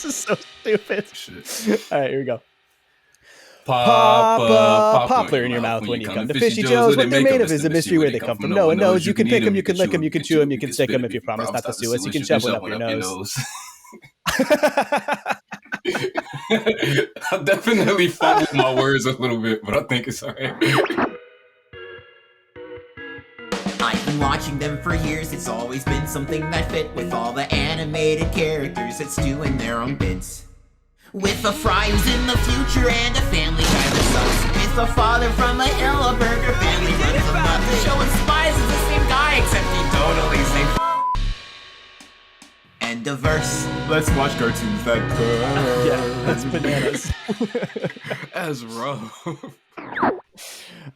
This is so stupid. Shit. All right, here we go. Pop Poplar in your mouth when you come to Fishy Joe's. What they're made of is a mystery where they come from. No one knows. You can pick them, you can lick them, you can chew them, you can stick them. If you promise not to sue us, you can shove one up your nose. I definitely fumbled my words a little bit, but I think it's all right. I've been watching them for years, it's always been something that fit with all the animated characters that's doing their own bits. With a fry who's in the future and a family guy that sucks. With a father from a Burger family runs a month. The show inspires is the same guy, except he totally say and diverse. Let's watch cartoons that curse. Yeah, that's bananas. That's rough.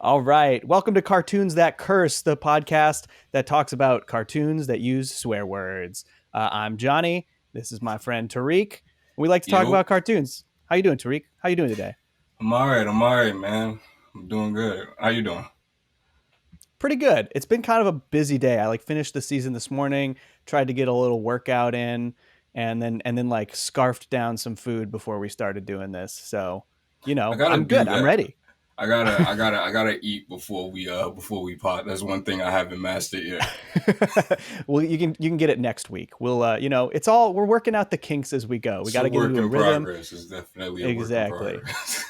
All right. Welcome to Cartoons That Curse, the podcast that talks about cartoons that use swear words. I'm Johnny. This is my friend Tariq. We like to talk about cartoons. How you doing, Tariq? How you doing today? I'm all right, man. I'm doing good. How you doing? Pretty good. It's been kind of a busy day. I finished the season this morning, tried to get a little workout in, and then scarfed down some food before we started doing this. So, I'm good. I'm ready. I gotta eat before we pot. That's one thing I haven't mastered yet. Well, you can get it next week. We'll it's all, we're working out the kinks as we go. We got to get into a rhythm. Progress is definitely a work in progress.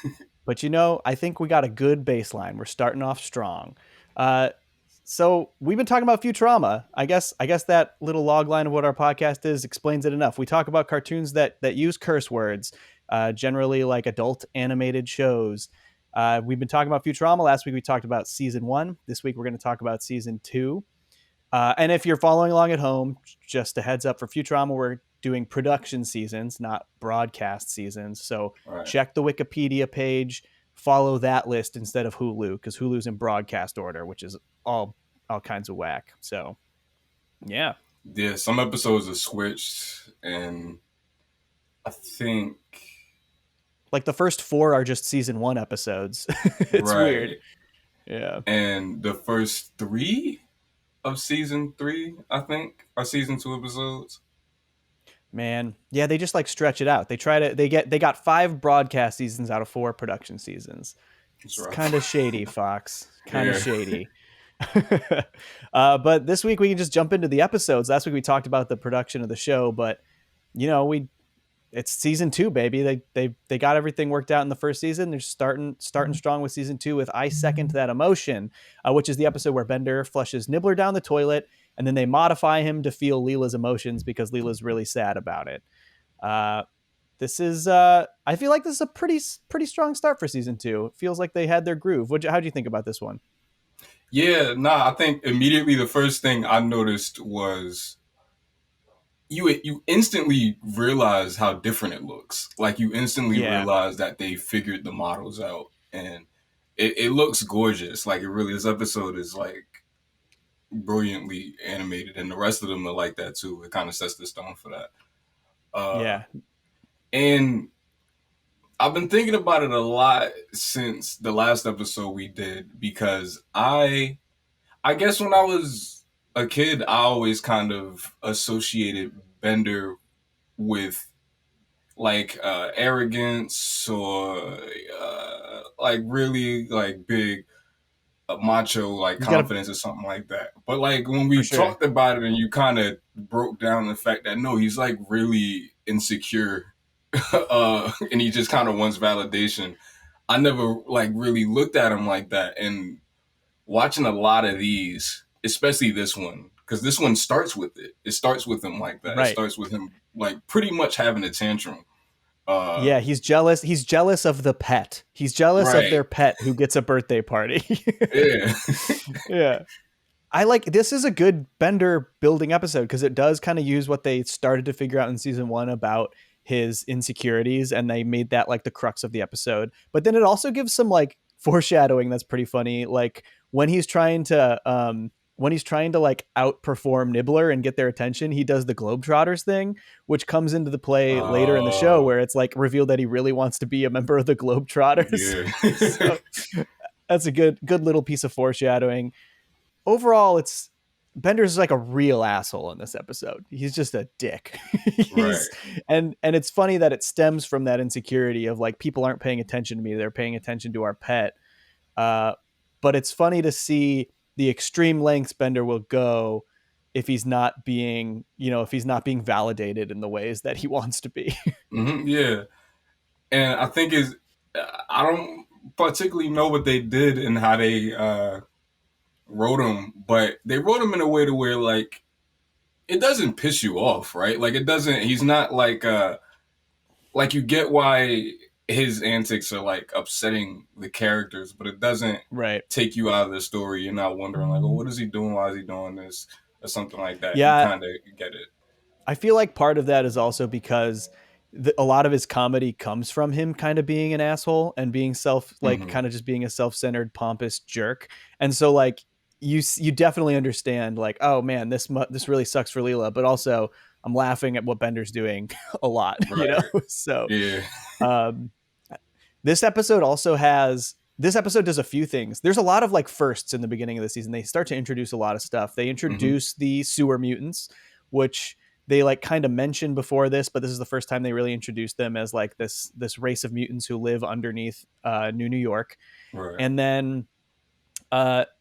But I think we got a good baseline. We're starting off strong. So we've been talking about Futurama. I guess that little log line of what our podcast is explains it enough. We talk about cartoons that use curse words, generally like adult animated shows. We've been talking about Futurama. Last week we talked about season 1. This week we're going to talk about season 2. And if you're following along at home, just a heads up for Futurama, we're doing production seasons, not broadcast seasons. So Check the Wikipedia page, follow that list instead of Hulu, because Hulu's in broadcast order, which is all kinds of whack. So, yeah. Yeah, some episodes are switched, and I think the first 4 are just season 1 episodes. It's weird. Yeah. And the first 3 of season 3, I think, are season 2 episodes. Man, yeah, they just stretch it out. They got 5 broadcast seasons out of 4 production seasons. It's kind of shady, Fox. Kind of shady. But this week we can just jump into the episodes. Last week we talked about the production of the show, but it's season 2, baby. They got everything worked out in the first season. They're starting strong with season 2 with I Second That Emotion, which is the episode where Bender flushes Nibbler down the toilet, and then they modify him to feel Leela's emotions because Leela's really sad about it. This is I feel like this is a pretty strong start for season 2. It feels like they had their groove. How do you think about this one? Yeah, I think immediately the first thing I noticed was you instantly realize how different it looks. You instantly realize that they figured the models out, and it looks gorgeous. It really, this episode is brilliantly animated, and the rest of them are like that too. It kind of sets the stone for that. And I've been thinking about it a lot since the last episode we did, because I guess when I was a kid, I always kind of associated Bender with arrogance or really big macho confidence or something like that. But when we talked about it and you kind of broke down the fact that no, he's really insecure and he just kind of wants validation. I never really looked at him like that. And watching a lot of these, especially this one, because this one starts with it. It starts with him like that. Right. It starts with him pretty much having a tantrum. He's jealous. He's jealous of the pet. He's jealous of their pet who gets a birthday party. Yeah. Yeah. This is a good Bender building episode because it does kind of use what they started to figure out in season 1 about his insecurities, and they made that the crux of the episode. But then it also gives some foreshadowing that's pretty funny. When he's trying to outperform Nibbler and get their attention, he does the Globetrotters thing, which comes into the play later in the show, where it's revealed that he really wants to be a member of the Globetrotters. Yeah. So, that's a good little piece of foreshadowing. Overall, Bender's like a real asshole in this episode. He's just a dick. Right. And it's funny that it stems from that insecurity of like, people aren't paying attention to me, they're paying attention to our pet. But it's funny to see the extreme lengths Bender will go if he's not being, if he's not being validated in the ways that he wants to be. Yeah. And I think I don't particularly know what they did and how they wrote him, but they wrote him in a way to where like it doesn't piss you off, right? Like it doesn't. He's not like you get why his antics are like upsetting the characters, but it doesn't take you out of the story. You're not wondering like, oh, what is he doing? Why is he doing this? Or something like that. Yeah, you kind of get it. I feel like part of that is also because a lot of his comedy comes from him kind of being an asshole and being kind of just being a self-centered, pompous jerk. And so like you definitely understand like, oh man, this really sucks for Leela, but also I'm laughing at what Bender's doing a lot, right. So yeah. This episode does a few things. There's a lot of like firsts in the beginning of the season. They start to introduce a lot of stuff. They introduce the sewer mutants, which they like kind of mentioned before this, but this is the first time they really introduced them as like this race of mutants who live underneath New York. Right. And then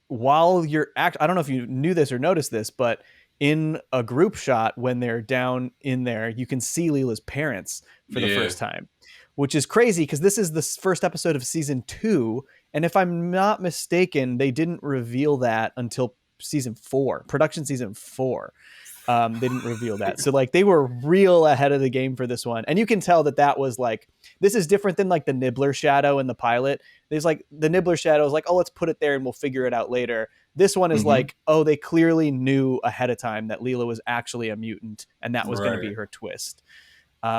while you're I don't know if you knew this or noticed this, but in a group shot when they're down in there, you can see Leela's parents for the first time, which is crazy because this is the first episode of season 2. And if I'm not mistaken, they didn't reveal that until production season 4. They didn't reveal that. So like they were real ahead of the game for this one. And you can tell that was like, this is different than like the Nibbler shadow in the pilot. There's like the Nibbler shadow is like, oh, let's put it there and we'll figure it out later. This one is like, oh, they clearly knew ahead of time that Leela was actually a mutant and that was going to be her twist,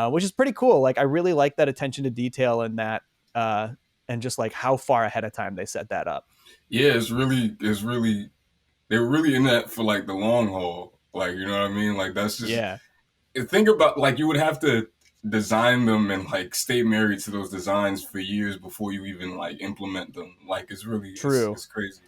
which is pretty cool. Like I really like that attention to detail and that, and just like how far ahead of time they set that up. Yeah, they were really in that for like the long haul. Like, you know what I mean? Like, that's just... Think about, like, you would have to design them and, like, stay married to those designs for years before you even, like, implement them. Like, it's really... True. It's crazy.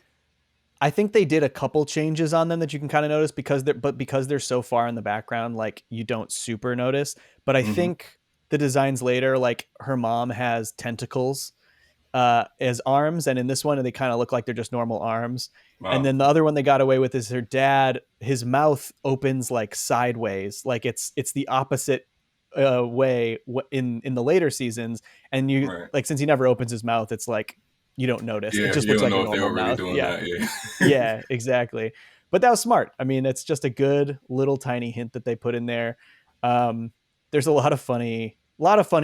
I think they did a couple changes on them that you can kind of notice because they're so far in the background, like, you don't super notice. But I think the designs later, like, her mom has tentacles as arms, and in this one they kind of look like they're just normal arms. Wow. And then the other one they got away with is her dad, his mouth opens like sideways, like it's the opposite way in the later seasons, and you like, since he never opens his mouth, it's like you don't notice. It just looks like a normal mouth. Yeah, exactly. But that was smart. I mean, it's just a good little tiny hint that they put in there. There's a lot of funny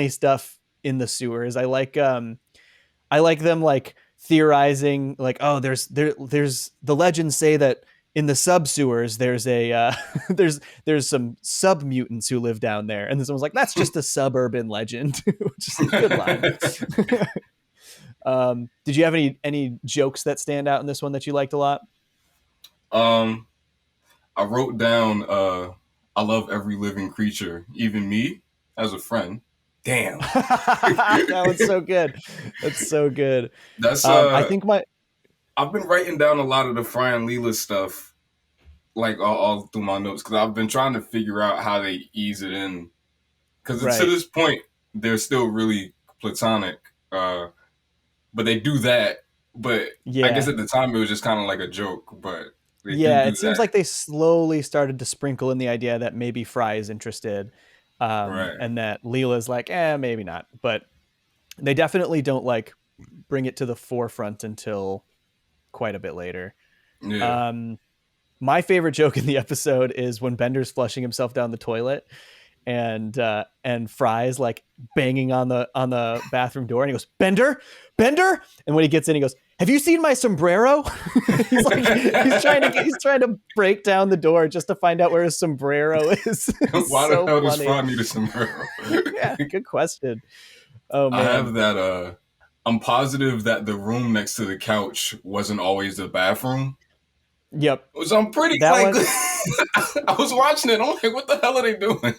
stuff in the sewers. I like them like theorizing like, oh, there's the legends say that in the sub sewers there's a there's some sub mutants who live down there, and this one was like, that's just a suburban legend, which is a good line. Did you have any jokes that stand out in this one that you liked a lot? I wrote down I love every living creature, even me as a friend. Damn. That one's so good. That's so good. That's I think I've been writing down a lot of the Fry and Leela stuff, like all through my notes, because I've been trying to figure out how they ease it in. Because to this point, they're still really platonic, but they do that. But I guess at the time it was just kind of like a joke. But it seems like they slowly started to sprinkle in the idea that maybe Fry is interested. And that Leela's like, maybe not, but they definitely don't like bring it to the forefront until quite a bit later. My favorite joke in the episode is when Bender's flushing himself down the toilet and Fry's like banging on the bathroom door, and he goes, Bender, and when he gets in, he goes, have you seen my sombrero? he's trying to break down the door just to find out where his sombrero is. Why the hell does Fry need a sombrero? Yeah, good question. Oh man. I have that. I'm positive that the room next to the couch wasn't always the bathroom. Yep. So I'm pretty like, I was watching it. I'm like, what the hell are they doing?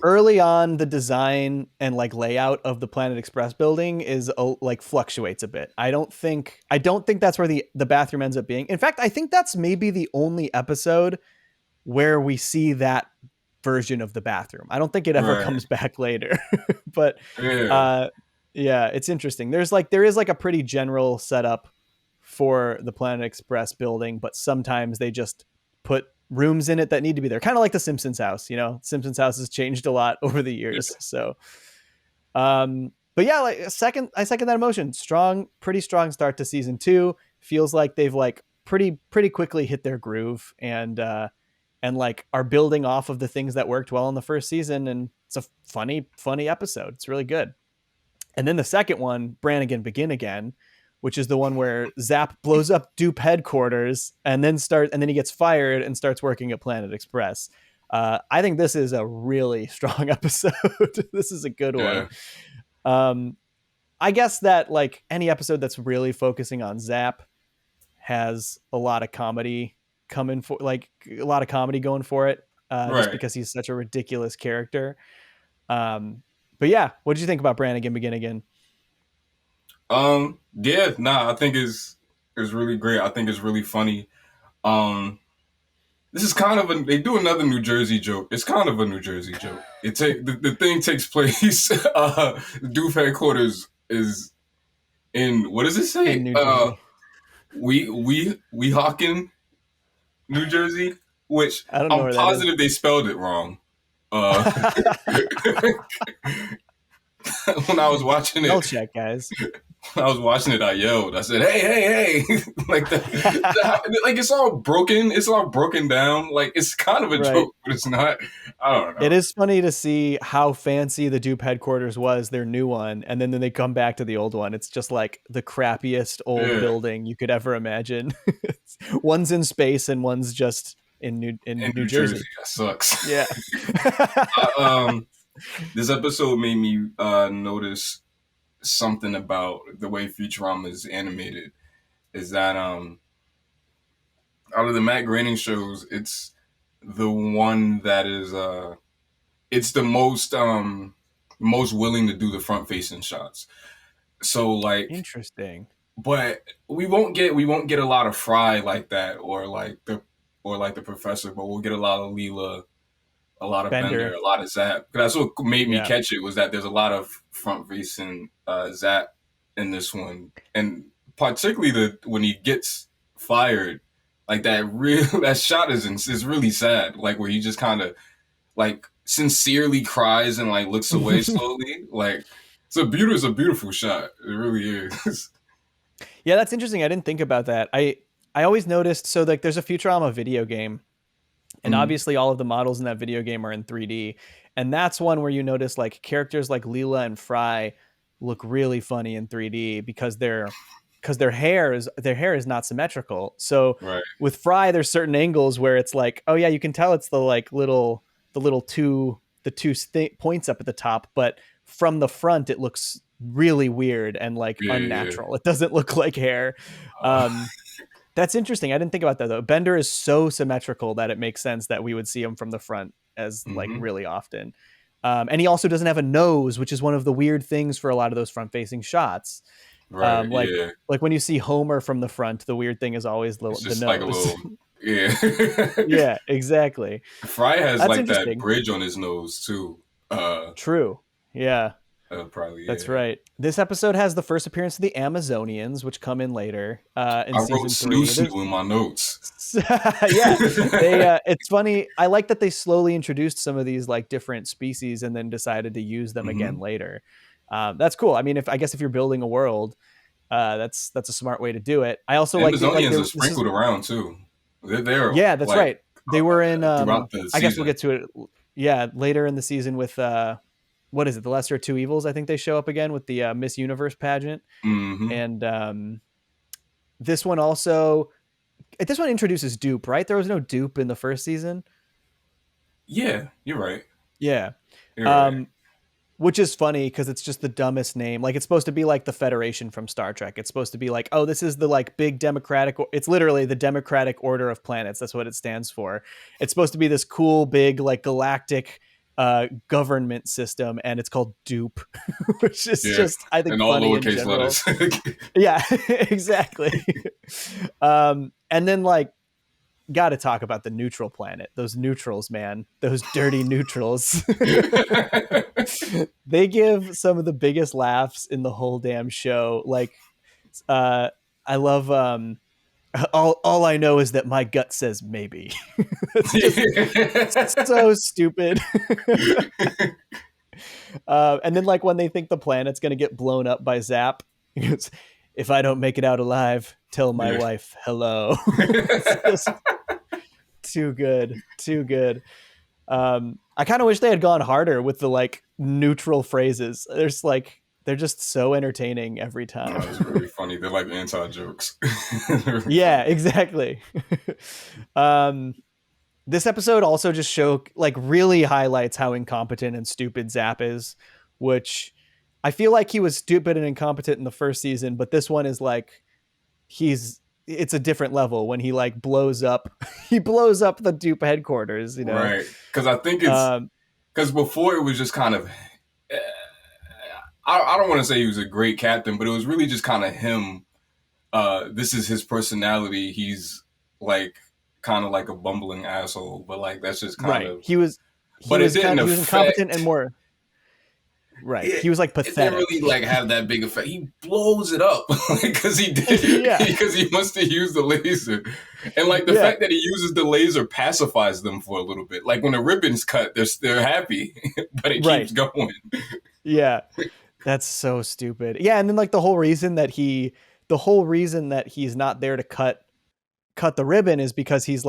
early on, the design and like layout of the Planet Express building is like fluctuates a bit. I don't think that's where the bathroom ends up being. In fact, I think that's maybe the only episode where we see that version of the bathroom. I don't think it ever comes back later. But yeah, it's interesting. There is like a pretty general setup for the Planet Express building, but sometimes they just put rooms in it that need to be there. Kind of like the Simpsons house, Simpsons house has changed a lot over the years. So, but yeah, like I second that emotion. Pretty strong start to season 2. Feels like they've like pretty quickly hit their groove and like are building off of the things that worked well in the first season. And it's a funny episode. It's really good. And then the second one, Brannigan Begin Again, which is the one where Zap blows up Dupe headquarters and then he gets fired and starts working at Planet Express. I think this is a really strong episode. This is a good one. I guess that like any episode that's really focusing on Zap has a lot of comedy going for it, just because he's such a ridiculous character. But yeah, what did you think about Brannigan Begin Again? I think it's really great. I think it's really funny. This is kind of they do another New Jersey joke. It's kind of a New Jersey joke. The thing takes place. Doof headquarters is in, what does it say? In New Jersey. We Honking, New Jersey, which I'm positive they spelled it wrong. When I was watching it, spell check, guys. When I was watching it, I yelled. I said, "Hey!" Like like it's all broken. It's all broken down. Like it's kind of a joke, but it's not. I don't know. It is funny to see how fancy the Dupe headquarters was, their new one, and then they come back to the old one. It's just like the crappiest old building you could ever imagine. One's in space and one's just in New Jersey. That sucks. Yeah. This episode made me notice something about the way Futurama is animated. Is that out of the Matt Groening shows, it's the one that is it's the most willing to do the front facing shots. So like interesting. But we won't get a lot of Fry like that, or like the professor, but we'll get a lot of Leela, a lot of Bender, a lot of Zap. That's what made me catch it, was that there's a lot of front-facing Zap in this one, and particularly when he gets fired, like that shot is really sad. Like where he just kind of like sincerely cries and like looks away slowly. Like it's a beautiful shot. It really is. Yeah, that's interesting. I didn't think about that. I always noticed, so like there's a Futurama video game. And obviously all of the models in that video game are in 3D. And that's one where you notice like characters like Leela and Fry look really funny in 3D because their hair is not symmetrical. So with Fry, there's certain angles where it's like, oh yeah, you can tell it's the like little two points up at the top, but from the front it looks really weird and like unnatural. It doesn't look like hair. That's interesting. I didn't think about that though. Bender is so symmetrical that it makes sense that we would see him from the front as like really often. And he also doesn't have a nose, which is one of the weird things for a lot of those front facing shots. Like when you see Homer from the front, the weird thing is always the nose. Like a little, yeah, exactly. Fry has like that bridge on his nose too. True. Yeah. Probably. That's right. This episode has the first appearance of the Amazonians, which come in later. In I season wrote 3. in my notes. Yeah, it's funny. I like that they slowly introduced some of these like different species and then decided to use them again later. That's cool. I mean, if you're building a world, that's a smart way to do it. I also like Amazonians are sprinkled around too. They're there. Yeah, that's right. They were in. Throughout the season. I guess we'll get to it. Yeah, later in the season with. What is it? The Lesser of Two Evils. I think they show up again with the Miss Universe pageant. And this one introduces Dupe, right? There was no Dupe in the first season. Yeah, you're right. Yeah. You're right. Which is funny because it's just the dumbest name. Like it's supposed to be like the Federation from Star Trek. It's supposed to be like, oh, this is the like big democratic. It's literally the Democratic Order of Planets. That's what it stands for. It's supposed to be this cool, big, like galactic government system, and it's called dupe, which is just, I think, and all funny in lowercase general. letters. Yeah, exactly. And then like, got to talk about the neutral planet. Those neutrals, man, those dirty neutrals. They give some of the biggest laughs in the whole damn show. Like, I love all I know is that my gut says maybe. It's just so stupid. And then like when they think the planet's gonna get blown up by Zap, he goes, if I don't make it out alive, tell my wife hello. It's just too good. I kind of wish they had gone harder with the like neutral phrases. They're just so entertaining every time. It's really funny. They're like anti-jokes. Yeah, exactly. This episode also just really highlights how incompetent and stupid Zap is, which I feel like he was stupid and incompetent in the first season, but this one is like, it's a different level when he like blows up the dupe headquarters, you know? Right. Because I think it's, because before it was just kind of, I don't want to say he was a great captain, but it was really just kind of him. This is his personality. He's like kind of like a bumbling asshole, but like that's just kind of. He was incompetent and more. Right. He was like pathetic. It didn't really like have that big effect. He blows it up because he did. Because he must have used the laser, and like the fact that he uses the laser pacifies them for a little bit. Like when the ribbon's cut, they're happy, but it keeps going. Yeah. That's so stupid. Yeah, and then like the whole reason that he's not there to cut the ribbon is because he's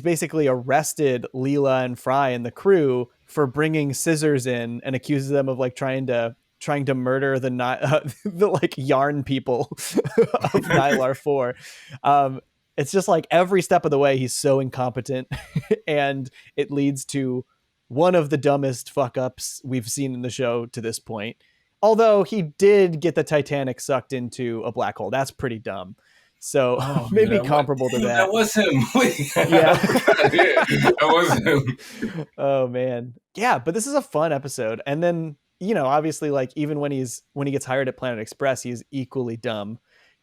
basically arrested Leela and Fry and the crew for bringing scissors in and accuses them of like trying to murder the like yarn people of Nylar 4. It's just like every step of the way he's so incompetent, and it leads to one of the dumbest fuck ups we've seen in the show to this point. Although he did get the Titanic sucked into a black hole. That's pretty dumb. So maybe comparable to that. That was him. Yeah. That was him. Oh man. Yeah, but this is a fun episode. And then, you know, obviously like even when he gets hired at Planet Express, he's equally dumb.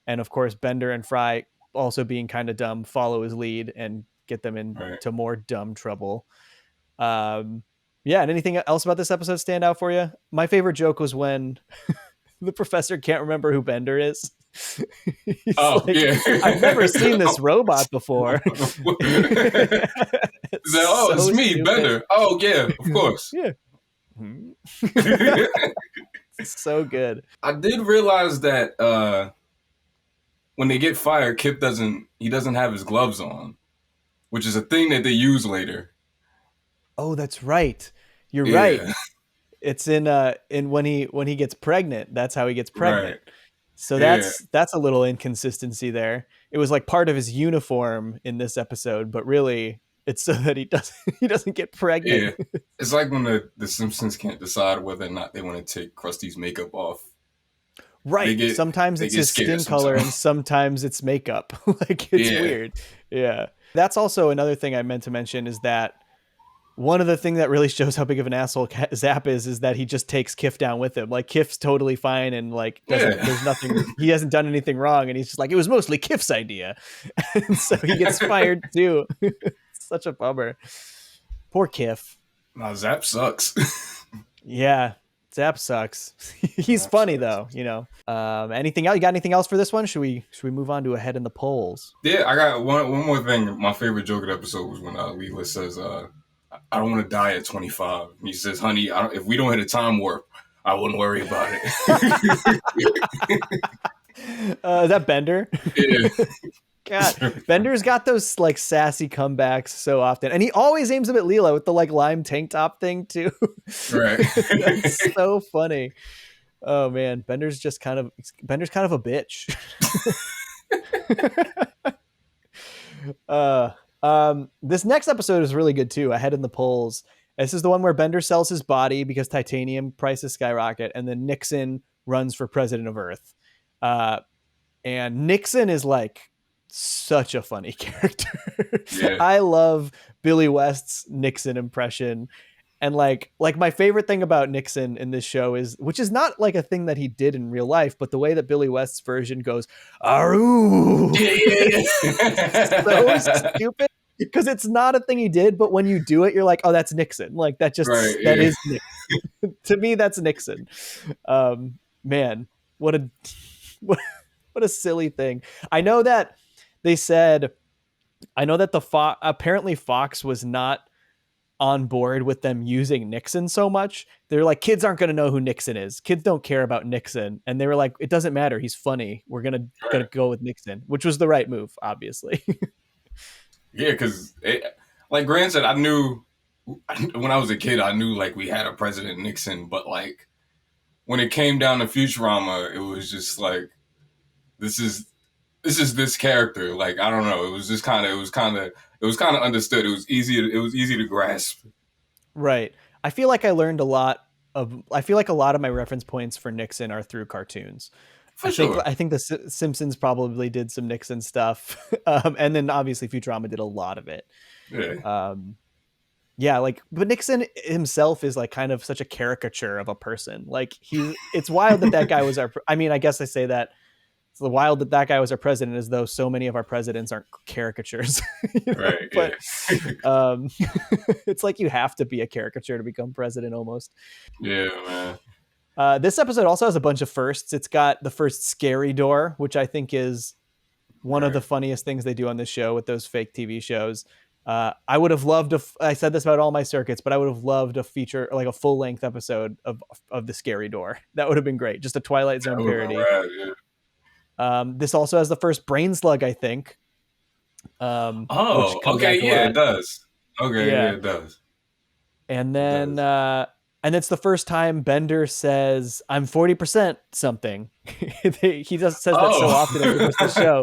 And of course, Bender and Fry, also being kind of dumb, follow his lead and get them into more dumb trouble. Yeah, and anything else about this episode stand out for you? My favorite joke was when the professor can't remember who Bender is. I've never seen this robot before. It's me, stupid. Bender. Oh yeah, of course. Yeah. So good. I did realize that when they get fired, Kip doesn't have his gloves on, which is a thing that they use later. Oh, that's right. You're right. It's in when he gets pregnant. That's how he gets pregnant. Right. So that's a little inconsistency there. It was like part of his uniform in this episode, but really it's so that he doesn't get pregnant. Yeah. It's like when the Simpsons can't decide whether or not they want to take Krusty's makeup off. Right. Sometimes it's his skin color and sometimes it's makeup. Like it's weird. Yeah. That's also another thing I meant to mention is that one of the things that really shows how big of an asshole Zap is that he just takes Kif down with him. Like Kif's totally fine and like there's nothing, he hasn't done anything wrong, and he's just like, it was mostly Kif's idea. And so he gets fired too. It's such a bummer. Poor Kif. No, Zap sucks. Yeah, Zap sucks. He's funny though, you know. Anything else? You got anything else for this one? Should we move on to Ahead in the Polls? Yeah, I got one more thing. My favorite joke of the episode was when Leela says, I don't want to die at 25. And he says, honey, if we don't hit a time warp, I wouldn't worry about it. Is that Bender? Yeah. God, Bender's got those like sassy comebacks so often. And he always aims them at Leela with the like lime tank top thing too. Right. That's so funny. Oh man, Bender's kind of a bitch. This next episode is really good too. Ahead in the Polls. This is the one where Bender sells his body because titanium prices skyrocket, and then Nixon runs for president of Earth. And Nixon is like such a funny character. Yeah. I love Billy West's Nixon impression. And like my favorite thing about Nixon in this show is, which is not like a thing that he did in real life, but the way that Billy West's version goes, "Aroo," so stupid because it's not a thing he did, but when you do it, you're like, "Oh, that's Nixon." Like that just Right, that yeah. is Nixon. To me, that's Nixon. Man, what a silly thing. I know that they said, I know that apparently Fox was not on board with them using Nixon so much. They're like, kids aren't going to know who Nixon is. Kids don't care about Nixon. And they were like, it doesn't matter. He's funny. We're going to go with Nixon, which was the right move, obviously. Yeah, because like Grant said, I knew when I was a kid, I knew like we had a President Nixon, but like when it came down to Futurama, it was just like, this is this character. Like, I don't know. It was just kind of understood. It was easy to grasp. Right. I feel like I learned a lot of my reference points for Nixon are through cartoons. For sure. I think the Simpsons probably did some Nixon stuff. And then obviously Futurama did a lot of it. Yeah. Yeah, like, but Nixon himself is like kind of such a caricature of a person. Like it's wild that guy was I guess I say that it's wild that guy was our president, as though so many of our presidents aren't caricatures. Right. But it's like you have to be a caricature to become president almost. Yeah, man. This episode also has a bunch of firsts. It's got the first scary door, which I think is one of the funniest things they do on this show with those fake TV shows. I would have loved I said this about all my circuits, but I would have loved a feature, like a full length episode of the scary door. That would have been great. Just a Twilight Zone parody. Rad, yeah. This also has the first brain slug, I think. Okay, yeah, it does. Okay, yeah, it does. And then, and it's the first time Bender says, "I'm 40% something." He just says that so often over the show.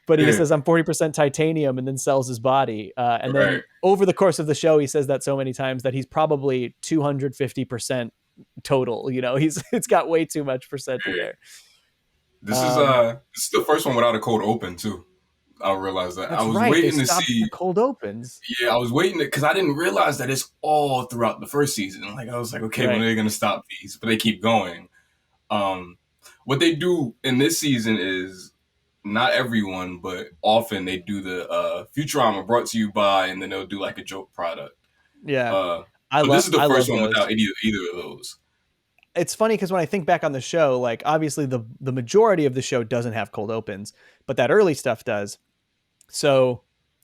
But he just says, "I'm 40% titanium," and then sells his body. And then over the course of the show, he says that so many times that he's probably 250% total. You know, it's got way too much percent in there. This is the first one without a cold open too. I realized that. I was waiting to see the cold opens. Yeah, I was waiting because I didn't realize that it's all throughout the first season. Like I was like, okay, when are they going to stop these? But they keep going. What they do in this season is, not everyone, but often they do the Futurama brought to you by, and then they'll do like a joke product. Yeah, this is the first one without either of those. It's funny because when I think back on the show, like obviously the majority of the show doesn't have cold opens, but that early stuff does. So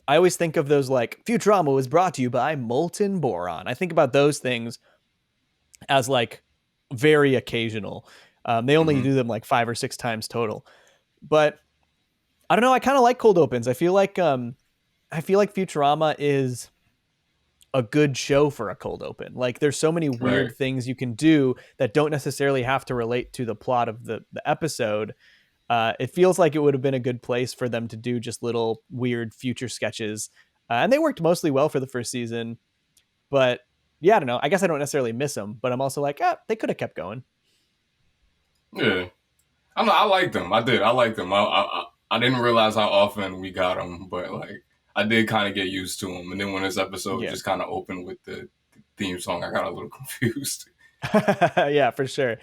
I always think of those like Futurama was brought to you by molten boron. I think about those things as like very occasional. They only do them like 5 or 6 times total, but I don't know. I kind of like cold opens. I feel like Futurama is a good show for a cold open. Like there's so many weird things you can do that don't necessarily have to relate to the plot of the episode. It feels like it would have been a good place for them to do just little weird future sketches. And they worked mostly well for the first season, but yeah, I don't know. I guess I don't necessarily miss them, but I'm also like, they could have kept going. Yeah. I liked them. I did. I liked them. I didn't realize how often we got them, but like I did kind of get used to them. And then when this episode just kind of opened with the theme song, I got a little confused. Yeah, for sure.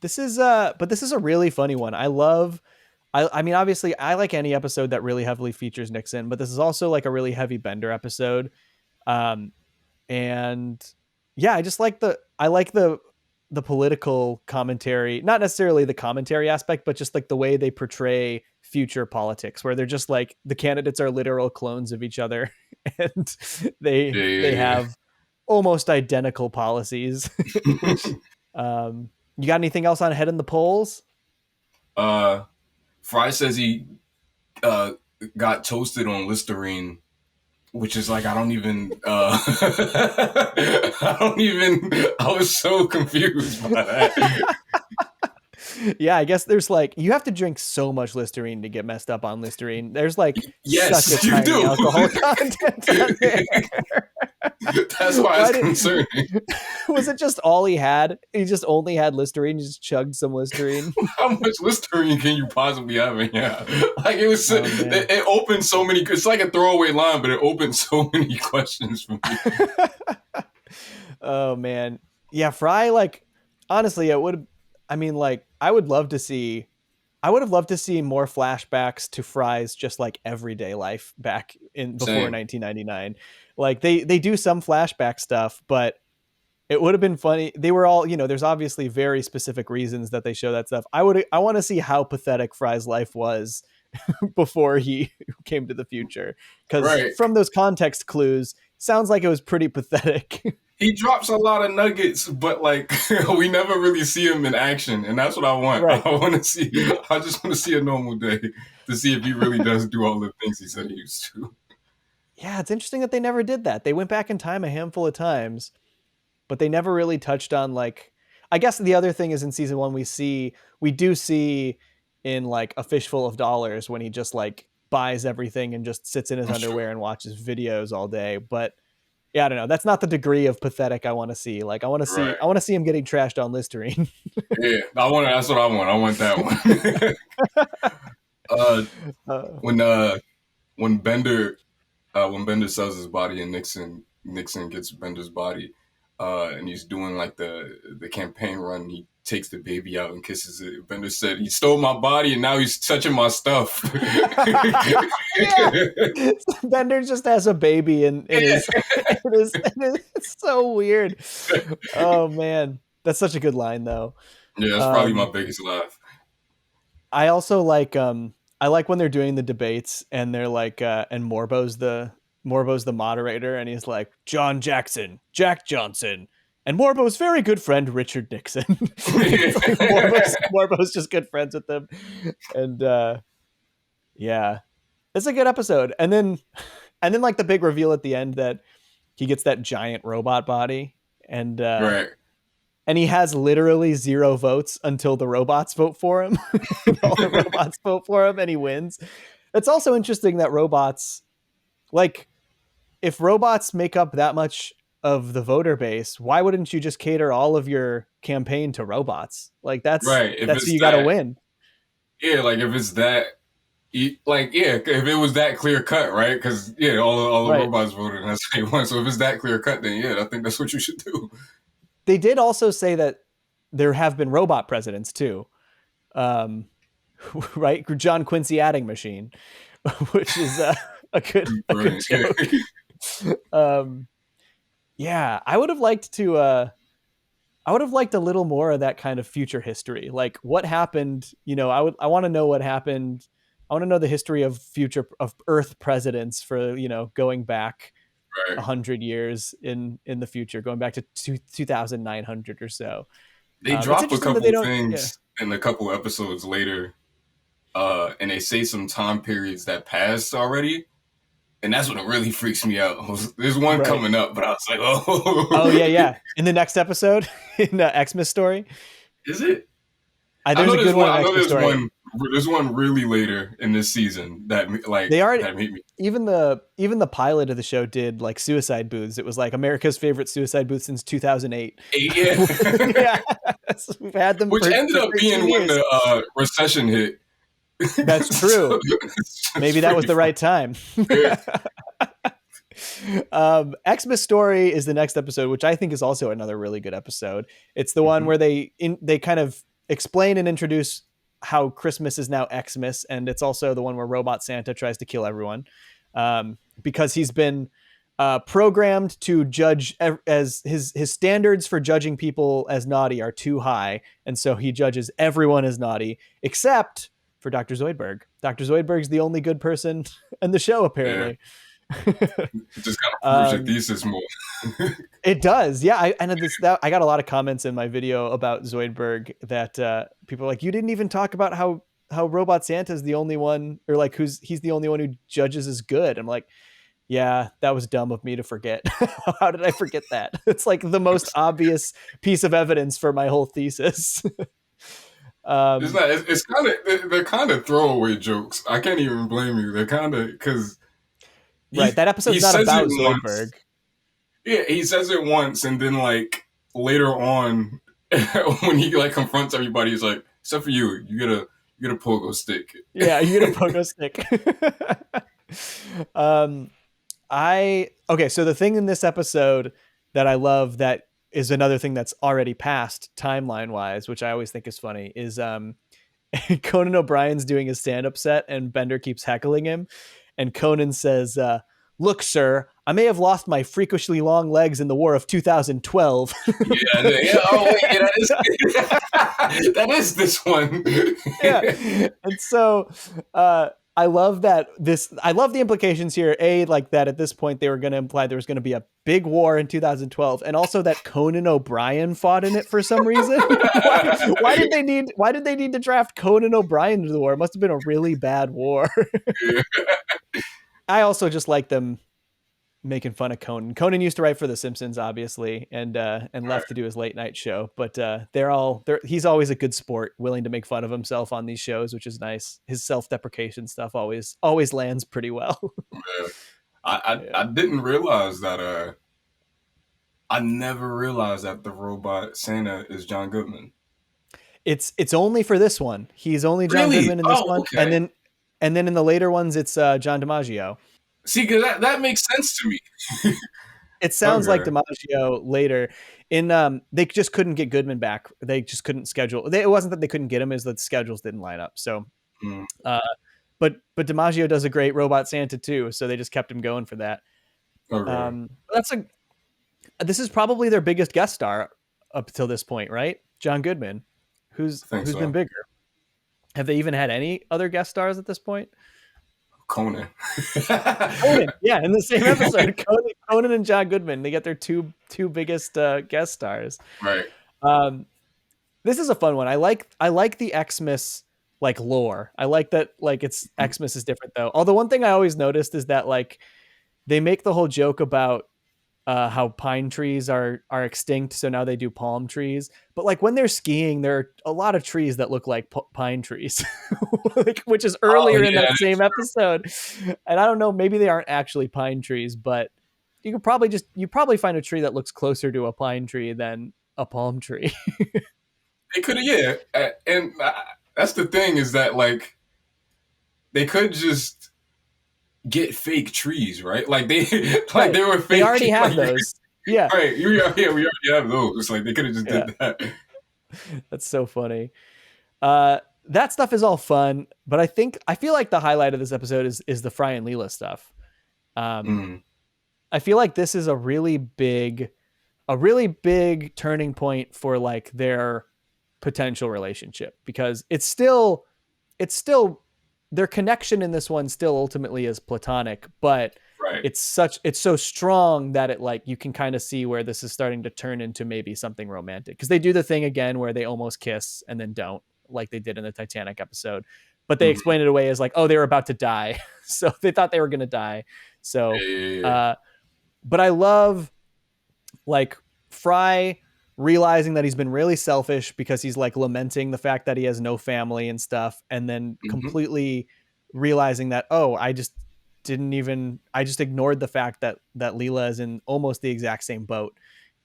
This is a really funny one. I mean, obviously I like any episode that really heavily features Nixon, but this is also like a really heavy Bender episode. And yeah, I like the political commentary, not necessarily the commentary aspect, but just like the way they portray future politics, where they're just like the candidates are literal clones of each other and they have almost identical policies. You got anything else on Head in the Polls? Fry says he got toasted on Listerine, which is like, I was so confused by that. Yeah, I guess there's like, you have to drink so much Listerine to get messed up on Listerine. There's like such a tiny alcohol content on there. That's why it's concerning. Was it just all he had? He just only had Listerine. He just chugged some Listerine. How much Listerine can you possibly have in here? Like it was, it opened so many. It's like a throwaway line, but it opened so many questions for me. Oh man, yeah, Fry. Like honestly, it would. I mean, like I would love to see. I would have loved to see more flashbacks to Fry's just like everyday life back in before 1999. Like they do some flashback stuff, but it would have been funny. They were all, there's obviously very specific reasons that they show that stuff. I want to see how pathetic Fry's life was before he came to the future. Because from those context clues, sounds like it was pretty pathetic. He drops a lot of nuggets, but like we never really see him in action, and that's what I want. Right. I just want to see a normal day to see if he really does do all the things he said he used to. Yeah, it's interesting that they never did that. They went back in time a handful of times, but they never really touched on like. I guess the other thing is in season 1 we do see in like A Fishful of Dollars when he just like buys everything and just sits in his underwear and watches videos all day, but. Yeah, I don't know. That's not the degree of pathetic I want to see. Like, I want to see him getting trashed on Listerine. Yeah, that's what I want. I want that one. When Bender sells his body and Nixon gets Bender's body, and he's doing like the campaign run. He takes the baby out and kisses it. Bender said, "He stole my body and now he's touching my stuff." Bender just has a baby in his, it's so weird. Oh man, that's such a good line though. Yeah, that's probably my biggest laugh. I also like when they're doing the debates and they're like and Morbo's the moderator and he's like John Jackson, Jack Johnson, and Morbo's very good friend Richard Nixon. Morbo's just good friends with them, and yeah, it's a good episode. And then like the big reveal at the end that he gets that giant robot body, and and he has literally 0 votes until the robots vote for him. All the robots vote for him, and he wins. It's also interesting that robots, like, if robots make up that much of the voter base, why wouldn't you just cater all of your campaign to robots? Like that's who you got to win. Yeah, like if it's that, like if it was that clear cut, right? Because all the robots voted and that's how you won. So if it's that clear cut, then I think that's what you should do. They did also say that there have been robot presidents too, right? John Quincy Adding Machine, which is a good joke. Yeah, I would have liked to. I would have liked a little more of that kind of future history. Like what happened, I want to know what happened. I want to know the history of Earth presidents for, going back 100 years in the future, going back to 2,900 or so. They drop a couple things in a couple episodes later, and they say some time periods that passed already. And that's what really freaks me out. There's one coming up, but I was like, oh. Oh, yeah. In the next episode, in Xmas Story. Is it? There's a good one. I know there's one really later in this season that made me. Even the pilot of the show did like suicide booths. It was like America's favorite suicide booth since 2008. Yeah. We've had them. Which ended up being when the recession hit. That's true. Maybe that was the right time. Xmas Story is the next episode, which I think is also another really good episode. It's the one where they kind of explain and introduce how Christmas is now Xmas, and it's also the one where Robot Santa tries to kill everyone because he's been programmed to judge as his standards for judging people as naughty are too high, and so he judges everyone as naughty except for Dr. Zoidberg. Dr. Zoidberg's the only good person in the show, apparently. It just kind of proves your thesis more. It does, yeah. I got a lot of comments in my video about Zoidberg that people are like, you didn't even talk about how Robot Santa's the only one, or like he's the only one who judges as good. I'm like, yeah, that was dumb of me to forget. How did I forget that? It's like the most obvious piece of evidence for my whole thesis. They're kind of throwaway jokes. I can't even blame you. They're kind of because that episode's not about Zoidberg. Yeah, he says it once, and then like later on, when he like confronts everybody, he's like, "Except for you, you get a pogo stick." Yeah, you get a pogo stick. um, so the thing in this episode that I love that is another thing that's already passed timeline wise, which I always think is funny, is Conan O'Brien's doing a stand-up set and Bender keeps heckling him, and Conan says, "Look, sir, I may have lost my freakishly long legs in the War of 2012." Yeah, yeah. Oh, wait, yeah, that is this one. Yeah, and so I love that I love the implications here. Like that at this point they were going to imply there was going to be a big war in 2012, and also that Conan O'Brien fought in it for some reason. why did they need to draft Conan O'Brien into the war? It must have been a really bad war. Yeah. I also just like them making fun of Conan. Conan used to write for The Simpsons, obviously, and left to do his late night show. But he's always a good sport, willing to make fun of himself on these shows, which is nice. His self-deprecation stuff always lands pretty well. Yeah. I didn't realize that. I never realized that the robot Santa is John Goodman. It's only for this one. He's only John Goodman in this one, okay. and then in the later ones, it's John DiMaggio. See, because that makes sense to me. It sounds like DiMaggio later. They just couldn't get Goodman back. They just couldn't schedule. It wasn't that they couldn't get him; is that the schedules didn't line up. So, but DiMaggio does a great Robot Santa too. So they just kept him going for that. Okay. This is probably their biggest guest star up until this point, right? John Goodman, who's been bigger. Have they even had any other guest stars at this point? Conan. Yeah, in the same episode, Conan and John Goodman, they get their two biggest guest stars. Right. This is a fun one. I like the Xmas like lore. I like that like it's Xmas is different though. Although one thing I always noticed is that like they make the whole joke about how pine trees are extinct, so now they do palm trees. But like when they're skiing, there are a lot of trees that look like pine trees, like, which is earlier in that same episode. And I don't know, maybe they aren't actually pine trees, but you could probably find a tree that looks closer to a pine tree than a palm tree. They could have, yeah, and that's the thing is that like they could just get fake trees, right? Like they they were fake. They already have those. Yeah. Right. We already have those. It's like they could have just did that. That's so funny. That stuff is all fun, but I feel like the highlight of this episode is the Fry and Leela stuff. I feel like this is a really big turning point for like their potential relationship, because it's still their connection in this one still ultimately is platonic, but it's so strong that it like you can kind of see where this is starting to turn into maybe something romantic, because they do the thing again where they almost kiss and then don't, like they did in the Titanic episode, but they explain it away as like, oh, they were about to die. So they thought they were going to die. So, but I love like Fry realizing that he's been really selfish because he's like lamenting the fact that he has no family and stuff. And then completely realizing that, oh, I just ignored the fact that Leela is in almost the exact same boat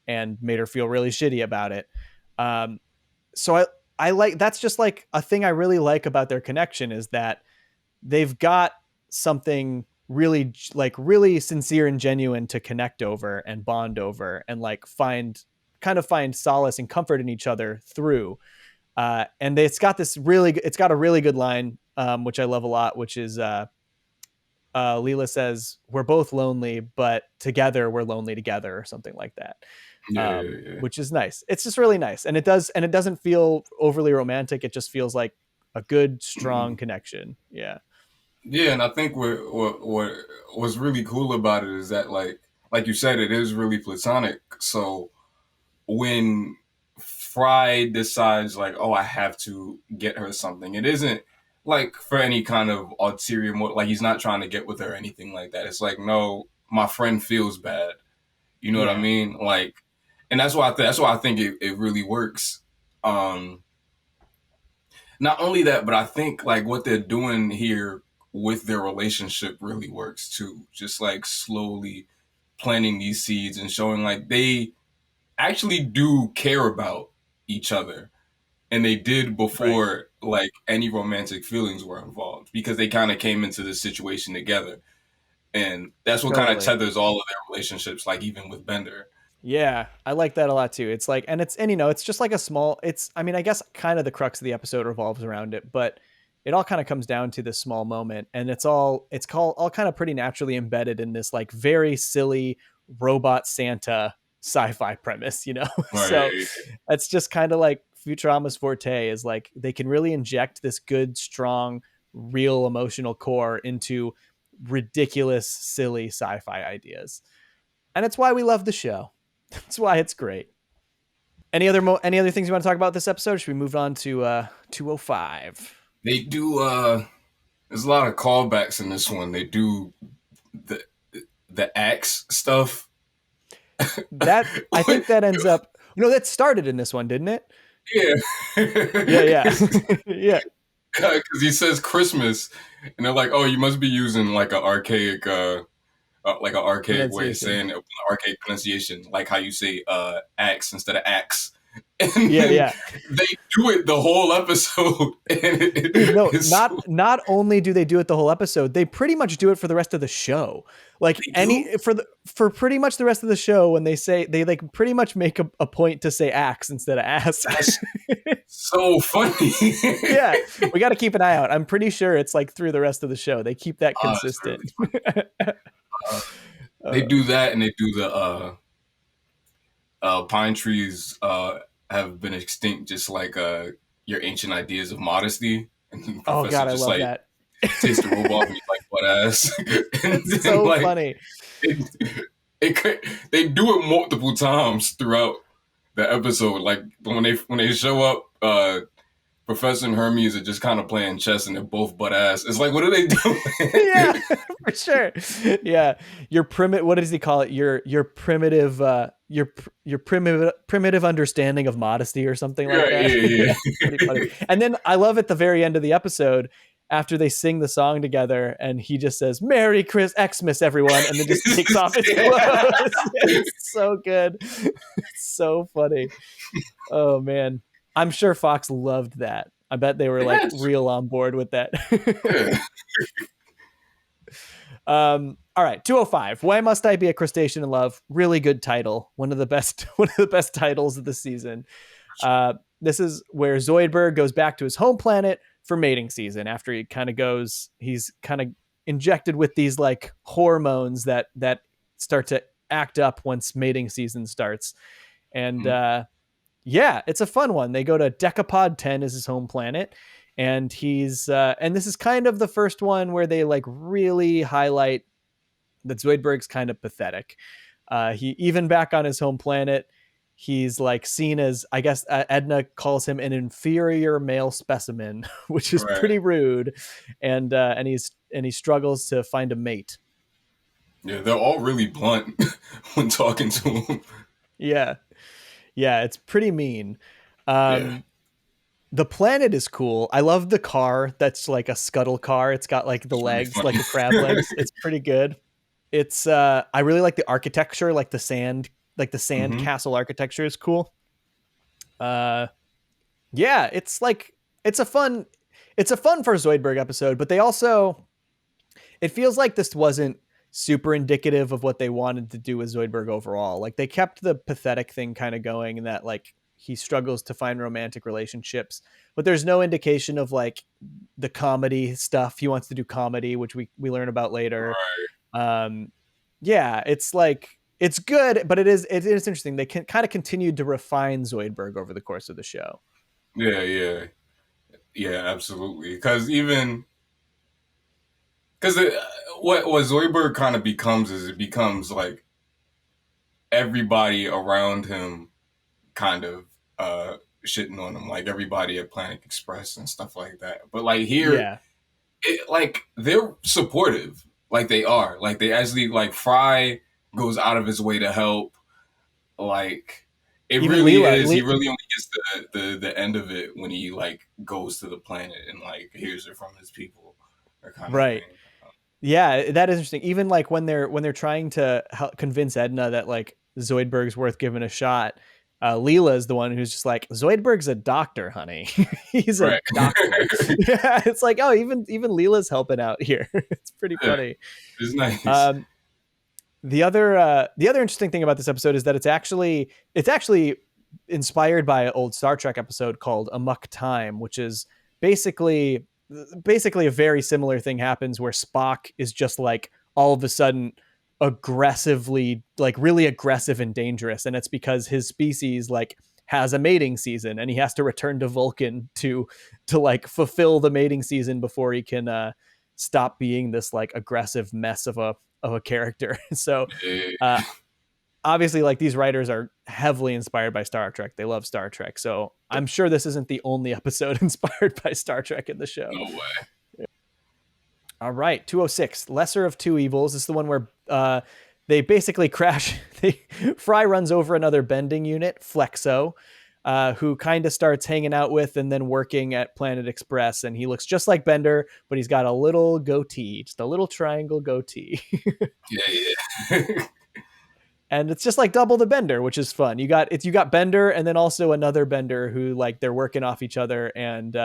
and made her feel really shitty about it. So I like, that's just like a thing I really like about their connection, is that they've got something really sincere and genuine to connect over and bond over and like find solace and comfort in each other through. And it's got a really good line, which I love a lot, which is Leela says, "We're both lonely, but together we're lonely together," or something like that. Which is nice. It's just really nice. And it doesn't feel overly romantic. It just feels like a good, strong connection. Yeah. Yeah. And I think what was really cool about it is that like you said, it is really platonic. So when Fry decides like, oh, I have to get her something, it isn't like for any kind of ulterior motive. Like he's not trying to get with her or anything like that. It's like, no, my friend feels bad. You know what I mean? Like, and that's why I think it really works. Not only that, but I think like what they're doing here with their relationship really works too. Just like slowly planting these seeds and showing like they actually do care about each other. And they did before like any romantic feelings were involved, because they kind of came into this situation together. And that's what kind of tethers all of their relationships, like even with Bender. Yeah, I like that a lot too. It's like, and it's just like a small, I mean, I guess kind of the crux of the episode revolves around it, but it all kind of comes down to this small moment, and it's all kind of pretty naturally embedded in this like very silly robot Santa sci-fi premise, you know? Right. So that's just kind of like Futurama's forte, is like they can really inject this good, strong, real emotional core into ridiculous, silly sci-fi ideas. And it's why we love the show. That's why it's great. Any other things you want to talk about this episode? Should we move on to 205? They do there's a lot of callbacks in this one. They do the axe stuff. That I think that ends up, that started in this one, didn't it? Yeah. Yeah. Because he says Christmas, and they're like, "Oh, you must be using like an archaic way of saying it, archaic pronunciation, like how you say axe instead of axe." And yeah. They do it the whole episode. Dude, not only do they do it the whole episode, they pretty much do it for the rest of the show. Like for pretty much the rest of the show, when they say, they like pretty much make a point to say axe instead of ass. That's so funny. Yeah, we got to keep an eye out. I'm pretty sure it's like through the rest of the show they keep that consistent. Really they do that, and they do the pine trees have been extinct, just like your ancient ideas of modesty. And oh God, I love that. Takes the robe off and he's like, butt ass. It's so like, funny. They do it multiple times throughout the episode. Like when they show up, Professor and Hermes are just kind of playing chess, and they're both butt ass. It's like, what are they doing? Yeah, for sure. Yeah, your what does he call it? Your primitive, your primitive understanding of modesty, or something like that. Yeah. Pretty funny. And then I love at the very end of the episode, after they sing the song together, and he just says, "Merry Xmas, everyone," and then just takes off his clothes. It's so good. It's so funny. Oh man. I'm sure Fox loved that. I bet they were like real on board with that. All right, 205. Why Must I Be a Crustacean in Love? Really good title. One of the best titles of the season. This is where Zoidberg goes back to his home planet for mating season. After he's kind of injected with these like hormones that start to act up once mating season starts. And yeah, it's a fun one. They go to Decapod 10 as his home planet, and and this is kind of the first one where they like really highlight that Zoidberg's kind of pathetic. He, even back on his home planet, he's like seen as, I guess Edna calls him an inferior male specimen, which is pretty rude, and he struggles to find a mate. Yeah, they're all really blunt when talking to him. Yeah, it's pretty mean. The planet is cool. I love the car that's like a scuttle car. It's got like the legs, like the crab legs. It's pretty good. It's I really like the architecture, like the sand castle architecture is cool. Yeah, it's a fun for Zoidberg episode, but it feels like this wasn't super indicative of what they wanted to do with Zoidberg overall. Like they kept the pathetic thing kind of going, and that like he struggles to find romantic relationships, but there's no indication of like the comedy stuff. He wants to do comedy, which we learn about later. Right. Yeah, it's like, it's good, but it is interesting. They can kind of continued to refine Zoidberg over the course of the show. Yeah, absolutely. Because what Zoidberg kind of becomes is, it becomes like everybody around him kind of shitting on him, like everybody at Planet Express and stuff like that. But like here, like they're supportive, like they are, like they actually, like Fry goes out of his way to help. Like it even really is. He really only gets the end of it when he like goes to the planet and like hears it from his people, or kind of thing. Yeah, that is interesting. Even like when they're trying to convince Edna that like Zoidberg's worth giving a shot, Leela is the one who's just like, Zoidberg's a doctor, honey. He's a doctor. Yeah, it's like, oh, even Leela's helping out here. It's pretty funny. It's nice. The other interesting thing about this episode is that it's actually inspired by an old Star Trek episode called Amok Time, which is basically a very similar thing happens where Spock is just like all of a sudden aggressively, like really aggressive and dangerous, and it's because his species like has a mating season and he has to return to Vulcan to like fulfill the mating season before he can stop being this like aggressive mess of a character. So obviously like these writers are heavily inspired by Star Trek. They love Star Trek. So I'm sure this isn't the only episode inspired by Star Trek in the show. No way. Yeah. All right. 206, Lesser of Two Evils. This is the one where they basically crash. Fry runs over another bending unit, Flexo, who kind of starts hanging out with and then working at Planet Express. And he looks just like Bender, but he's got a little goatee, just a little triangle goatee. Yeah. And it's just like double the Bender, which is fun. You got Bender and then also another Bender who like they're working off each other and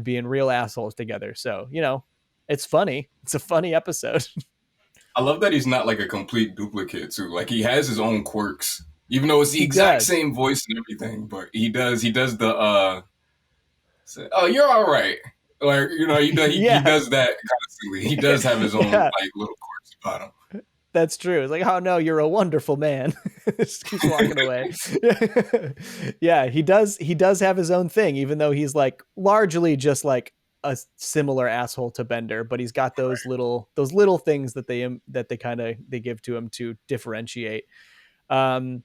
being real assholes together. So, you know, it's funny. It's a funny episode. I love that he's not like a complete duplicate too. Like he has his own quirks, even though it's the exact same voice and everything. But he does the oh, you're all right. Like, you know, he does that constantly. He does have his own like little quirks about him. That's true. It's like, oh no, you're a wonderful man. Just keeps walking away. Yeah, he does have his own thing, even though he's like largely just like a similar asshole to Bender, but he's got those little things that they give to him to differentiate. Overall,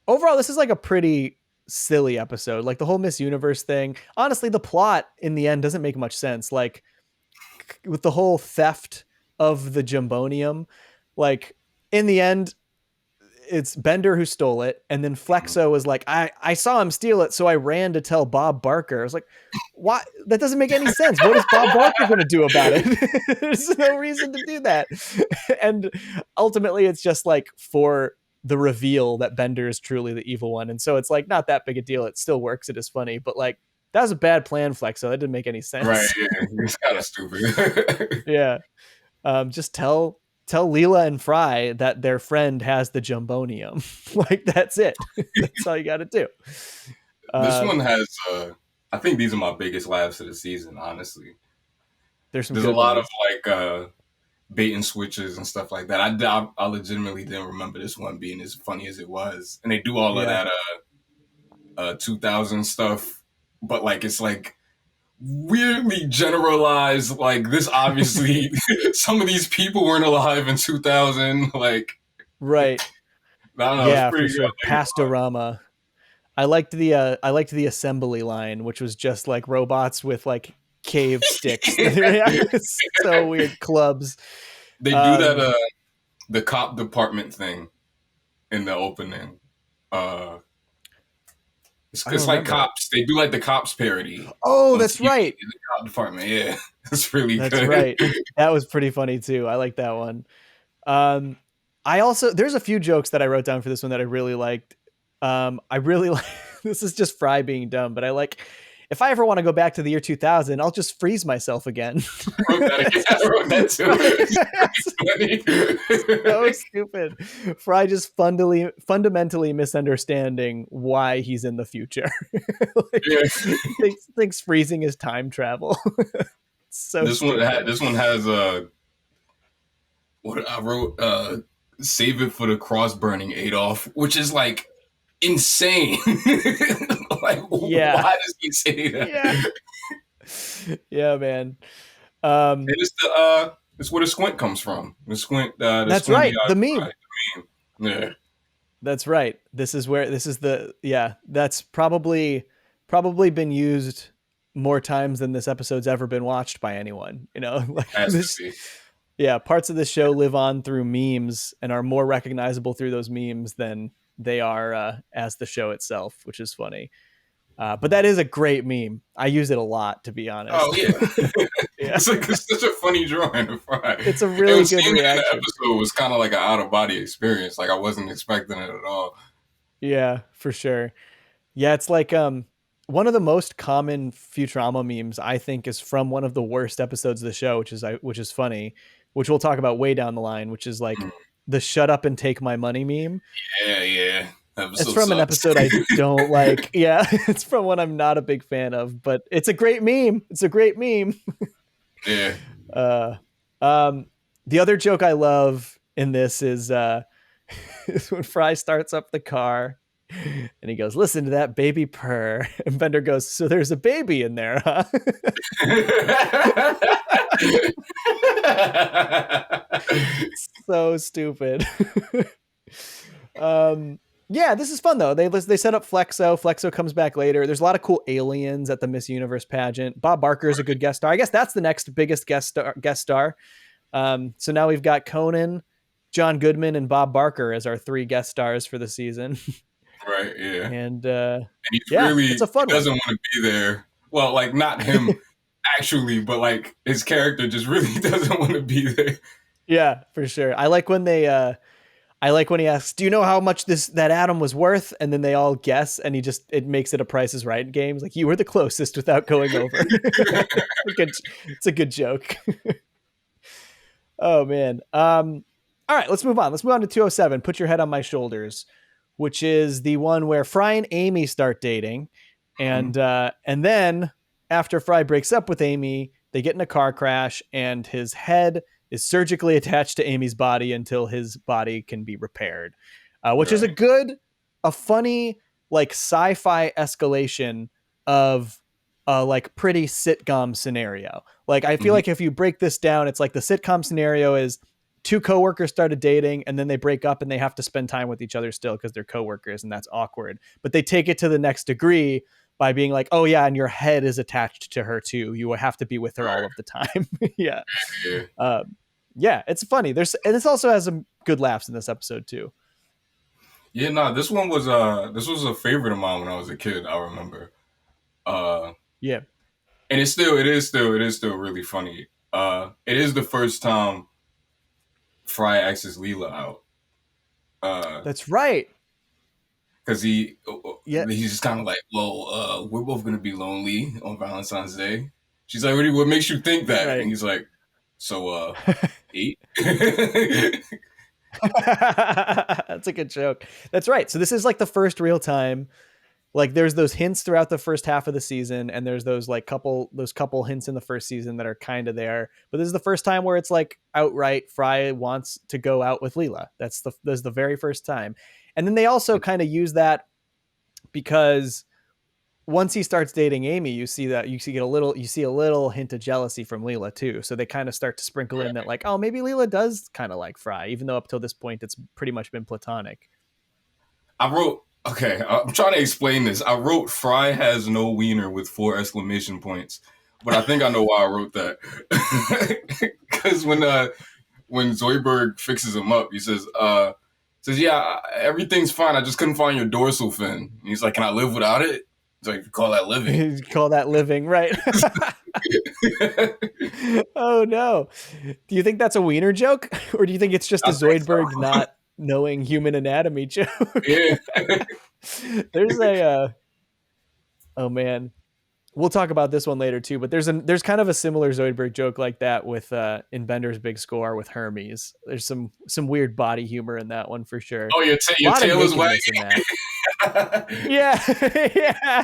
this is like a pretty silly episode. Like the whole Miss Universe thing. Honestly, the plot in the end doesn't make much sense. Like with the whole theft of the Jumbonium, like in the end, it's Bender who stole it, and then Flexo was like, I saw him steal it, so I ran to tell Bob Barker. I was like, why? That doesn't make any sense. What is Bob Barker going to do about it? There's no reason to do that. And ultimately, it's just like for the reveal that Bender is truly the evil one, and so it's like not that big a deal. It still works. It is funny, but like that was a bad plan, Flexo. That didn't make any sense. Right? Yeah, it's kind of stupid. Yeah, just tell Leela and Fry that their friend has the Jumbonium. Like that's it. That's all you got to do. This one has, I think these are my biggest laughs of the season, honestly. There's a lot of like bait and switches and stuff like that. I legitimately didn't remember this one being as funny as it was. And they do all of that 2000 stuff, but like it's like weirdly generalized. Like this obviously some of these people weren't alive in 2000. Like right. I don't know. Yeah, for sure. Pastorama. I liked the assembly line, which was just like robots with like cave sticks. It's so weird. Clubs. They do that the cop department thing in the opening. It's like cops. They do like the cops parody. Oh, that's right. In the cop department. Yeah, that's really that's good. Right. That was pretty funny too. I like that one. I also there's a few jokes that I wrote down for this one that I really liked. I really like this is just Fry being dumb, but I like if I ever want to go back to the year 2000, I'll just freeze myself again. I wrote that too. So stupid. Fry just fundamentally misunderstanding why he's in the future. Like, thinks freezing is time travel. So this one has what I wrote. Save it for the cross burning Adolf, which is like insane. Like, why does he say that? Yeah, man. And it's where the squint comes from. The squint. That's right. The meme. Yeah. That's right. That's probably been used more times than this episode's ever been watched by anyone. You know, like parts of this show live on through memes and are more recognizable through those memes than they are as the show itself, which is funny. But that is a great meme. I use it a lot, to be honest. Oh yeah, Yeah. it's such a funny drawing to Fry. It's a really good seeing reaction. it in the episode was kind of like an out of body experience. Like I wasn't expecting it at all. Yeah, for sure. Yeah, it's like one of the most common Futurama memes I think is from one of the worst episodes of the show, which is funny, which we'll talk about way down the line, which is like the "shut up and take my money" meme. Yeah. It's from an episode I don't like. Yeah, it's from one I'm not a big fan of, but it's a great meme. It's a great meme. Yeah. The other joke I love in this is when Fry starts up the car and he goes, "Listen to that baby purr." And Bender goes, "So there's a baby in there, huh?" So stupid. Yeah, this is fun though. They set up Flexo. Flexo comes back later. There's a lot of cool aliens at the Miss Universe pageant. Bob Barker is a good guest star. I guess that's the next biggest guest star. So now we've got Cohen, John Goodman, and Bob Barker as our 3 guest stars for the season. Right. Yeah. And he's it's a fun he doesn't want to be there. Well, like not him actually, but like his character just really doesn't want to be there. Yeah, for sure. I like when he asks, "Do you know how much that atom was worth?" And then they all guess, and it makes it a Price is Right game. Like, you were the closest without going over. It's a good joke. Oh man. All right, let's move on. Let's move on to 207. Put Your Head on My Shoulders, which is the one where Fry and Amy start dating, and then after Fry breaks up with Amy, they get in a car crash, and his head is surgically attached to Amy's body until his body can be repaired, which is a funny, like sci-fi escalation of like pretty sitcom scenario. Like, I feel like if you break this down, it's like the sitcom scenario is 2 coworkers started dating and then they break up and they have to spend time with each other still because they're coworkers, and that's awkward. But they take it to the next degree by being like, "Oh yeah, and your head is attached to her too. You will have to be with her all of the time." Yeah. Yeah, it's funny. And this also has some good laughs in this episode too. Yeah, no, this was a favorite of mine when I was a kid, I remember. Yeah. And it is still really funny. It is the first time Fry asks Leela out. That's right. Because he's just kind of like, "Well, we're both gonna be lonely on Valentine's Day." She's like, "What makes you think that?" Right. And he's like, "So, 8." That's a good joke. That's right. So this is like the first real time. Like, there's those hints throughout the first half of the season, and there's those couple hints in the first season that are kind of there. But this is the first time where it's like outright Fry wants to go out with Leela. That's the very first time. And then they also kind of use that because once he starts dating Amy, you see a little hint of jealousy from Leela too. So they kind of start to sprinkle in that, like, oh, maybe Leela does kind of like Fry, even though up till this point it's pretty much been platonic. Okay, I'm trying to explain this. I wrote Fry has no wiener with 4 exclamation points, but I think I know why I wrote that. Because when Zoidberg fixes him up, he says, "Yeah, everything's fine. I just couldn't find your dorsal fin." And he's like, "Can I live without it?" He's like, "You call that living?" You call that living, right? Oh no! Do you think that's a wiener joke, or do you think it's just a Zoidberg not knowing human anatomy joke? Yeah. There's oh man, we'll talk about this one later too, but there's kind of a similar Zoidberg joke like that with in Bender's Big Score with Hermes. There's some weird body humor in that one for sure. Oh, your tail is wagging. Yeah.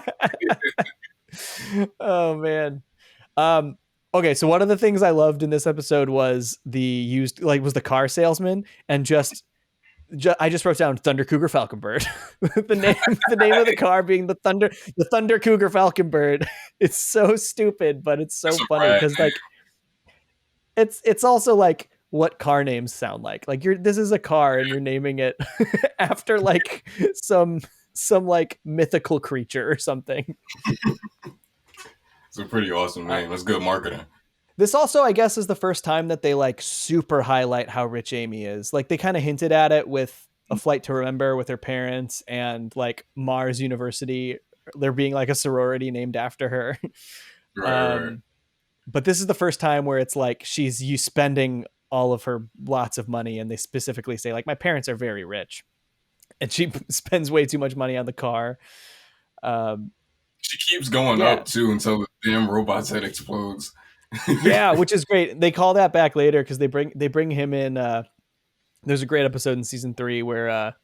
Oh man. Okay, so one of the things I loved in this episode was the car salesman, and I just wrote down Thunder Cougar Falconbird. the name of the car being the Thunder Cougar Falconbird. It's so stupid, but it's so funny because like it's also like what car names sound like. Like this is a car and you're naming it after like some like mythical creature or something. It's a pretty awesome name. That's good marketing. This also, I guess, is the first time that they like super highlight how rich Amy is. Like they kind of hinted at it with A Flight to Remember with her parents and like Mars University there being like a sorority named after her. Right. But this is the first time where it's like she's spending all of her lots of money, and they specifically say like my parents are very rich, and she spends way too much money on the car. She keeps going up too until the damn robot's head explodes. Yeah, which is great. They call that back later because they bring him in. There's a great episode in season 3 where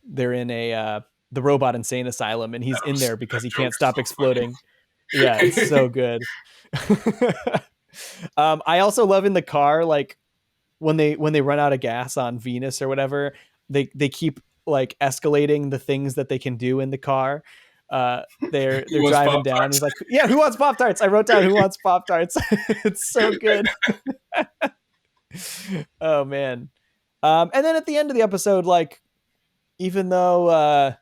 they're in the robot insane asylum, and he's in there because he can't stop exploding. Funny. Yeah, it's so good. I also love in the car, like when they run out of gas on Venus or whatever, they keep like escalating the things that they can do in the car. They're driving down. He's like, yeah, who wants Pop-Tarts? I wrote down who wants Pop-Tarts. It's so good. Oh man. And then at the end of the episode, like, even though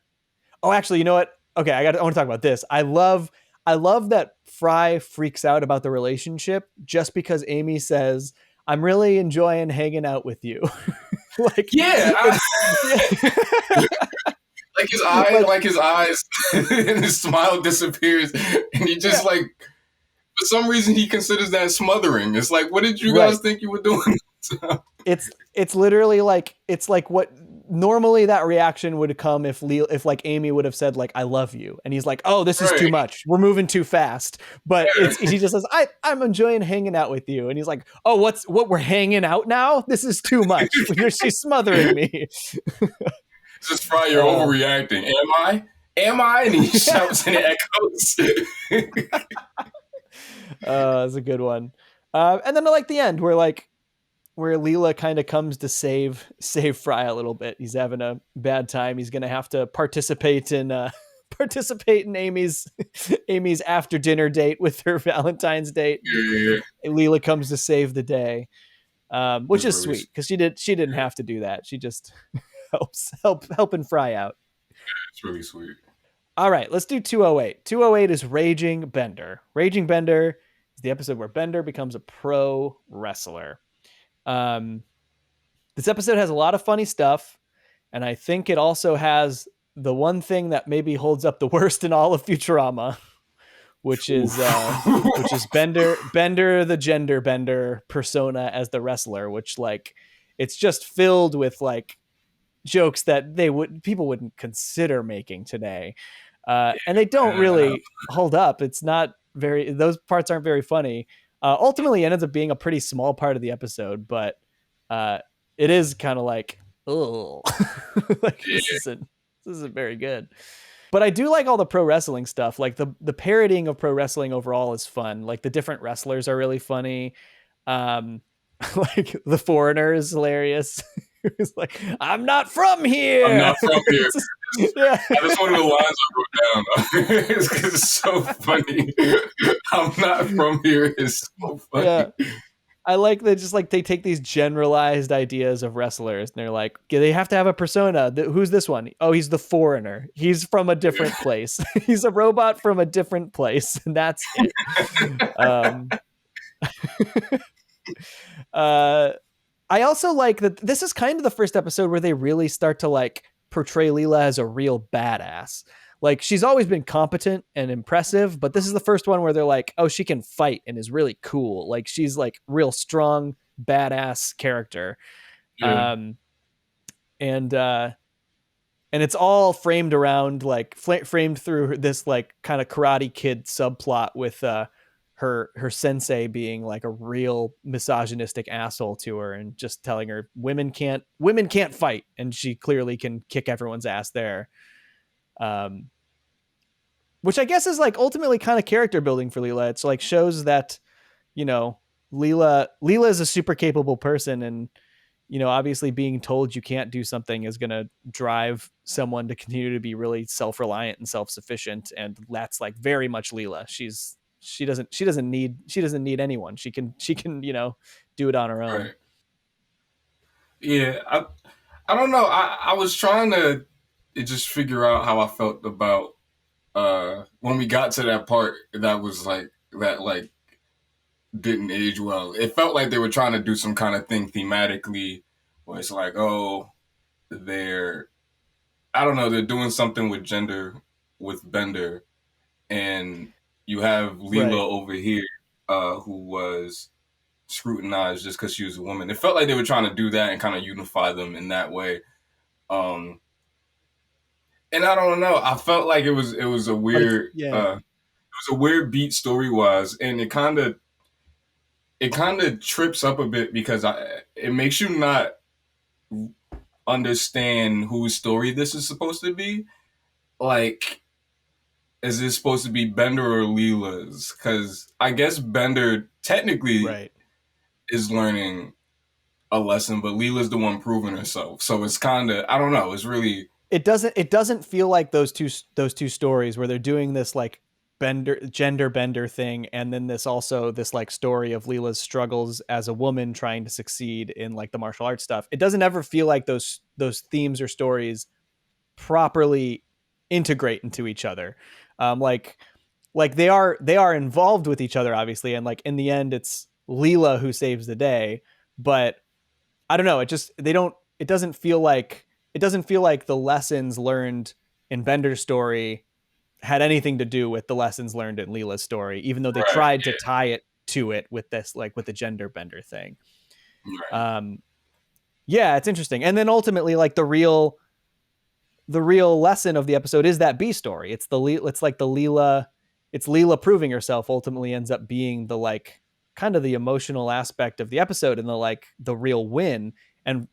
actually, you know what? Okay, I want to talk about this. I love that Fry freaks out about the relationship just because Amy says, I'm really enjoying hanging out with you. Like, like his eyes and his smile disappears, and he just like, for some reason he considers that smothering. It's like, what did you guys think you were doing? It's literally like, it's like what normally that reaction would come if like Amy would have said like I love you, and he's like, oh, this is too much, we're moving too fast. But he just says I'm enjoying hanging out with you, and he's like, oh, what we're hanging out now, this is too much. She's smothering me. Just Fry, you're overreacting. Am I? And he shouts and it echoes. That's a good one. And then I like the end where Leela kind of comes to save Fry a little bit. He's having a bad time. He's going to have to participate in Amy's after dinner date with her Valentine's date. Yeah. Leela comes to save the day, which is sweet because she didn't have to do that. She just helping Fry out. Yeah, it's really sweet. All right, let's do 208. 208 is Raging Bender. Raging Bender is the episode where Bender becomes a pro wrestler. This episode has a lot of funny stuff, and I think it also has the one thing that maybe holds up the worst in all of Futurama, which is Bender the gender bender persona as the wrestler, which like it's just filled with like jokes that people wouldn't consider making today, and they don't really hold up. It's not those parts aren't very funny. Ultimately, it ends up being a pretty small part of the episode, but it is kind of like, oh, like this isn't very good. But I do like all the pro wrestling stuff. Like the parodying of pro wrestling overall is fun. Like the different wrestlers are really funny. Like the Foreigner is hilarious. It's like, I'm not from here. I'm not from here. That's one of the lines I wrote down. It's because it's so funny. I'm not from here is so funny. Yeah. I like that. Just like they take these generalized ideas of wrestlers and they're like, they have to have a persona. Who's this one? Oh, he's the Foreigner. He's from a different place. He's a robot from a different place. And that's it. I also like that this is kind of the first episode where they really start to like portray Leela as a real badass. Like she's always been competent and impressive, but this is the first one where they're like, oh, she can fight and is really cool. Like she's like real strong, badass character. Yeah. And it's all framed around like framed through this like kind of Karate Kid subplot with her sensei being like a real misogynistic asshole to her and just telling her women can't fight, and she clearly can kick everyone's ass there. Which I guess is like ultimately kind of character building for Leela. It's like shows that, you know, Leela is a super capable person, and you know, obviously being told you can't do something is going to drive someone to continue to be really self-reliant and self-sufficient, and that's like very much Leela. She doesn't need anyone. She can, you know, do it on her own. Right. Yeah, I don't know. I was trying to just figure out how I felt about when we got to that part that was like that like didn't age well. It felt like they were trying to do some kind of thing thematically where it's like, oh, they're doing something with gender with Bender, and you have Leela Right. over here, who was scrutinized just because she was a woman. It felt like they were trying to do that and kind of unify them in that way. And I don't know. I felt like it was a But it's, weird yeah. it was a weird beat story wise, and it kind of trips up a bit because it makes you not understand whose story this is supposed to be. Like, is this supposed to be Bender or Leela's? Because I guess Bender technically Right. is learning a lesson, but Leela's the one proving herself. So it's kind of, I don't know. It's really, It doesn't feel like those two stories where they're doing this like gender bender thing, and then this like story of Leela's struggles as a woman trying to succeed in like the martial arts stuff. It doesn't ever feel like those themes or stories properly integrate into each other. Like they are involved with each other obviously, and like in the end it's Leela who saves the day, but I don't know, it doesn't feel like the lessons learned in Bender's story had anything to do with the lessons learned in Leela's story, even though they right, tried to tie it to it with this, like with the gender bender thing. right. Yeah, it's interesting. And then ultimately, like the real lesson of the episode is that B story. It's like the Leela, it's Leela proving herself ultimately ends up being the like kind of the emotional aspect of the episode and the like the real win. And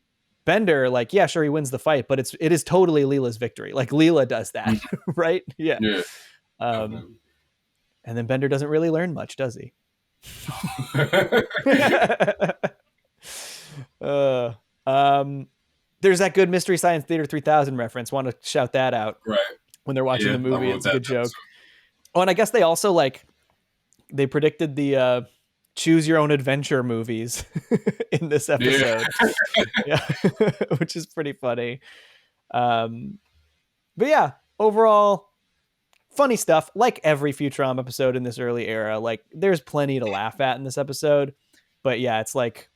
Bender, like, yeah, sure, he wins the fight, but it is totally Leela's victory. Like Leela does that, right? Yeah. Yeah. And then Bender doesn't really learn much, does he? There's that good Mystery Science Theater 3000 reference. Want to shout that out Right. when they're watching Yeah, the movie. I wrote It's a good joke. episode. Oh, and I guess they also like they predicted the choose your own adventure movies in this episode. Yeah, which is pretty funny. But yeah, overall, funny stuff. Like every Futurama episode in this early era, like there's plenty to laugh at in this episode. But yeah, it's like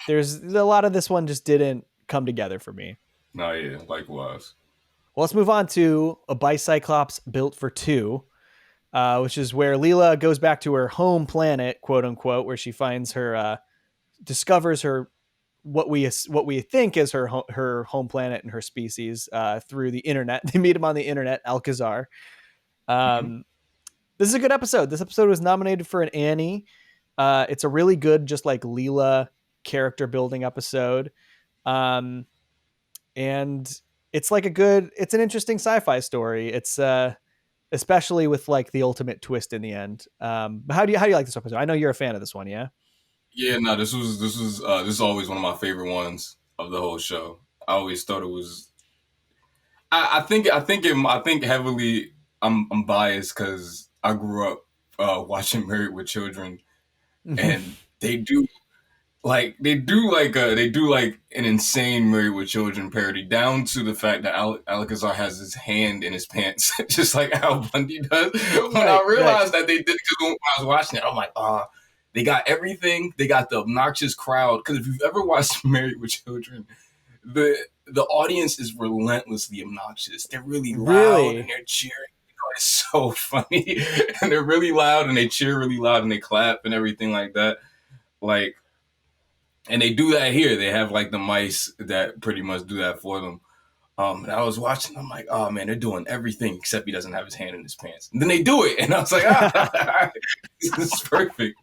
there's a lot of this one just didn't come together for me. No, yeah, likewise. Well, let's move on to A Bicyclops Built for Two, which is where Leela goes back to her home planet, quote unquote, where she finds her, discovers her, what we think is her home planet and her species through the internet. They meet him on the internet, Alcazar. This is a good episode. This episode was nominated for an Annie. It's a really good, just like Leela character building episode. And it's like it's an interesting sci-fi story. It's especially with like the ultimate twist in the end. How do you like this episode? I know you're a fan of this one, yeah? Yeah, no, this is always one of my favorite ones of the whole show. I always thought it was. I think heavily. I'm biased because I grew up watching Married with Children, and they do like an insane Married with Children parody, down to the fact that Alcazar has his hand in his pants, just like Al Bundy does. When I realized that they did, because when I was watching it, I'm like, they got everything. They got the obnoxious crowd. Because if you've ever watched Married with Children, the audience is relentlessly obnoxious. They're really loud and they're cheering. It's so funny, and they're really loud and they cheer really loud and they clap and everything like that. Like, and they do that here. They have like the mice that pretty much do that for them. And I was watching, I'm like, oh man, they're doing everything except he doesn't have his hand in his pants. And then they do it, and I was like, this is perfect.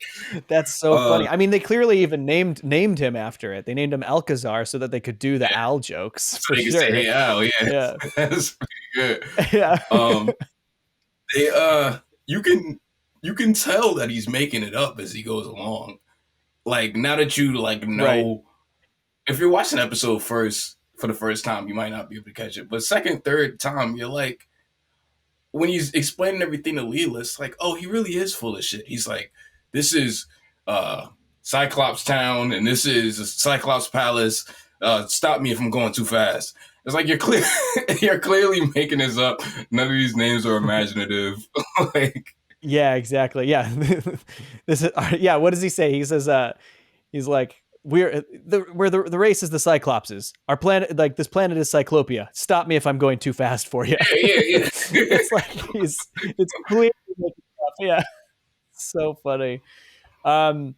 That's so funny. I mean, they clearly even named him after it. They named him Alcazar so that they could do the Al jokes. So for they sure. can say, hey Al, yeah. That's pretty good. Yeah. You can tell that he's making it up as he goes along. Like, now that you like know, right. If you're watching the episode for the first time, you might not be able to catch it. But second, third time, you're like, when he's explaining everything to Leela, it's like, oh, he really is full of shit. He's like, this is Cyclops Town, and this is Cyclops Palace. Stop me if I'm going too fast. It's like you're clearly making this up. None of these names are imaginative. Like, yeah, exactly. Yeah, this is, yeah. What does he say? He says, he's like, where the race is the Cyclopses. Our planet, like this planet is Cyclopia. Stop me if I'm going too fast for you. Yeah. It's like it's clearly making up. Yeah, so funny. I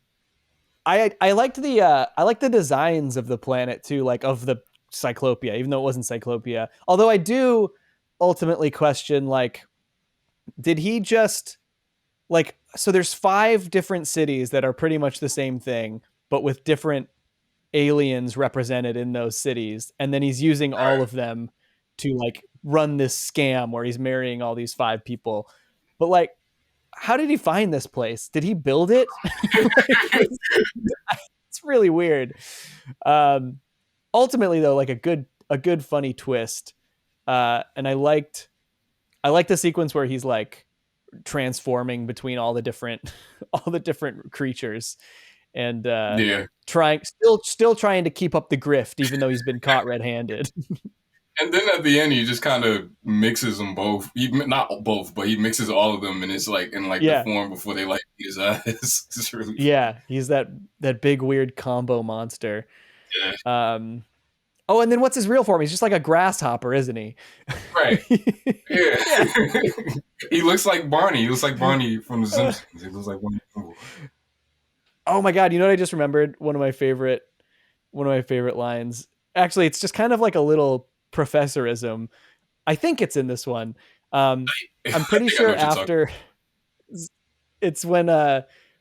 liked the designs of the planet too, like of the Cyclopia, even though it wasn't Cyclopia. Although I do ultimately question, like, did he just like, so there's 5 different cities that are pretty much the same thing, but with different aliens represented in those cities, and then he's using all of them to like run this scam where he's marrying all these 5 people. But like, how did he find this place? Did he build it? Like, it's really weird. Ultimately though, like a good funny twist. And I liked the sequence where he's like transforming between all the different creatures, and still trying to keep up the grift even though he's been caught red-handed. And then at the end, he just kind of mixes them both. Not both, but he mixes all of them, and it's like in like the form before they like his eyes. It's really funny. He's that big weird combo monster. Yeah. Oh, and then what's his real form? He's just like a grasshopper, isn't he? Right. Yeah. He looks like Barney. He looks like Barney from The Simpsons. He looks like Barney. Oh my God! You know what I just remembered? One of my favorite lines. Actually, it's just kind of like a little professorism. I think it's in this one. I'm pretty sure after it's when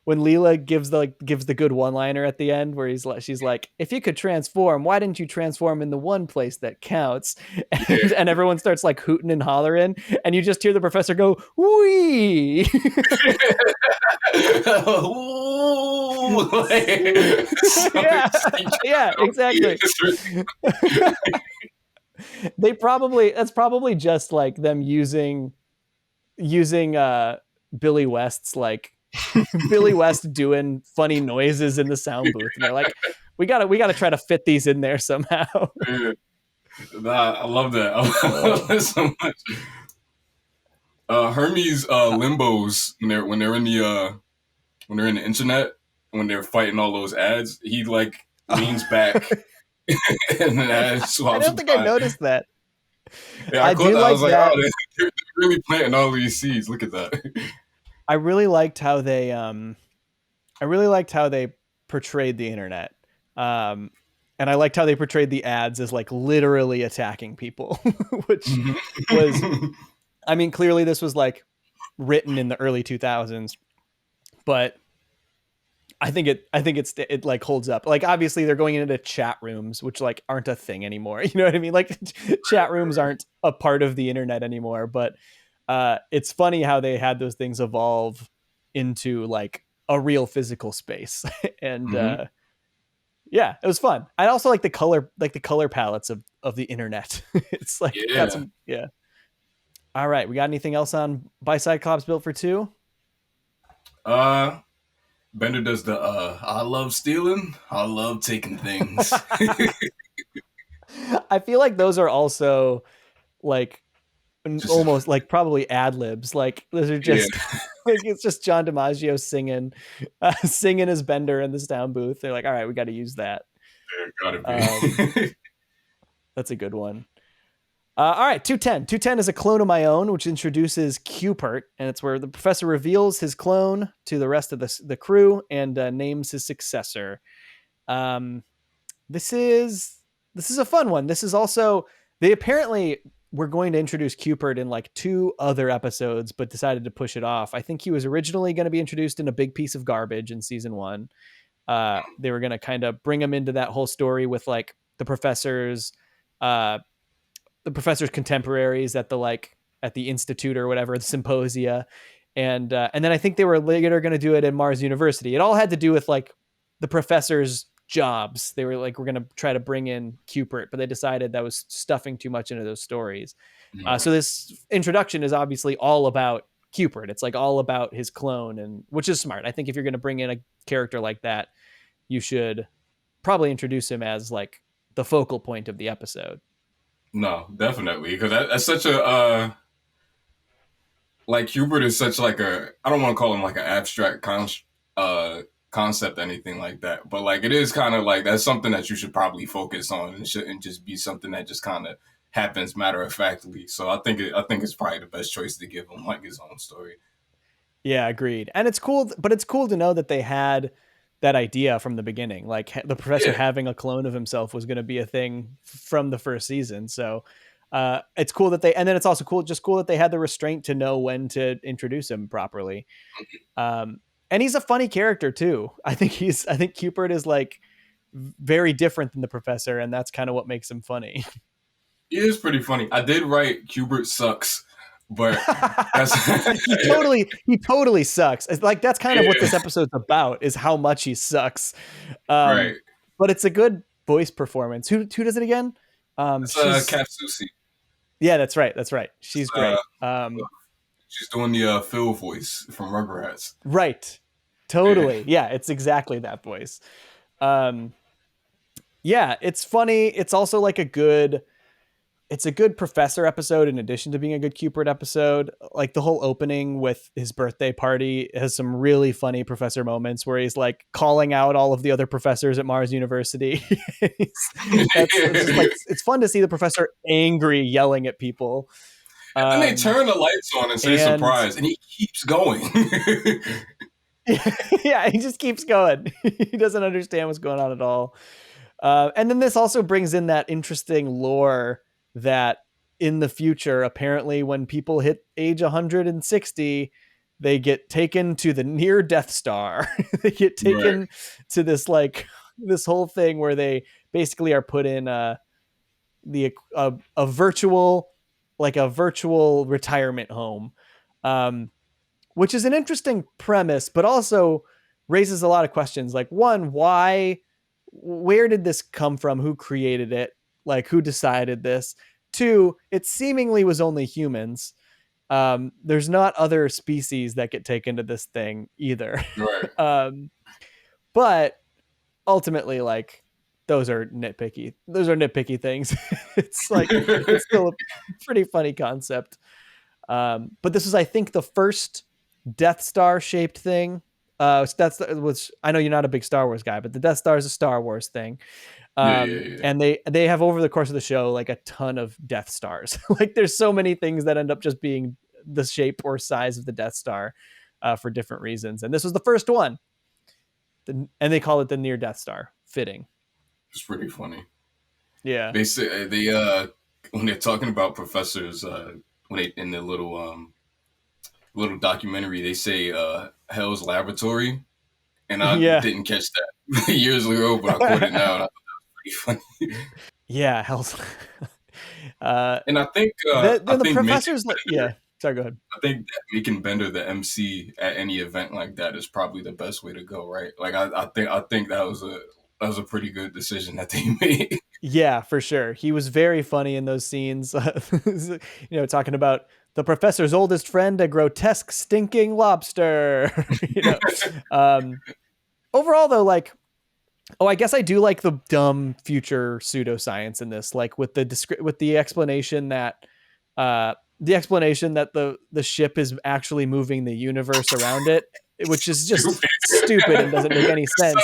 Leela gives the good one-liner at the end where she's like, if you could transform, why didn't you transform in the one place that counts? And everyone starts like hooting and hollering, and you just hear the professor go, wee. Yeah, exactly. That's probably just like them using Billy West's like Billy West doing funny noises in the sound booth, and they're like, we gotta try to fit these in there somehow. I love that. I love that so much. Hermes limbos when they're in the internet, when they're fighting all those ads, he like leans back and then ad swaps. I don't think I noticed that. Yeah, I do like that. Oh, they're really planting all these seeds. Look at that. I really liked how they portrayed the internet. And I liked how they portrayed the ads as like literally attacking people, which was, I mean, clearly this was like written in the early 2000s, but I think it like holds up. Like, obviously they're going into chat rooms, which like aren't a thing anymore. You know what I mean? Like chat rooms aren't a part of the internet anymore, but it's funny how they had those things evolve into like a real physical space. And yeah, it was fun. I also like the color palettes of the internet. It's like, got some, yeah. All right, we got anything else on Bicyclops Built for 2? Bender does the I love stealing, I love taking things. I feel like those are also like almost like probably ad libs. Like those are just like, it's just John DiMaggio singing as Bender in the sound booth. They're like, all right, we got to use that. There gotta be. That's a good one. All right, 210. 210 is a clone of my own, which introduces Cupert, and it's where the professor reveals his clone to the rest of the crew and names his successor. This is a fun one. This is also, they apparently were going to introduce Cupert in like 2 other episodes, but decided to push it off. I think he was originally going to be introduced in A Big Piece of Garbage in season 1. They were going to kind of bring him into that whole story with like the professor's contemporaries at the institute or whatever, the symposia. And then I think they were later going to do it in Mars University. It all had to do with like the professor's jobs. They were like, we're going to try to bring in Cupert, but they decided that was stuffing too much into those stories. So this introduction is obviously all about Cupert. It's like all about his clone, and which is smart. I think if you're going to bring in a character like that, you should probably introduce him as like the focal point of the episode. No, definitely, because that's such a like Cupert is such like a, I don't want to call him like an abstract concept, anything like that. But like, it is kind of like that's something that you should probably focus on, and shouldn't just be something that just kind of happens matter of factly. So I think it's probably the best choice to give him like his own story. Yeah, agreed. And it's cool, but it's cool to know that they had that idea from the beginning. Like the professor having a clone of himself was going to be a thing from the first season. So it's cool that and then it's also cool that they had the restraint to know when to introduce him properly. And he's a funny character too. I think Cupid is like very different than the professor, and that's kind of what makes him funny. He is pretty funny. I did write Cupid sucks, but he totally sucks. It's like that's kind of what this episode's about, is how much he sucks. Right. But it's a good voice performance. Who does it again? It's Capsusi. Yeah, that's right. She's great. She's doing the Phil voice from Rugrats. Right. Totally. Yeah, it's exactly that voice. Yeah, it's funny. It's also like it's a good professor episode in addition to being a good Cupid episode. Like the whole opening with his birthday party has some really funny professor moments where he's like calling out all of the other professors at Mars University. It's fun to see the professor angry, yelling at people. And then they turn the lights on and say surprise, and he keeps going. Yeah, he just keeps going. He doesn't understand what's going on at all. And then this also brings in that interesting lore that in the future, apparently when people hit age 160, they get taken to the near Death Star. They get taken to this whole thing where they basically are put in a virtual retirement home, which is an interesting premise, but also raises a lot of questions. Like, one, where did this come from? Who created it? Like, who decided this? Two, it seemingly was only humans. There's not other species that get taken to this thing either. Right. But ultimately, like, those are nitpicky things. It's like, it's still a pretty funny concept. But this is, I think, the first Death Star shaped thing. Which I know you're not a big Star Wars guy, but the Death Star is a Star Wars thing. And they have, over the course of the show, like a ton of Death Stars. Like there's so many things that end up just being the shape or size of the Death Star for different reasons. And this was the first one. And they call it the near Death Star. Fitting. It's pretty funny. Yeah. They say when they're talking about professors, when they in the little documentary, they say Hell's Laboratory, and I didn't catch that years ago, but I caught it now. And I thought that was pretty funny. Yeah, Hell's. And I think the professors. Sorry, go ahead. I think that making Bender the MC at any event like that is probably the best way to go, right? Like I think that was a pretty good decision that they made. Yeah, for sure. He was very funny in those scenes. Talking about the professor's oldest friend, a grotesque stinking lobster. Overall, though, like, I guess I do like the dumb future pseudoscience in this, like with the explanation that the ship is actually moving the universe around it, which is just stupid and doesn't make any sense.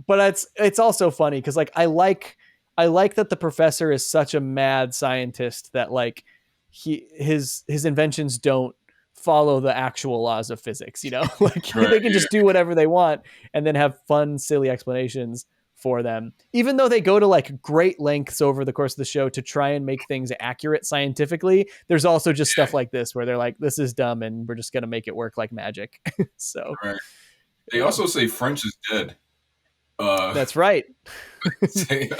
But it's also funny because, like, I like that the professor is such a mad scientist that, like, his inventions don't follow the actual laws of physics, like they can just do whatever they want and then have fun, silly explanations for them, even though they go to like great lengths over the course of the show to try and make things accurate scientifically. There's also just stuff like this where they're like, this is dumb and we're just going to make it work like magic. So they also say French is dead. That's right. It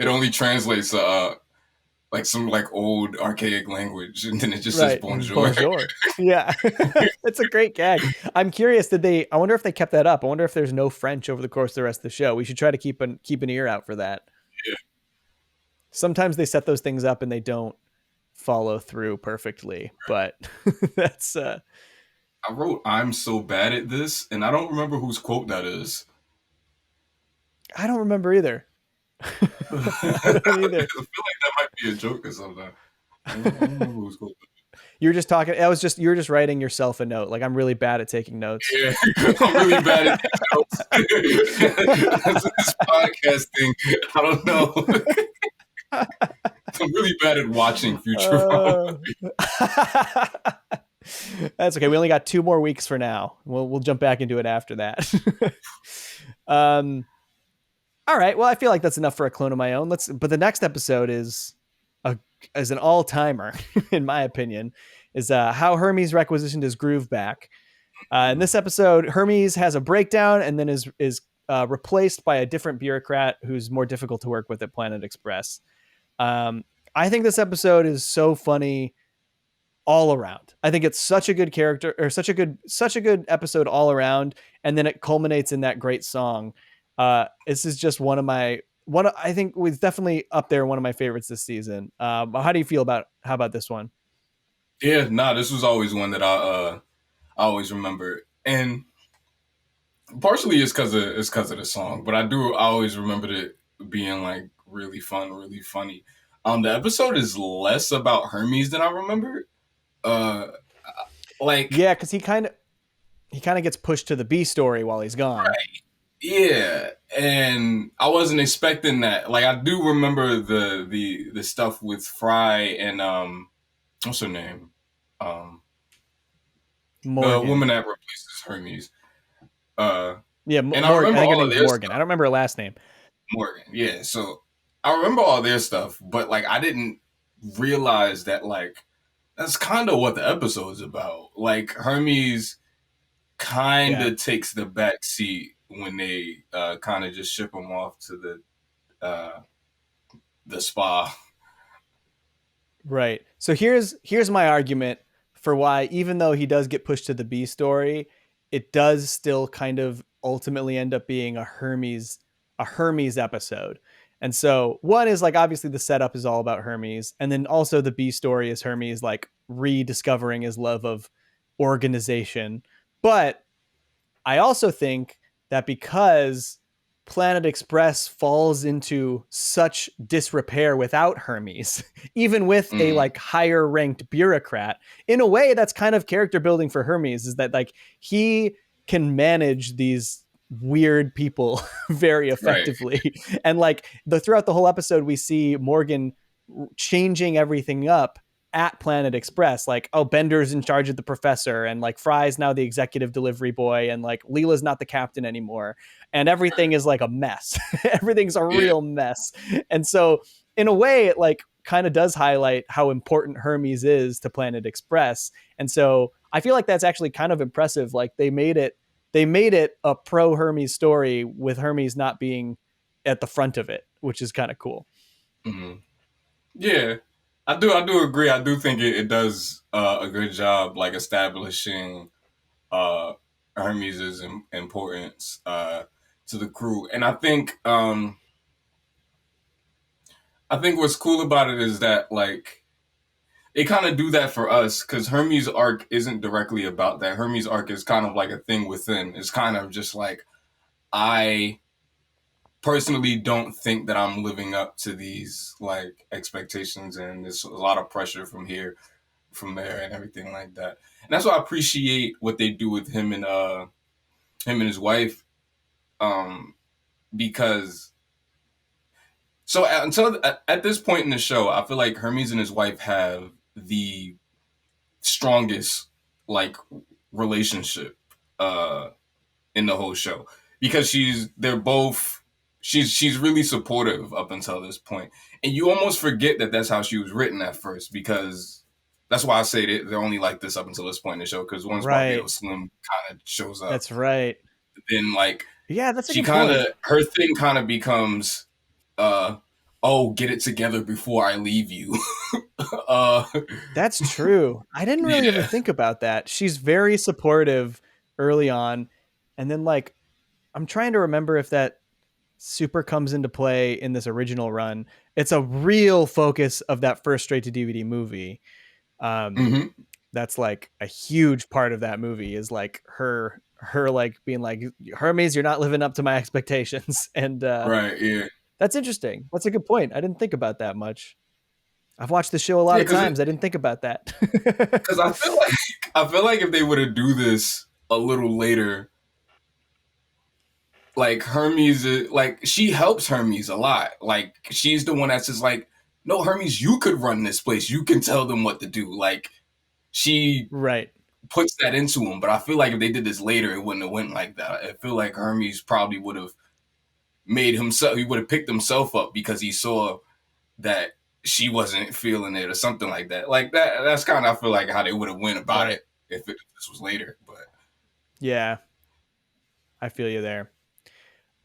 only translates like some like old archaic language, and then it just says bonjour. Yeah. It's a great gag. I'm curious, I wonder if they kept that up. I wonder if there's no French over the course of the rest of the show. We should try to keep an ear out for that. Yeah. Sometimes they set those things up and they don't follow through perfectly, but that's I wrote, "I'm so bad at this," and I don't remember whose quote that is. I don't remember either. I feel like that might be a joke or something. I don't remember whose quote that is. You're just talking. You were just writing yourself a note. Like, I'm really bad at taking notes. Yeah, I'm really bad at notes. This podcasting, I don't know. I'm really bad at watching Futurama. That's okay. We only got 2 more weeks for now. We'll jump back into it after that. All right. Well, I feel like that's enough for a clone of my own. But the next episode is an all timer, in my opinion, is how Hermes requisitioned his groove back. In this episode, Hermes has a breakdown and then is replaced by a different bureaucrat who's more difficult to work with at Planet Express. I think this episode is so funny all around. I think it's such a good character, or such a good episode all around, and then it culminates in that great song. This is just I think was definitely up there, one of my favorites this season. How do you feel about this one? Yeah, this was always one that I always remember, and partially it's because of the song, but I always remembered it being like really fun, really funny. The episode is less about Hermes than I remember. Yeah, because he kind of gets pushed to the B story while he's gone. Right. Yeah, and I wasn't expecting that. Like, I do remember the stuff with Fry and what's her name? Morgan. The woman that replaces Hermes. Yeah, Morgan. I think her name's Morgan. I don't remember her last name. Morgan. Yeah, so I remember all their stuff, but like I didn't realize that like that's kind of what the episode's about. Like Hermes kind of takes the back seat when they kind of just ship him off to the spa. Right. So here's my argument for why, even though he does get pushed to the B story, it does still kind of ultimately end up being a Hermes episode. And so one is like, obviously the setup is all about Hermes. And then also the B story is Hermes like rediscovering his love of organization. But I also think that because Planet Express falls into such disrepair without Hermes, even with a like higher ranked bureaucrat, in a way that's kind of character building for Hermes, is that like he can manage these weird people very effectively. Right. And like throughout the whole episode, we see Morgan changing everything up at Planet Express. Like, oh, Bender's in charge of the professor, and like Fry's now the executive delivery boy, and like Leela's not the captain anymore, and everything is like a mess. Everything's a real mess. And so in a way it like kind of does highlight how important Hermes is to Planet Express. And so I feel like that's actually kind of impressive. Like they made it a pro Hermes story with Hermes not being at the front of it, which is kind of cool. Mm-hmm. Yeah, I do agree. I do think it does a good job like establishing Hermes' importance to the crew. And I think what's cool about it is that like they kind of do that for us, because Hermes' arc isn't directly about that. Hermes' arc is kind of like a thing within. It's kind of just like, I personally don't think that I'm living up to these like expectations, and there's a lot of pressure from here, from there, and everything like that. And that's why I appreciate what they do with him and his wife, because so until at this point in the show, I feel like Hermes and his wife have the strongest like relationship in the whole show, because she's really supportive up until this point. And you almost forget that that's how she was written at first, because that's why I say they're only like this up until this point in the show, because once Barbados Slim kind of shows up, that's right, then like that's she kind of, her thing kind of becomes oh, get it together before I leave you. That's true. I didn't really ever think about that. She's very supportive early on, and then like I'm trying to remember if that super comes into play in this original run. It's a real focus of that first straight to DVD movie. That's like a huge part of that movie, is like her like being like, Hermes, you're not living up to my expectations. And right, yeah, that's interesting. That's a good point. I didn't think about that much. I've watched the show a lot of times. I didn't think about that. Because I feel like if they were to do this a little later, like Hermes, like she helps Hermes a lot. Like she's the one that's just like, no, Hermes, you could run this place. You can tell them what to do. Like she right puts that into him. But I feel like if they did this later, it wouldn't have went like that. I feel like Hermes probably would have made himself. He would have picked himself up because he saw that she wasn't feeling it or something like that. Like that. That's kind of I feel like how they would have went about it if this was later. But yeah, I feel you there.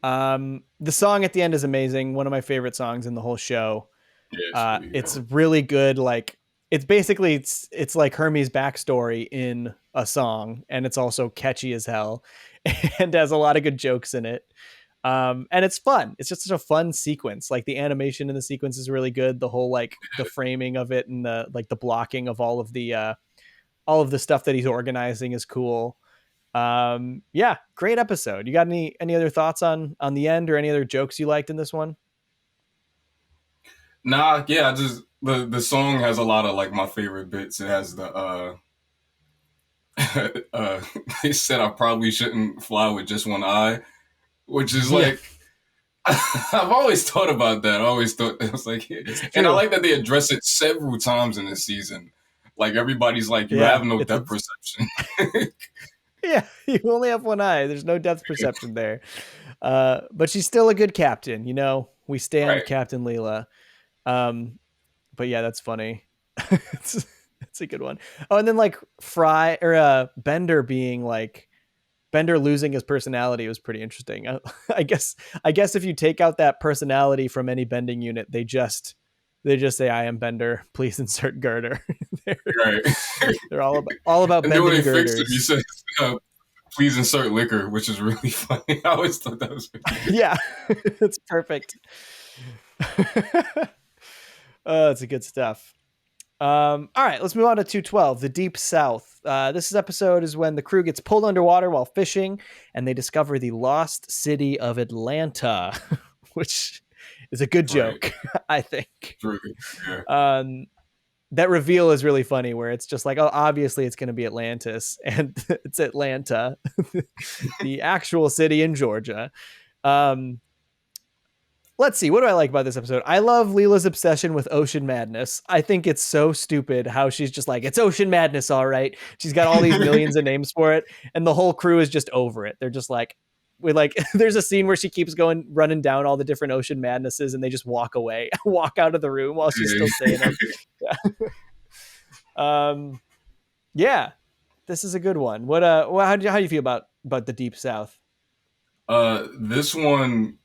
The song at the end is amazing. One of my favorite songs in the whole show. Yeah, it's really good. Like it's basically it's like Hermes' backstory in a song, and it's also catchy as hell, and has a lot of good jokes in it. And it's fun. It's just such a fun sequence. Like the animation in the sequence is really good. The whole like the framing of it and the like the blocking of all of the stuff that he's organizing is cool. Yeah, great episode. You got any other thoughts on the end or any other jokes you liked in this one? Nah, yeah, just the song has a lot of like my favorite bits. It has the they said I probably shouldn't fly with just one eye, which is like I've always thought about that. I always thought it was like, and I like that they address it several times in this season. Like everybody's like, you have no depth perception. Yeah, you only have one eye. There's no depth perception there. But she's still a good captain. You know, we stand Captain Leela. But yeah, that's funny. it's a good one. Oh, and then like Fry or Bender being like Bender losing his personality was pretty interesting. I guess if you take out that personality from any bending unit, they just say, "I am Bender. Please insert girder." They're all about and bending then when they girders. fixed it, he said, "Please insert liquor," which is really funny. I always thought that was really yeah, it's perfect. Oh, it's good stuff. All right, let's move on to 212, the Deep South. This episode is when the crew gets pulled underwater while fishing, and they discover the lost city of Atlanta, which is a good joke, I think. Yeah. That reveal is really funny, where it's just like, oh, obviously it's going to be Atlantis, and it's Atlanta, the actual city in Georgia. Let's see. What do I like about this episode? I love Leela's obsession with ocean madness. I think it's so stupid how she's just like, it's ocean madness, all right. She's got all these millions of names for it, and the whole crew is just over it. They're just like, there's a scene where she keeps running down all the different ocean madnesses, and they just walk away, walk out of the room while she's still saying them. Yeah. Yeah, this is a good one. What how do you feel about the Deep South? This one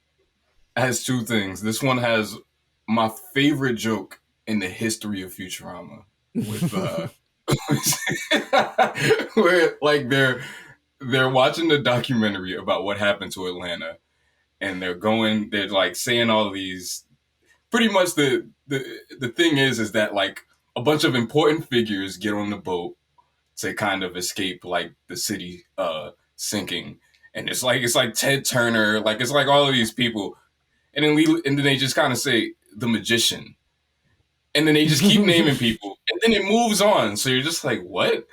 has two things. This one has my favorite joke in the history of Futurama with where like they're watching the documentary about what happened to Atlanta, and they're like saying all of these. Pretty much the thing is that like a bunch of important figures get on the boat to kind of escape like the city sinking, and it's like Ted Turner, like it's like all of these people. And then they just kind of say the magician, and then they just keep naming people, and then it moves on. So you're just like, what?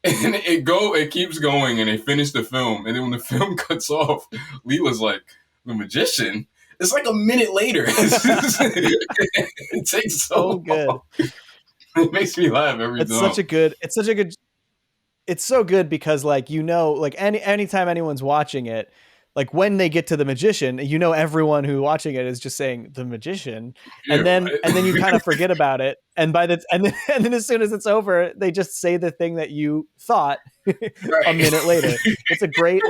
And it keeps going, and they finish the film, and then when the film cuts off, Leela's like, the magician. It's like a minute later. It takes so good. Long. It makes me laugh every time. It's so good because like like anytime anyone's watching it. Like when they get to the magician, everyone who watching it is just saying the magician, and then you kind of forget about it, and then as soon as it's over, they just say the thing that you thought a minute later. It's a great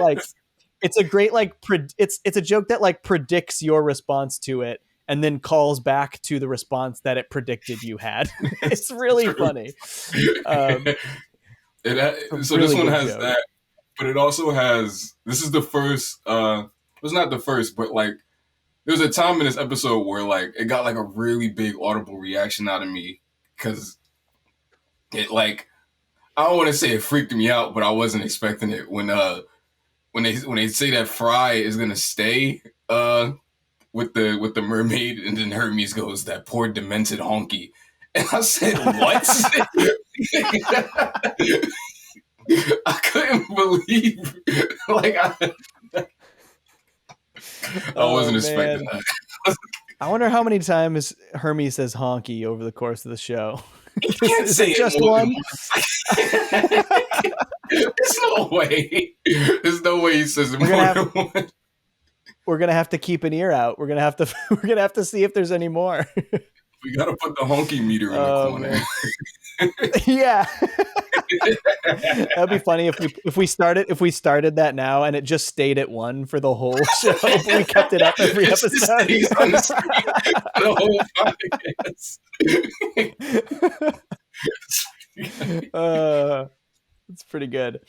it's a joke that like predicts your response to it, and then calls back to the response that it predicted you had. It's really funny. So this one has joke. That. But it also has, this is the first, it's not the first, but like, there was a time in this episode where like, it got like a really big audible reaction out of me. Cause it like, I don't want to say it freaked me out, but I wasn't expecting it when they say that Fry is going to stay, with the mermaid, and then Hermes goes, that poor demented honky. And I said, what? I couldn't believe, like, I wasn't expecting that. I wonder how many times Hermes says honky over the course of the show. Is it just one? There's no way. There's no way he says it more than one. We're gonna have to keep an ear out. We're gonna have to see if there's any more. We gotta put the honky meter in the corner. Yeah. That'd be funny if we started that now and it just stayed at 1 for the whole show. But we kept it up every episode. On the whole it's pretty good.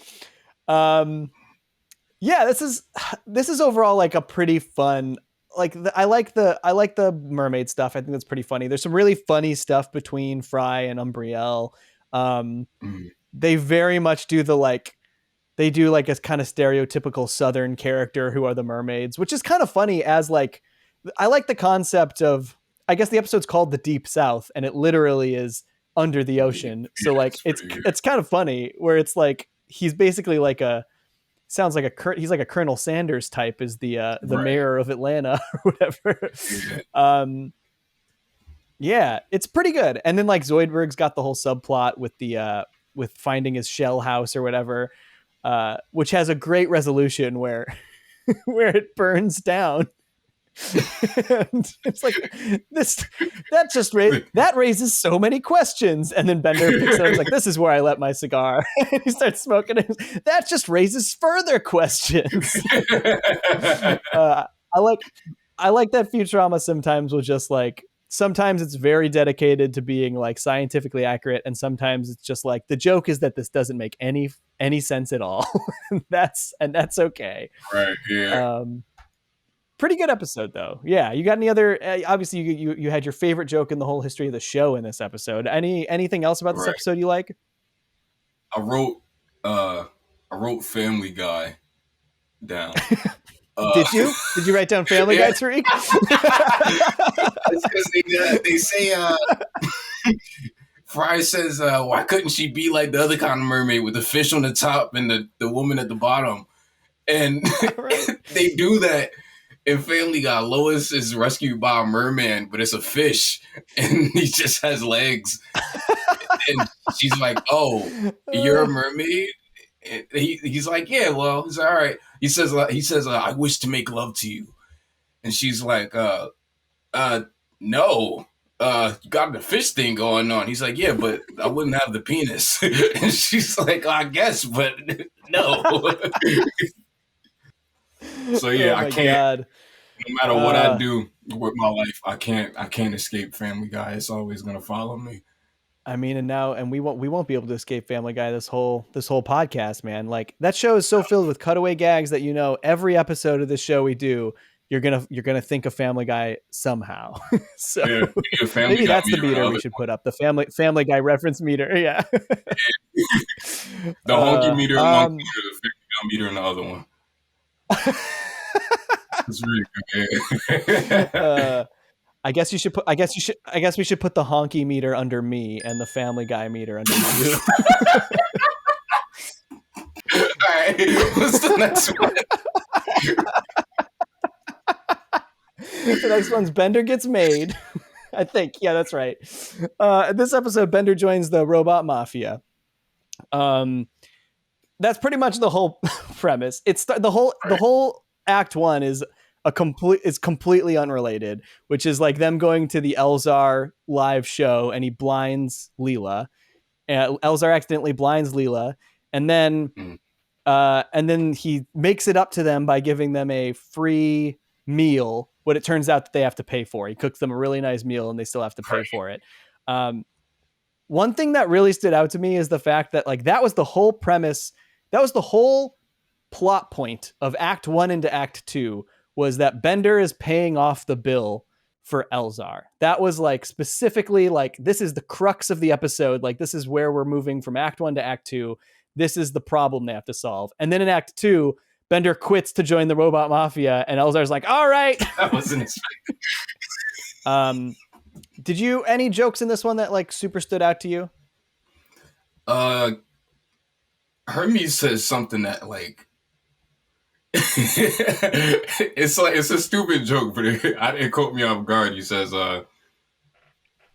Yeah, this is overall like a pretty fun. Like I like the mermaid stuff. I think that's pretty funny. There's some really funny stuff between Fry and Umbriel. They very much do they do like a kind of stereotypical Southern character who are the mermaids, which is kind of funny as like, I like the concept of, I guess the episode's called The Deep South and it literally is under the ocean. So like, it's kind of funny where it's like, he's basically like he's like a Colonel Sanders type is the mayor of Atlanta or whatever. Yeah, it's pretty good. And then like Zoidberg's got the whole subplot with with finding his shell house or whatever, which has a great resolution where it burns down. And it's like that raises so many questions. And then Bender picks it up, he's like, this is where I let my cigar. And he starts smoking it. That just raises further questions. I like that Futurama sometimes will just like, sometimes it's very dedicated to being like scientifically accurate, and sometimes it's just like the joke is that this doesn't make any sense at all. that's okay. Right. Yeah. Pretty good episode though. Yeah. You got any other? Obviously, you had your favorite joke in the whole history of the show in this episode. Anything else about this episode you like? I wrote Family Guy down. Did you write down Family Guy, Tariq? It's because they say Fry says, why couldn't she be like the other kind of mermaid with the fish on the top and the woman at the bottom? And they do that in Family Guy. Lois is rescued by a merman, but it's a fish and he just has legs. And she's like, oh, you're a mermaid? And he's like, yeah, well, he's all right. He says, I wish to make love to you. And she's like, no, you got the fish thing going on. He's like, yeah, but I wouldn't have the penis. And she's like, I guess, but no. So yeah, I can't. God. No matter what I do with my life, I can't escape Family Guy. It's always gonna follow me. I mean, and we won't be able to escape Family Guy this whole podcast, man. Like that show is so filled with cutaway gags that every episode of this show we do, you're gonna think of Family Guy somehow. So maybe that's the meter we should put up, the Family Guy reference meter. Yeah. The honky meter in one corner, the Family Guy meter in the other one. It's really good. I guess we should put the honky meter under me and the Family Guy meter under you. All right, what's the next one? The next one's Bender Gets Made. I think. Yeah, that's right. This episode, Bender joins the robot mafia. That's pretty much the whole premise. It's the whole Act 1 is completely unrelated, which is like them going to the Elzar live show and he blinds Leela. Elzar accidentally blinds Leela, and then he makes it up to them by giving them a free meal. What it turns out that they have to pay for. He cooks them a really nice meal and they still have to pay for it. One thing that really stood out to me is the fact that like that was the whole premise. That was the whole plot point of Act 1 into Act 2 was that Bender is paying off the bill for Elzar. That was like specifically like, this is the crux of the episode. Like this is where we're moving from Act 1 to Act 2. This is the problem they have to solve. And then in Act 2, Bender quits to join the robot mafia and Elzar's like, all right. That wasn't expected. Did you any jokes in this one that like super stood out to you? Hermes says something that like it's a stupid joke, but it caught me off guard. He says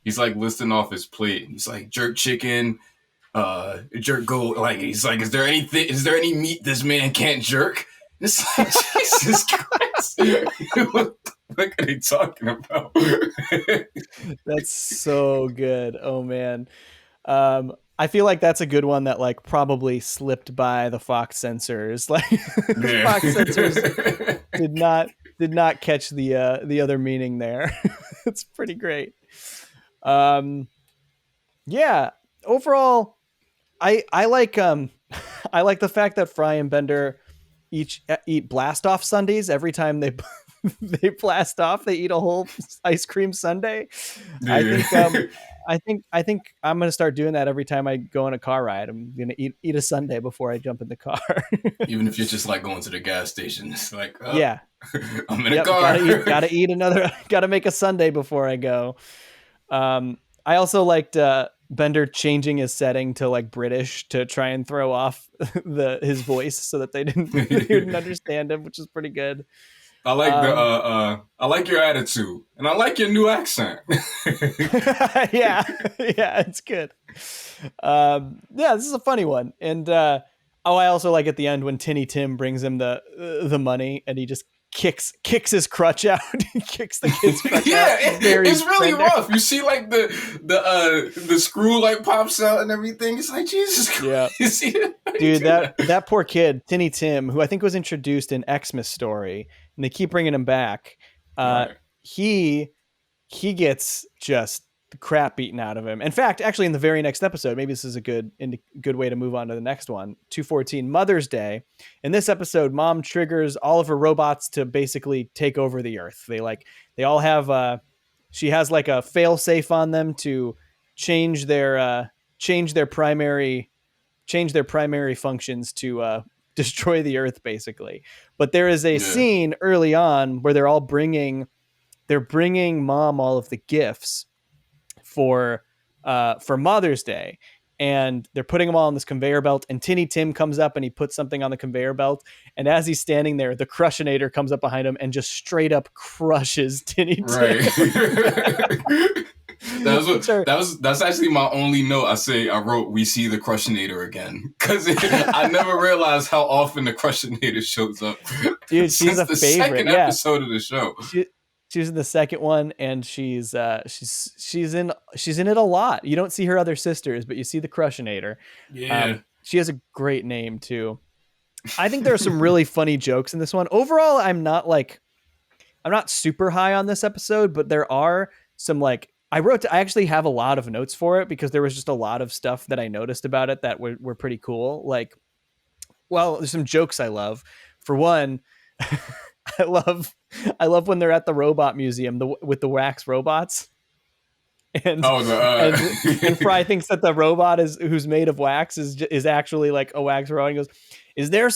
he's like listing off his plate. He's like jerk chicken, jerk goat. Like he's like, is there any meat this man can't jerk? It's like Jesus Christ. What are they talking about? That's so good. Oh man. I feel like that's a good one that like probably slipped by the Fox censors. Like the Fox censors did not catch the other meaning there. It's pretty great. Yeah. Overall, I like I like the fact that Fry and Bender eat blast off sundaes every time they they blast off. They eat a whole ice cream sundae. Yeah. I think I'm gonna start doing that every time I go on a car ride. I'm gonna eat a sundae before I jump in the car. Even if you're just like going to the gas station, it's like yeah, I'm in a car. Gotta eat another. Gotta make a sundae before I go. I also liked Bender changing his setting to like British to try and throw off his voice so that they didn't understand him, which is pretty good. I like I like your attitude and I like your new accent. yeah, it's good. Yeah, this is a funny one. And I also like at the end when Tinny Tim brings him the money and he just kicks his crutch out. He kicks the kid's crutch out. It's really rough. You see like the screw like pops out and everything. It's like Jesus Christ. Yeah. Dude, that poor kid, Tinny Tim, who I think was introduced in Xmas Story, and they keep bringing him back. Right. He gets just the crap beaten out of him. In fact, actually in the very next episode, maybe this is a good way to move on to the next one, 214 Mother's Day. In this episode, Mom triggers all of her robots to basically take over the Earth. They all have she has like a fail safe on them to change their primary functions to destroy the Earth basically. But there is a scene early on where they're bringing Mom all of the gifts for Mother's Day, and they're putting them all on this conveyor belt, and Tinny Tim comes up and he puts something on the conveyor belt, and as he's standing there, the Crushinator comes up behind him and just straight up crushes Tinny Tim. Right. That's actually my only note. I wrote, we see the Crushinator again, because I never realized how often the Crushinator shows up. Dude, she's a favorite. Second episode of the show. She's in the second one, and she's in it a lot. You don't see her other sisters, but you see the Crushinator. Yeah. She has a great name too. I think there are some really funny jokes in this one. Overall, I'm not super high on this episode, but there are some I actually have a lot of notes for it because there was just a lot of stuff that I noticed about it that were pretty cool. There's some jokes I love. For one, I love when they're at the robot museum with the wax robots. And Fry thinks that the robot who's made of wax is actually like a wax robot. He goes, Is there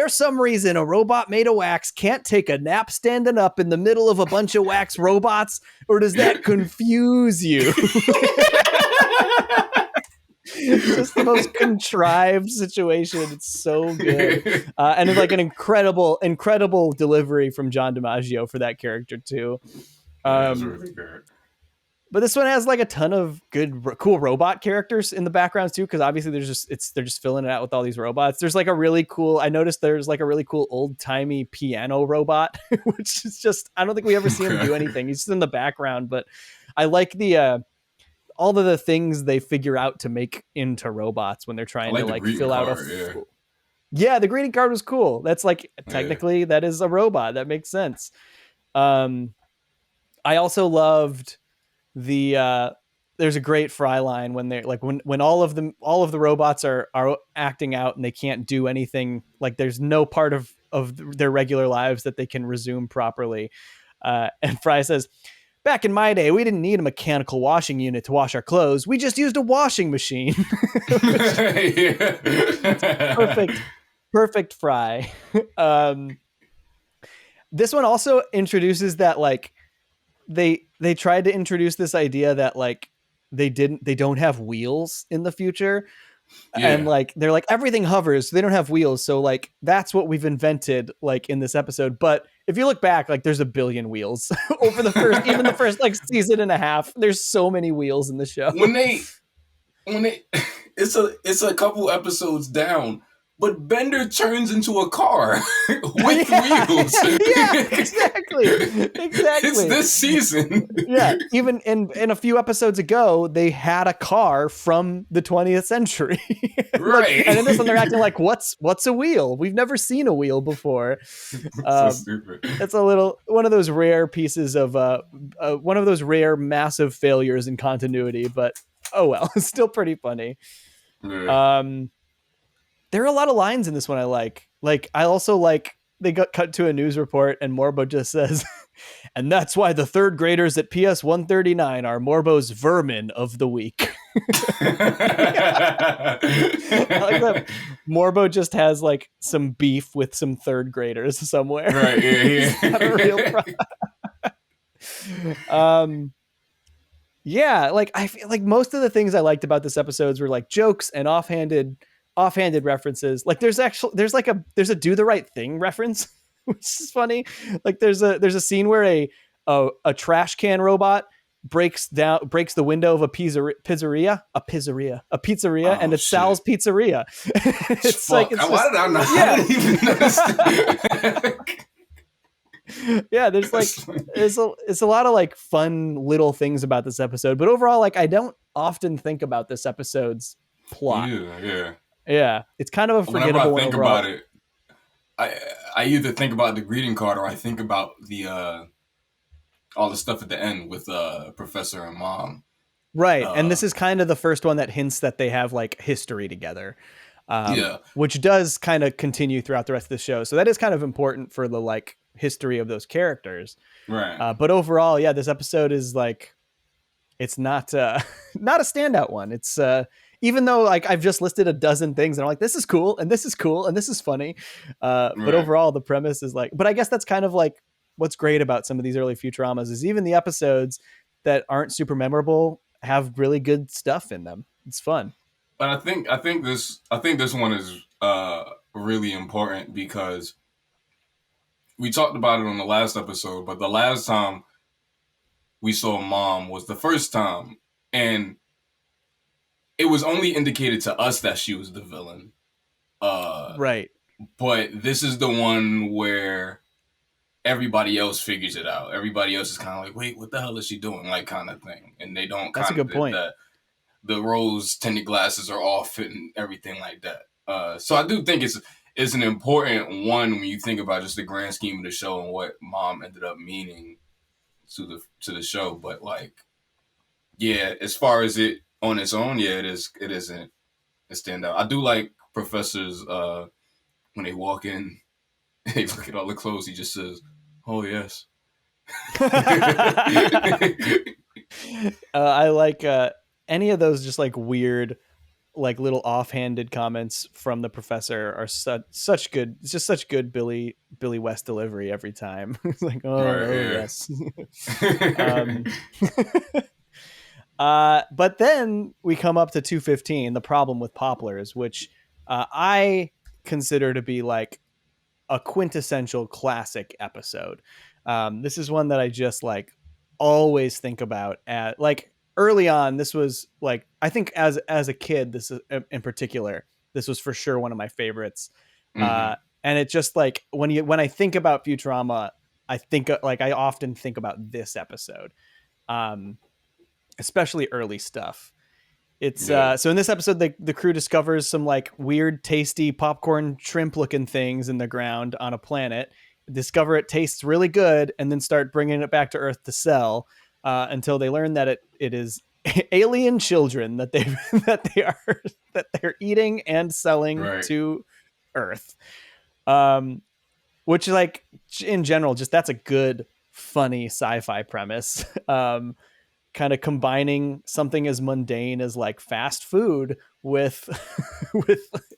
some reason a robot made of wax can't take a nap standing up in the middle of a bunch of wax robots, or does that confuse you? It's just the most contrived situation. It's so good. And it's like an incredible delivery from John DiMaggio for that character too. That's really good. But this one has like a ton of cool robot characters in the backgrounds too, because obviously they're just filling it out with all these robots. There's I noticed there's like a really cool old timey piano robot, which is just, I don't think we ever see him do anything. He's just in the background, but I like all of the things they figure out to make into robots when they're trying to fill out the greeting card was cool. That's technically that is a robot. That makes sense. I also loved there's a great Fry line when they're when all of the robots are acting out and they can't do anything, there's no part of their regular lives that they can resume properly. And Fry says, back in my day, we didn't need a mechanical washing unit to wash our clothes. We just used a washing machine. Perfect Fry. This one also introduces that they tried to introduce this idea that like they don't have wheels in the future. And like they're like everything hovers, so they don't have wheels, so like that's what we've invented like in this episode. But if you look back, like there's a billion wheels over the first like season and a half. There's so many wheels in the show. When they it's a couple episodes down, but Bender turns into a car with wheels. Yeah, exactly. It's this season. Yeah, even in a few episodes ago, they had a car from the 20th century. Right. And in this one, they're acting like, what's a wheel? We've never seen a wheel before. So stupid. It's one of those rare pieces of one of those rare massive failures in continuity, but oh well, it's still pretty funny. Yeah. There are a lot of lines in this one I like. Like, I also like they got cut to a news report and Morbo just says, and that's why the third graders at PS 139 are Morbo's vermin of the week. I like that Morbo just has like some beef with some third graders somewhere. Right, yeah. It's not a real problem. Yeah, like I feel like most of the things I liked about this episodes were like jokes and offhanded references. Like there's a do the right thing reference, which is funny. Like there's a scene where a trash can robot breaks the window of a pizzeria, and it's shit. Sal's Pizzeria. It's Fuck. like it's Why just, did I not? Yeah. I didn't even notice. Yeah, there's like it's a lot of like fun little things about this episode, but overall, like I don't often think about this episode's plot. Yeah, it's kind of a forgettable one overall. About it, I either think about the greeting card or I think about the all the stuff at the end with Professor and Mom. Right, and this is kind of the first one that hints that they have like history together. Which does kind of continue throughout the rest of the show. So that is kind of important for the like history of those characters. Right. But overall, yeah, this episode is like, it's not not a standout one. It's even though like I've just listed a dozen things and I'm like, this is cool and this is cool and this is funny. But overall the premise is like, but I guess that's kind of like what's great about some of these early Futuramas is even the episodes that aren't super memorable have really good stuff in them. It's fun. But I think this one is really important because we talked about it on the last episode, but the last time we saw Mom was the first time, and it was only indicated to us that she was the villain. Right. But this is the one where everybody else figures it out. Everybody else is kind of like, wait, what the hell is she doing? Like, kind of thing. And they don't That's a good point. The rose-tinted glasses are off and everything like that. So I do think it's an important one when you think about just the grand scheme of the show and what Mom ended up meaning to the show. But like, yeah, as far as it on its own, yeah, it isn't a standout. I do like Professor's when they walk in, they look at all the clothes. He just says, "Oh yes." I like any of those just like weird, like little offhanded comments from the professor are such good. It's just such good Billy West delivery every time. It's like, yes. But then we come up to 215, the problem with Popplers, which I consider to be like a quintessential classic episode. This is one that I just like always think about at like early on. This was like, I think as a kid, this is in particular, this was for sure one of my favorites. And it just like when I think about Futurama, I think like I often think about this episode, especially early stuff. It's so in this episode, the crew discovers some like weird, tasty popcorn shrimp looking things in the ground on a planet, discover it tastes really good, and then start bringing it back to Earth to sell until they learn that it is alien children that they're eating and selling to Earth. Which like in general, just that's a good, funny sci-fi premise. Kind of combining something as mundane as like fast food with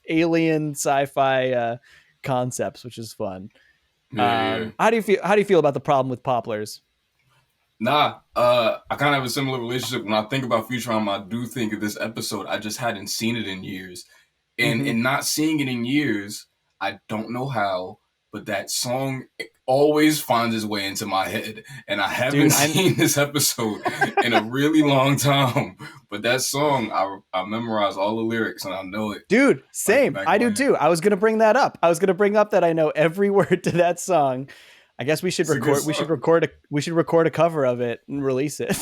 alien sci-fi concepts, which is fun. How do you feel about the problem with Popplers? Nah, I kind of have a similar relationship. When I think about Futurama, I do think of this episode. I just hadn't seen it in years. And in not seeing it in years, I don't know how, but that song always finds its way into my head. And I haven't seen this episode in a really long time. But that song, I memorize all the lyrics and I know it. Dude, same. I do too. I was going to bring that up. I was going to bring up that I know every word to that song. I guess we should record. We should record a cover of it and release it.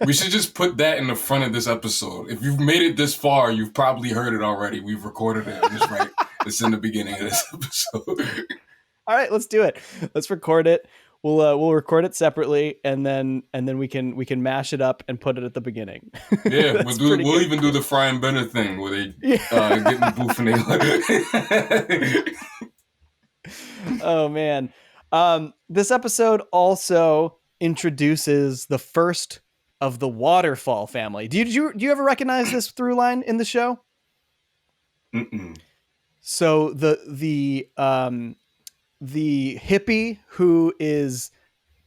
We should just put that in the front of this episode. If you've made it this far, you've probably heard it already. We've recorded it. It's right. It's in the beginning of this episode. All right, let's do it. Let's record it. We'll record it separately, and then we can mash it up and put it at the beginning. Yeah, we'll even do the Fry and Bennett thing where they get in the booth and they. Oh man. This episode also introduces the first of the waterfall family. Do you ever recognize this through line in the show? Mm-mm. So the hippie who is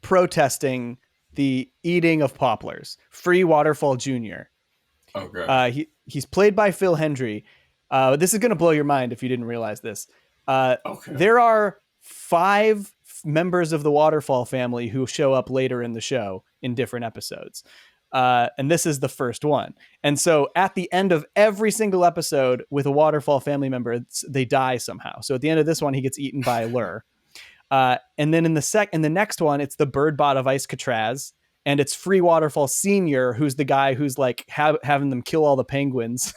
protesting the eating of Popplers, Free Waterfall Jr. Okay. He's played by Phil Hendry. This is going to blow your mind if you didn't realize this. Okay. There are 5 members of the Waterfall family who show up later in the show in different episodes. And this is the first one. And so at the end of every single episode with a Waterfall family member, they die somehow. So at the end of this one, he gets eaten by a lure. And then in the next one, it's the bird bot of Ice Catraz. And it's Free Waterfall Senior, who's the guy who's like having them kill all the penguins.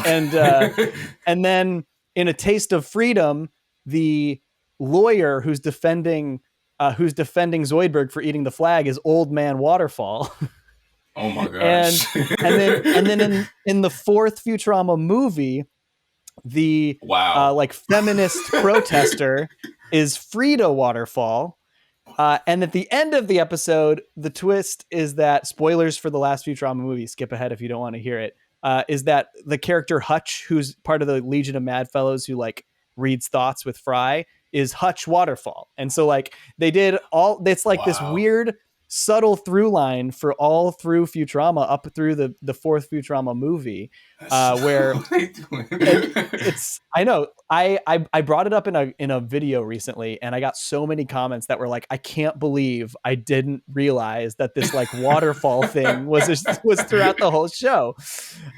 And then in A Taste of Freedom, the lawyer who's defending Zoidberg for eating the flag is Old Man Waterfall. Oh my gosh. and then in the 4th Futurama movie, the like feminist protester is Frida Waterfall. And at the end of the episode, the twist is that, spoilers for the last Futurama movie, skip ahead if you don't want to hear it, is that the character Hutch, who's part of the Legion of Mad Fellows who like reads thoughts with Fry, is Hutch Waterfall. And so like they did all, it's like this weird subtle through line for all through Futurama up through the 4th Futurama movie, where it's, I know I brought it up in a video recently and I got so many comments that were like, I can't believe I didn't realize that this like waterfall thing was throughout the whole show.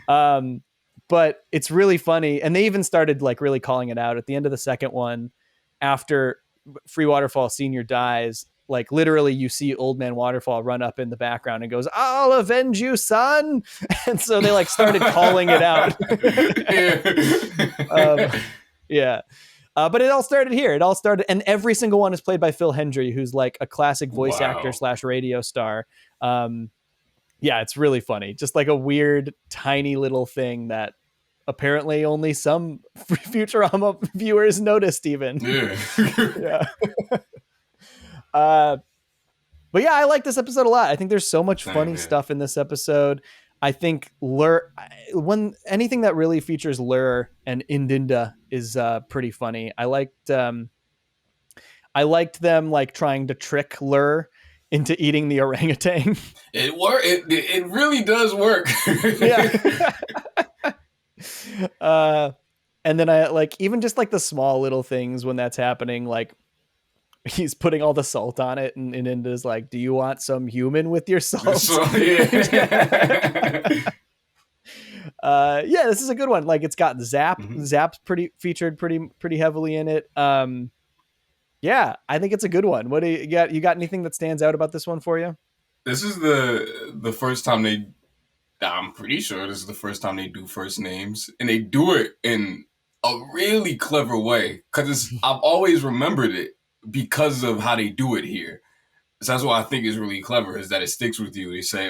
But it's really funny. And they even started like really calling it out at the end of the second one. After Free Waterfall Senior dies, like literally you see Old Man Waterfall run up in the background and goes, "I'll avenge you, son." And so they like started calling it out. Yeah. But it all started here. And every single one is played by Phil Hendry, who's like a classic voice actor / radio star. Yeah, it's really funny. Just like a weird, tiny little thing that apparently only some Futurama viewers noticed even. Yeah. But yeah, I like this episode a lot. I think there's so much funny stuff in this episode. I think anything that really features Lur and Indinda is pretty funny. I liked them like trying to trick Lur into eating the orangutan. It really does work. Yeah. And then I like even just like the small little things when that's happening, like he's putting all the salt on it and Inda's like, "Do you want some human with your salt?" Yeah, this is a good one. Like it's got Zap. Zap's featured pretty heavily in it. Yeah, I think it's a good one. What do you got? You got anything that stands out about this one for you? This is the first time I'm pretty sure this is the first time they do first names, and they do it in a really clever way because I've always remembered it because of how they do it here. So that's what I think is really clever, is that it sticks with you. They say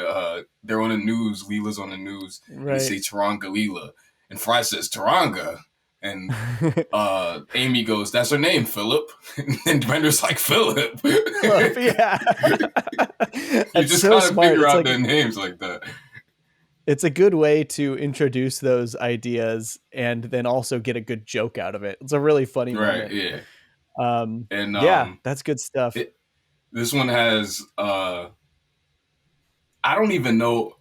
they're on the news, Leela's on the news, right. They say Taranga Leela, and Fry says Taranga, and Amy goes, "That's her name, Philip," and Brenda's like, "Philip." Yeah. You just so gotta figure out their names like that. It's a good way to introduce those ideas and then also get a good joke out of it. It's a really funny moment. Yeah. Yeah, that's good stuff. This one has I don't even know.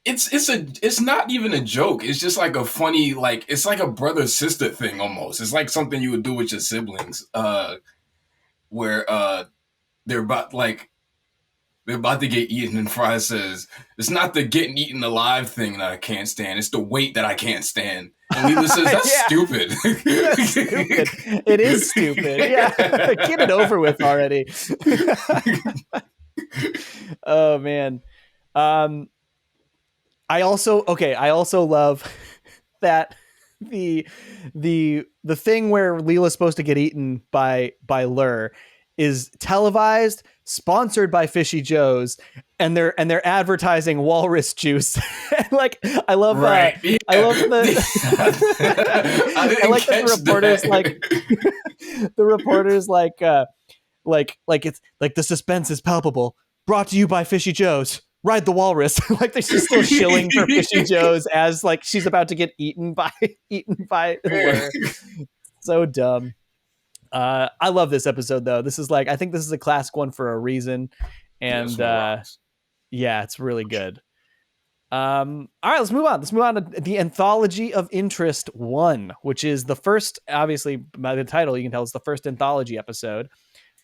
It's not even a joke. It's just like a funny, like it's like a brother sister thing almost. It's like something you would do with your siblings, where they're about like they're about to get eaten, and Fry says, "It's not the getting eaten alive thing that I can't stand. It's the weight that I can't stand." And Leela says, "That's stupid." That's stupid. It is stupid. Yeah, get it over with already. Oh man. I also love that the thing where Leela's supposed to get eaten by Lur is televised, sponsored by Fishy Joe's, and they're advertising walrus juice. Like I love right. I love the I like that the reporters the reporters like it's like the suspense is palpable. Brought to you by Fishy Joe's. Ride the walrus. Like they're still shilling for Fishy Joe's as like she's about to get eaten by Lur. So dumb. I love this episode though. This is like I think this is a classic one for a reason, and yeah, it's really good. All right, let's move on. Let's move on to the Anthology of Interest I, which is the first. Obviously, by the title, you can tell it's the first anthology episode,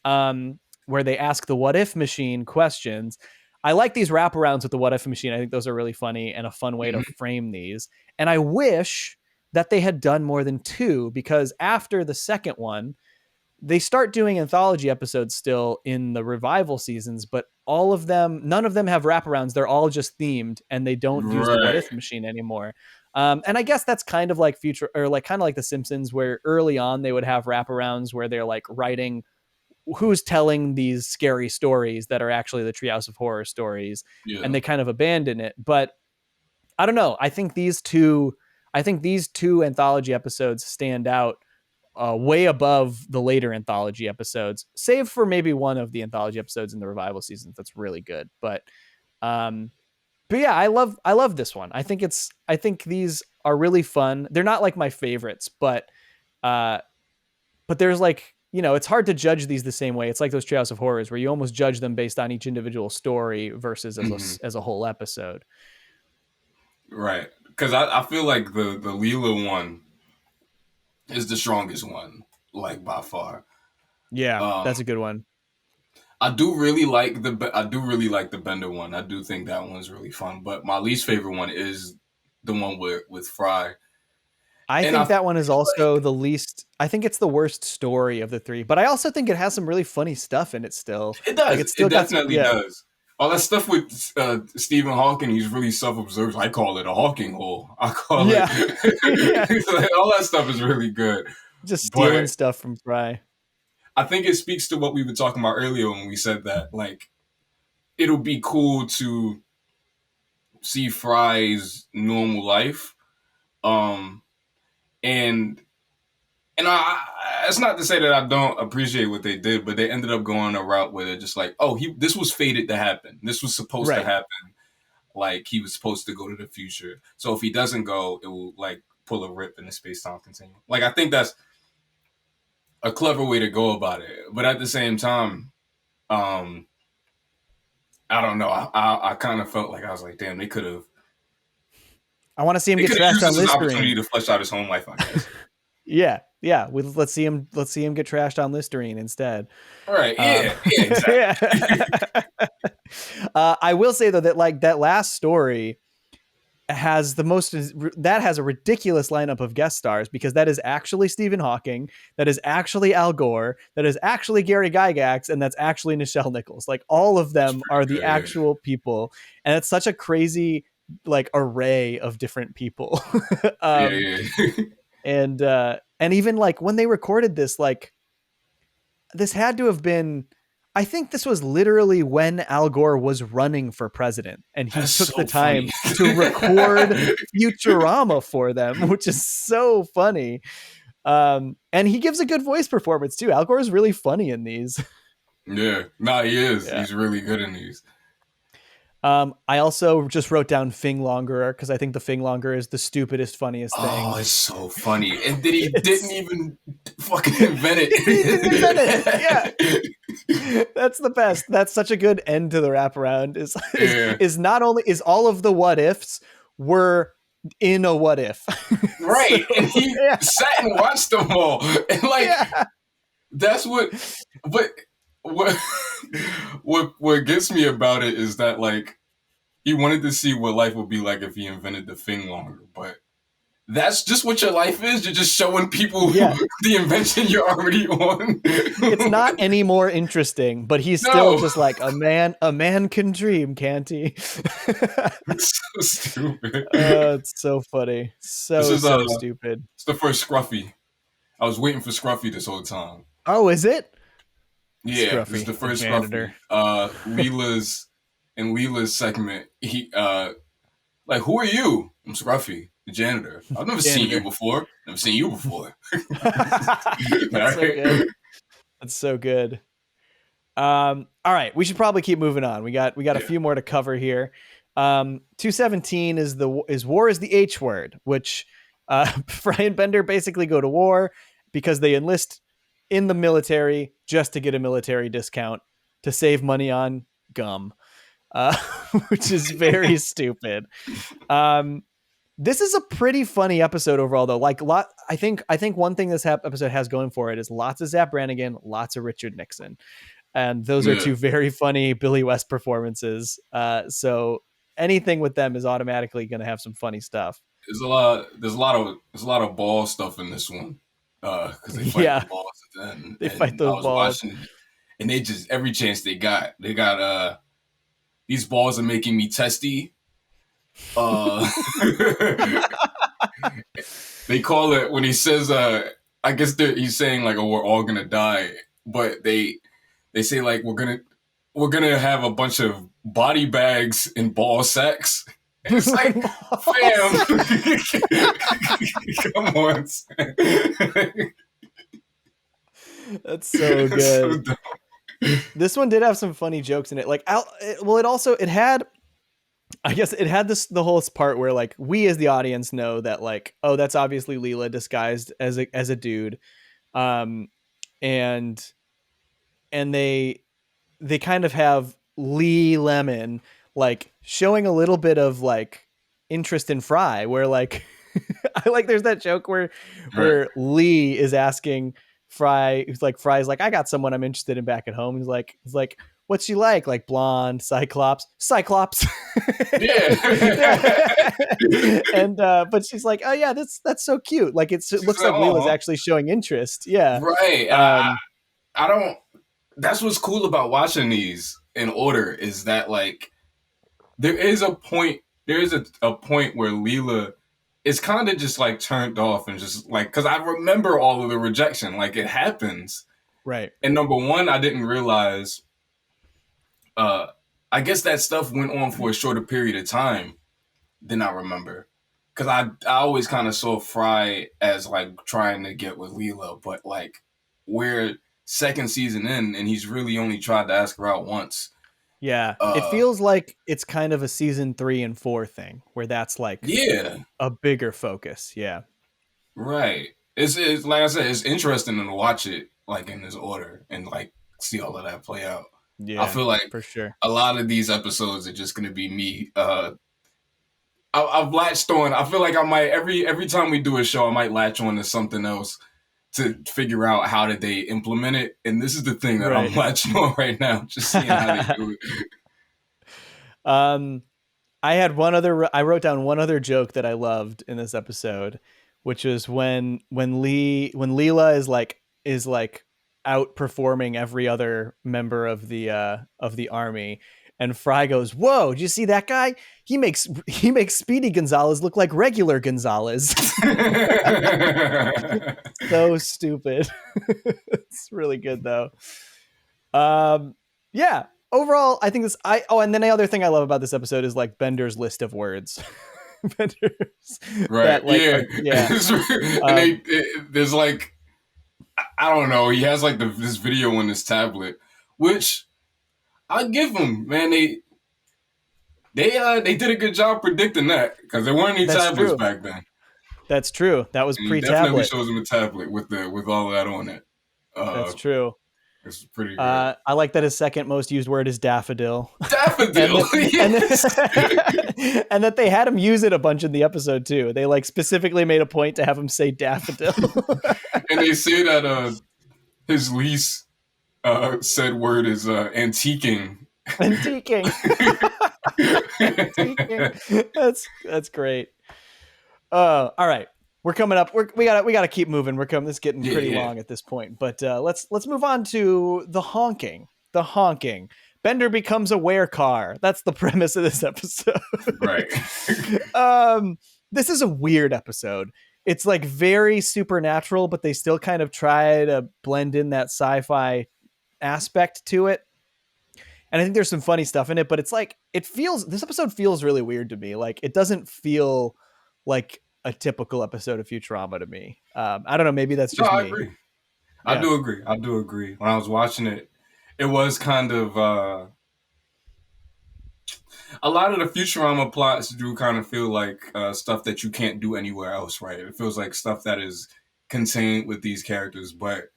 where they ask the what if machine questions. I like these wraparounds with the what if machine. I think those are really funny and a fun way to frame these. And I wish that they had done more than two, because after the second one, they start doing anthology episodes still in the revival seasons, but none of them have wraparounds. They're all just themed, and they don't use the what if machine anymore. And I guess that's kind of like kind of like The Simpsons, where early on they would have wraparounds where they're like writing who's telling these scary stories that are actually the Treehouse of Horror stories, and they kind of abandon it. But I don't know. I think these two anthology episodes stand out way above the later anthology episodes, save for maybe one of the anthology episodes in the revival seasons that's really good. But yeah, I love this one. I think these are really fun. They're not like my favorites, but there's like, it's hard to judge these the same way. It's like those Treehouse of Horrors where you almost judge them based on each individual story versus as a whole episode. Right. Because I feel like the Leela one is the strongest one, like by far. Yeah, that's a good one. I do really like the Bender one. I do think that one's really fun. But my least favorite one is the one with Fry. I think that one is also the least. I think it's the worst story of the three, but I also think it has some really funny stuff in it still. It does. Like it definitely does. All that stuff with Stephen Hawking, he's really self-observed. I call it a Hawking hole. I call it. Like, all that stuff is really good. Just stealing stuff from Fry. I think it speaks to what we were talking about earlier when we said that, like, it'll be cool to see Fry's normal life. And it's not to say that I don't appreciate what they did, but they ended up going a route where they're just like, oh, this was fated to happen. This was supposed to happen. Like, he was supposed to go to the future. So if he doesn't go, it will, like, pull a rip in the space-time continuum. Like, I think that's a clever way to go about it. But at the same time, I don't know. I kind of felt like I was like, damn, they could have. I want to see him get trashed on Listerine. Opportunity to flesh out his home life, I guess. Yeah. Let's see him get trashed on Listerine instead. All right. Yeah. Exactly. I will say though that like that last story has has a ridiculous lineup of guest stars, because that is actually Stephen Hawking, that is actually Al Gore, that is actually Gary Gygax, and that's actually Nichelle Nichols. Like all of them are the actual people, and it's such a crazy like array of different people. And even like when they recorded this, like this had to have been, I think this was literally when Al Gore was running for president, and he took the time to record Futurama for them, which is so funny. And he gives a good voice performance too. Al Gore is really funny in these. Yeah, no, he is. Yeah. He's really good in these. I also just wrote down Finglongerer because I think the Finglonger is the stupidest, funniest thing. Oh, it's so funny. And then he didn't even fucking invent it. He didn't invent it. Yeah. That's the best. That's such a good end to the wraparound. Is not only is all of the what ifs were in a what if. Right. So, and he sat and watched them all. And like that's but what gets me about it is that like he wanted to see what life would be like if he invented the thing longer, but that's just what your life is. You're just showing people the invention you're already on. It's not any more interesting, but he's still just like a man can dream, can't he? It's so stupid. It's so funny. So stupid. It's the first Scruffy. I was waiting for Scruffy this whole time. Oh, is it? Yeah, Scruffy, this is the first Scruffy. Leela's segment, he like, who are you? I'm Scruffy, the janitor. I've never seen you before. Never seen you before. That's so good. That's so good. All right, we should probably keep moving on. We got a few more to cover here. 217 is war is the H word, which Fry and Bender basically go to war because they enlist in the military just to get a military discount to save money on gum, which is very stupid. This is a pretty funny episode overall, though. Like, I think one thing this episode has going for it is lots of Zap Brannigan, lots of Richard Nixon, and those are two very funny Billy West performances. So anything with them is automatically going to have some funny stuff. There's a lot of ball stuff in this one because they fight the balls at the end. They fight those balls, and they just every chance they got these balls are making me testy. They call it when he says I guess he's saying like, oh, we're all gonna die, but they say like we're gonna have a bunch of body bags and ball sacks. And it's like, fam, come on. That's so good. So this one did have some funny jokes in it. Like, it had the whole part where like we as the audience know that like, oh, that's obviously Leela disguised as a dude, and they kind of have Lee Lemon like showing a little bit of like interest in Fry, where like I like there's that joke where Lee is asking Fry, who's like, Fry's like, I got someone I'm interested in back at home. He's like, what's she like? Like blonde, Cyclops. Yeah. And but she's like, oh yeah, that's so cute. Like it looks like Leela's actually showing interest. Yeah. Right. I don't. That's what's cool about watching these in order is that like there is a point where Leela is kind of just like turned off and just like, because I remember all of the rejection, like it happens. Right. And number one, I didn't realize. I guess that stuff went on for a shorter period of time than I remember. Because I always kind of saw Fry as like trying to get with Leela, but like we're second season in and he's really only tried to ask her out once. Yeah. It feels like it's kind of a season 3 and 4 thing where that's like a bigger focus. Yeah. Right. It's like I said, it's interesting to watch it like in this order and like see all of that play out. Yeah, I feel like for sure a lot of these episodes are just going to be me. I've latched on. I feel like I might every time we do a show, I might latch on to something else to figure out how did they implement it. And this is the thing that I'm latching on right now, just seeing how they do it. I wrote down one other joke that I loved in this episode, which is when Leela is like outperforming every other member of the army, and Fry goes, "Whoa, did you see that guy? He makes Speedy Gonzalez look like regular Gonzalez." So stupid. It's really good though. Yeah. Overall, I think and then the other thing I love about this episode is like Bender's list of words. Bender's right. Yeah. And there's like, I don't know. He has like this video on his tablet, which I give him, man. They did a good job predicting that because there weren't any tablets back then. That's true. That was pre-tablet. Definitely shows him a tablet with all of that on it. That's true. It's pretty good. I like that his second most used word is daffodil. Daffodil, and that they had him use it a bunch in the episode too. They like specifically made a point to have him say daffodil. And they say that his least said word is antiquing. Antiquing. Antiquing. That's great. All right. We're coming up. We gotta keep moving. This is getting pretty long at this point. But let's move on to the honking. The honking. Bender becomes a werecar. That's the premise of this episode. Right. This is a weird episode. It's like very supernatural, but they still kind of try to blend in that sci-fi aspect to it. And I think there's some funny stuff in it, but it's like this episode feels really weird to me. Like it doesn't feel like a typical episode of Futurama to me. I don't know. Maybe that's just me. I agree. Yeah. I do agree. When I was watching it, it was kind of a lot of the Futurama plots do kind of feel like stuff that you can't do anywhere else, right? It feels like stuff that is contained with these characters, but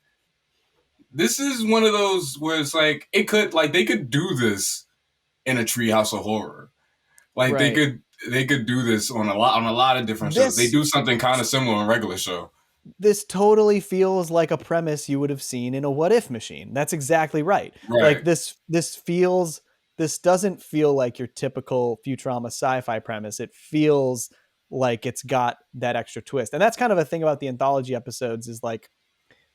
this is one of those where it's like they could do this in a Treehouse of Horror. Like right. they could do this on a lot of different shows. They do something kind of similar on a regular show. This totally feels like a premise you would have seen in a What If machine. That's exactly right. Like this doesn't feel like your typical Futurama sci-fi premise. It feels like it's got that extra twist. And that's kind of a thing about the anthology episodes is like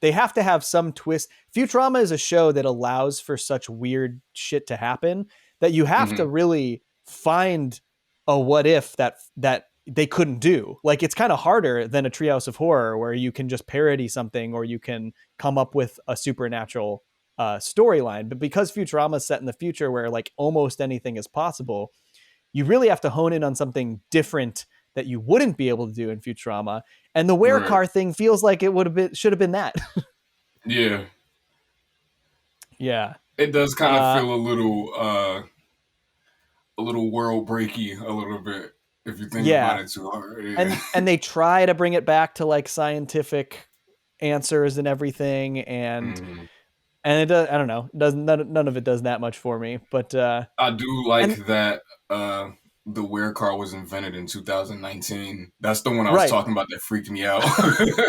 they have to have some twist. Futurama is a show that allows for such weird shit to happen that you have to really find a what if that they couldn't do. Like it's kind of harder than a Treehouse of Horror where you can just parody something or you can come up with a supernatural storyline. But because Futurama is set in the future where like almost anything is possible, you really have to hone in on something different that you wouldn't be able to do in Futurama. And the werecar thing feels like it should have been that. Yeah. Yeah. It does kind of feel a little world breaky a little bit if you think about it too hard. Yeah. And they try to bring it back to like scientific answers and everything, and it does, I don't know, none of it does that much for me. But I do like that the werecar was invented in 2019. That's the one I was talking about that freaked me out.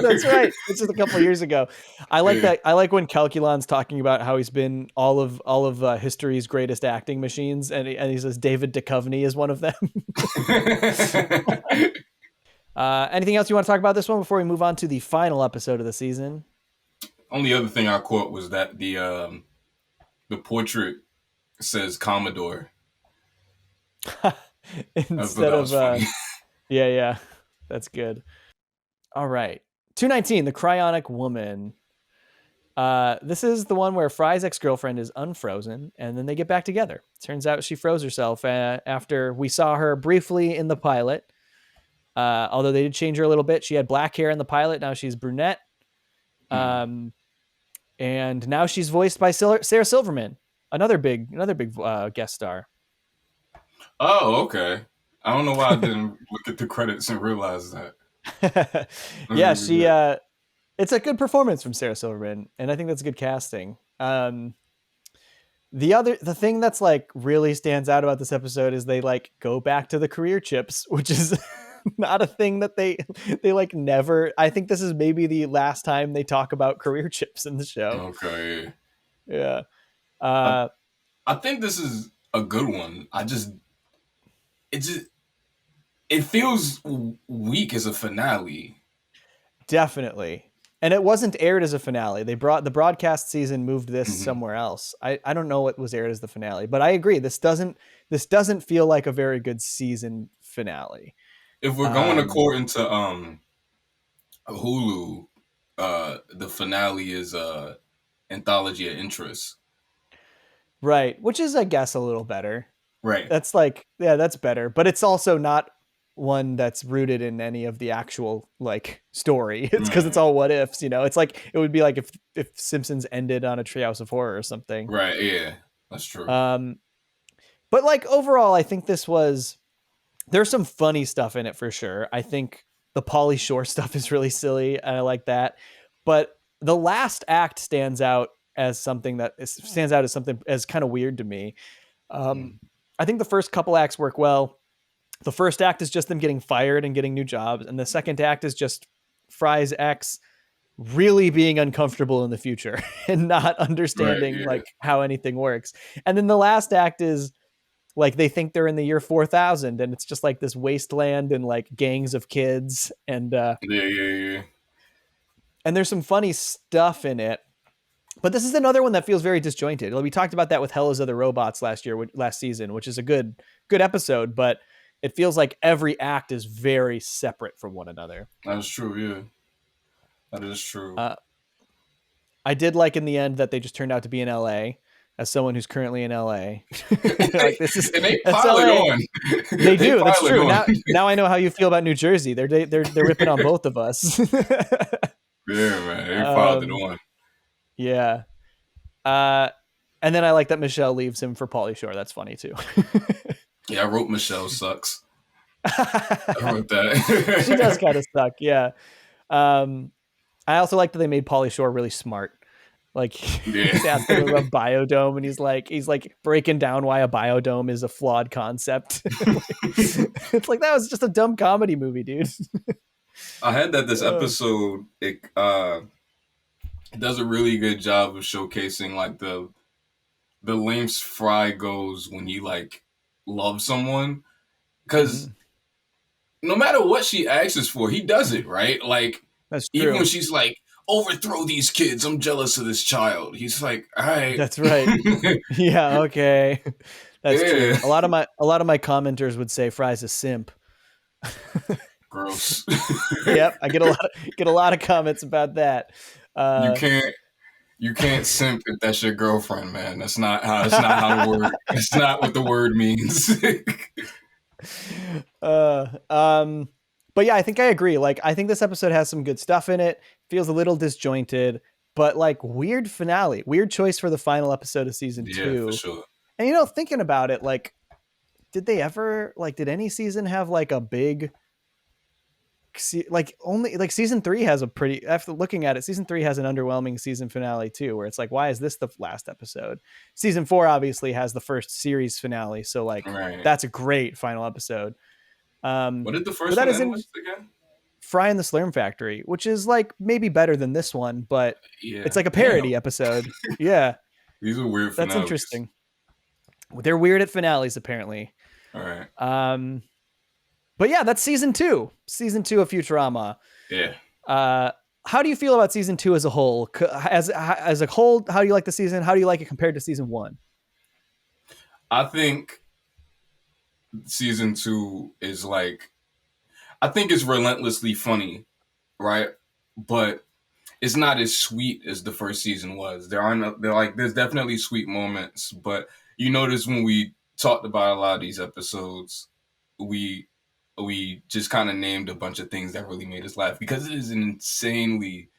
That's right. It's just a couple of years ago. I like that. I like when Calculon's talking about how he's been all of history's greatest acting machines, and he says David Duchovny is one of them. Anything else you want to talk about this one before we move on to the final episode of the season? Only other thing I caught was that the portrait says Commodore. Instead of yeah, that's good. All right, 219, the Cryonic Woman. This is the one where Fry's ex-girlfriend is unfrozen and then they get back together. Turns out she froze herself after we saw her briefly in the pilot, although they did change her a little bit. She had black hair in the pilot, now she's brunette, and now she's voiced by Sarah Silverman, another big guest star. Oh, okay. I don't know why I didn't look at the credits and realize that. Yeah, it's a good performance from Sarah Silverman, and I think that's good casting. The thing that's like really stands out about this episode is they like go back to the career chips, which is not a thing that they like never. I think this is maybe the last time they talk about career chips in the show. Okay. Yeah. I think this is a good one. It feels weak as a finale. Definitely. And it wasn't aired as a finale. The broadcast season moved this somewhere else. I don't know what was aired as the finale, but I agree. This doesn't feel like a very good season finale. If we're going according to Hulu, the finale is Anthology of Interest. Right, which is, I guess, a little better. Right. That's like, yeah, that's better. But it's also not one that's rooted in any of the actual like story. It's because it's all what ifs, you know. It's like it would be like if Simpsons ended on a Treehouse of Horror or something. Right. Yeah, that's true. But like overall, I think there's some funny stuff in it for sure. I think the Pauly Shore stuff is really silly, and I like that. But the last act stands out as something that stands out as something as kind of weird to me. I think the first couple acts work well. The first act is just them getting fired and getting new jobs, and the second act is just Fry's ex really being uncomfortable in the future and not understanding like how anything works. And then the last act is like they think they're in the year 4000 and it's just like this wasteland and like gangs of kids and and there's some funny stuff in it. But this is another one that feels very disjointed. We talked about that with Hell is Other Robots last season, which is a good episode, but it feels like every act is very separate from one another. That's true, yeah. That is true. I did like in the end that they just turned out to be in LA. As someone who's currently in LA, like this is and they pile it on. They do. That's true. Now I know how you feel about New Jersey. They're ripping on both of us. Yeah, man, they piled it on. Yeah. And then I like that Michelle leaves him for Pauly Shore. That's funny too. Yeah, I wrote Michelle sucks. I wrote that. She does kind of suck. Yeah. I also like that they made Pauly Shore really smart. Like he's asking him about biodome, and he's like breaking down why a biodome is a flawed concept. It's like that was just a dumb comedy movie, dude. I had that this episode. It does a really good job of showcasing like the lengths Fry goes when he like loves someone, because no matter what she asks for, he does it, right? Like that's true. Even when she's like, overthrow these kids, I'm jealous of this child, he's like, all right. That's right. Yeah, okay. That's true. A lot of my commenters would say Fry's a simp. Gross. Yep, I get a lot of comments about that. You can't simp if that's your girlfriend, man. That's not how the word. That's not what the word means. But yeah, I think I agree. Like, I think this episode has some good stuff in it. Feels a little disjointed, but like weird finale, weird choice for the final episode of season 2. For sure. And thinking about it, like, did any season have like a big, like only like season 3 has a pretty, after looking at it, season 3 has an underwhelming season finale too, where it's like, why is this the last episode? Season 4 obviously has the first series finale. So like, That's a great final episode. What did the first one end with again? Fry in the Slurm Factory, which is like maybe better than this one, but it's like a parody episode. Yeah. These are weird finales. That's interesting. They're weird at finales, apparently. All right. But yeah, that's season 2. Season 2 of Futurama. Yeah. How do you feel about season 2 as a whole? As a whole, how do you like the season? How do you like it compared to season 1? I think season 2 is like, I think it's relentlessly funny, right? But it's not as sweet as the first season was. There's definitely sweet moments, but you notice when we talked about a lot of these episodes, we just kind of named a bunch of things that really made us laugh, because it is an insanely,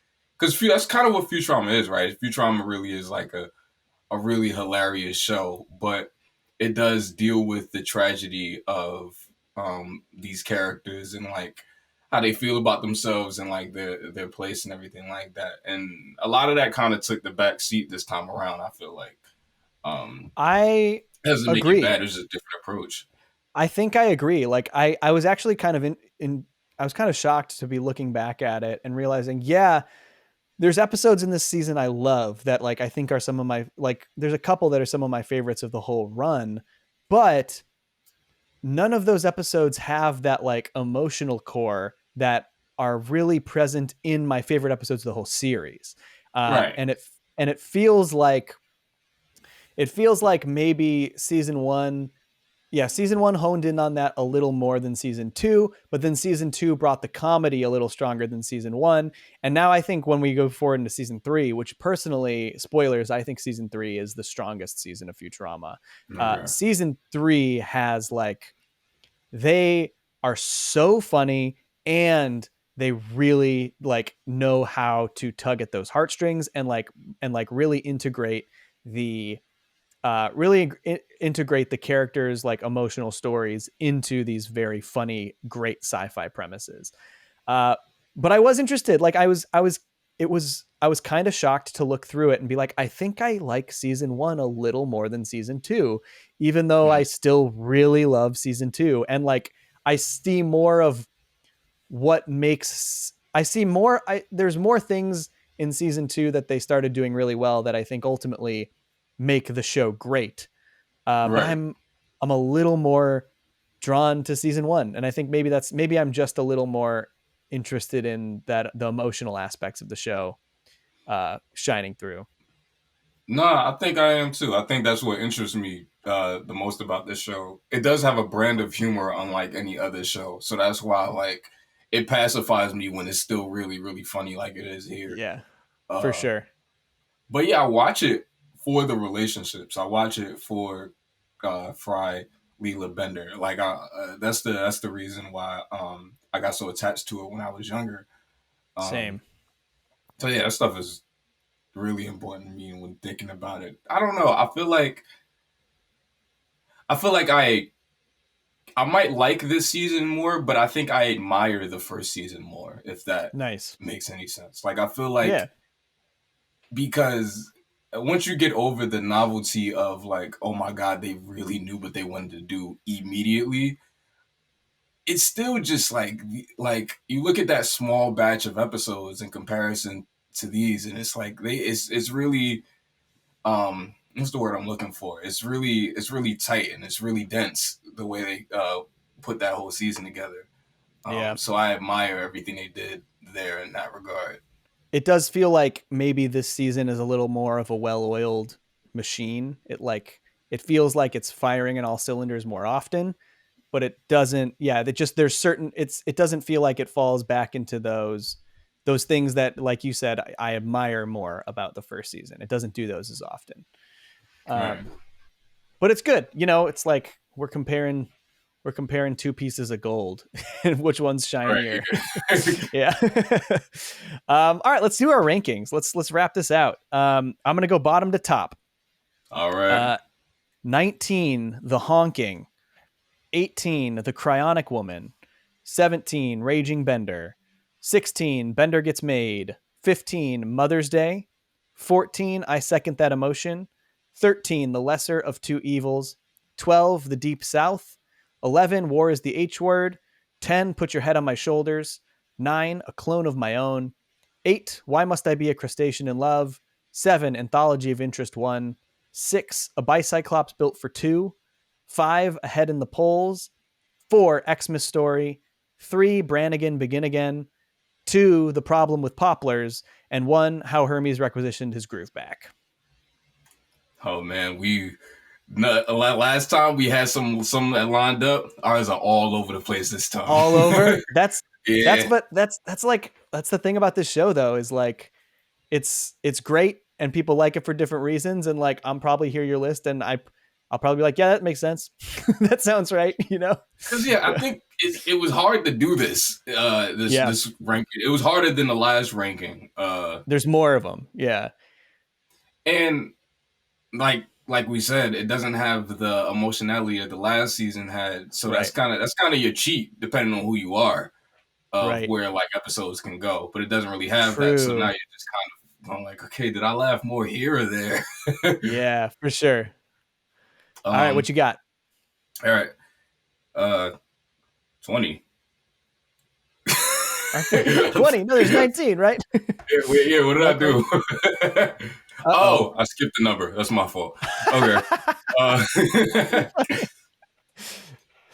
because that's kind of what Futurama is, right? Futurama really is like a really hilarious show, but it does deal with the tragedy of these characters and like how they feel about themselves and like their place and everything like that. And a lot of that kind of took the back seat this time around, I feel like. I doesn't make it bad, it's a different approach. I think I agree. Like I was actually kind of I was kind of shocked to be looking back at it and realizing, there's episodes in this season I love that like I think are some of my, like there's a couple that are some of my favorites of the whole run, but none of those episodes have that like emotional core that are really present in my favorite episodes of the whole series. Right. And it feels like maybe season 1 honed in on that a little more than season 2, but then season 2 brought the comedy a little stronger than season 1. And now I think when we go forward into season 3, which personally, spoilers, I think season 3 is the strongest season of Futurama. Season 3 has like, they are so funny and they really like know how to tug at those heartstrings and really integrate the integrate the characters' like emotional stories into these very funny, great sci-fi premises. But I was interested. Like I was I was kind of shocked to look through it and be like, I think I like season 1 a little more than season 2, even though I still really love season 2. And like, I see more of what makes, I see more, there's more things in season 2 that they started doing really well that I think ultimately make the show great. But Right. I'm a little more drawn to season 1. And I think maybe I'm just a little more interested in the emotional aspects of the show shining through. No, I think I am too. I think that's what interests me the most about this show. It does have a brand of humor unlike any other show, so that's why like it pacifies me when it's still really really funny like it is here. Yeah, for Uh, sure. but yeah, I watch it for the relationships. I watch it for Fry, Leela, Bender. Like that's the reason why I got so attached to it when I was younger. Same. So yeah, that stuff is really important to me when thinking about it. I don't know. I feel like I might like this season more, but I think I admire the first season more, if that Nice. makes any sense. Like I feel Yeah. like because once you get over the novelty of like, oh my god, they really knew what they wanted to do immediately, it's still just like you look at that small batch of episodes in comparison to these, and it's like it's really what's the word I'm looking for? It's really tight and it's really dense the way they put that whole season together. Yeah. So I admire everything they did there in that regard. It does feel like maybe this season is a little more of a well-oiled machine. It feels like it's firing in all cylinders more often, but it doesn't. Yeah, that just there's certain. It doesn't feel like it falls back into those things that, like you said, I admire more about the first season. It doesn't do those as often. Right. But it's good. It's like we're comparing two pieces of gold and which one's shinier. Right. Yeah. All right, let's do our rankings. Let's wrap this out. I'm gonna go bottom to top. All right. 19, the honking. 18, the cryonic woman. 17, raging bender. 16, bender gets made. 15, Mother's Day. 14, I second that emotion. 13, the lesser of two evils. 12, the deep south. 11, war is the H word. 10, put your head on my shoulders. 9, a clone of my own. 8, why must I be a crustacean in love? 7, Anthology of Interest I. 6, a Bicyclops Built for Two. 5, ahead in the polls. 4, Xmas Story. 3, Brannigan Begin Again. 2, The Problem with Popplers. And 1, How Hermes Requisitioned His Groove Back. Oh man, last time we had some that lined up. Ours are all over the place this time. All over. That's yeah. that's the thing about this show though, is like it's great and people like it for different reasons, and like I'm probably hear your list and I'll probably be like, yeah, that makes sense. That sounds right, Because I think it was hard to do this. This ranking. It was harder than the last ranking. There's more of them. Yeah. And like we said, it doesn't have the emotionality that the last season had. So that's kind of your cheat, depending on who you are, of where like episodes can go. But it doesn't really have that. So now you're just kind of going like, okay, did I laugh more here or there? Yeah, for sure. All right, what you got? All right, 20. 20. No, there's 19, right? Yeah, what did I do? Oh, I skipped the number. That's my fault. Okay.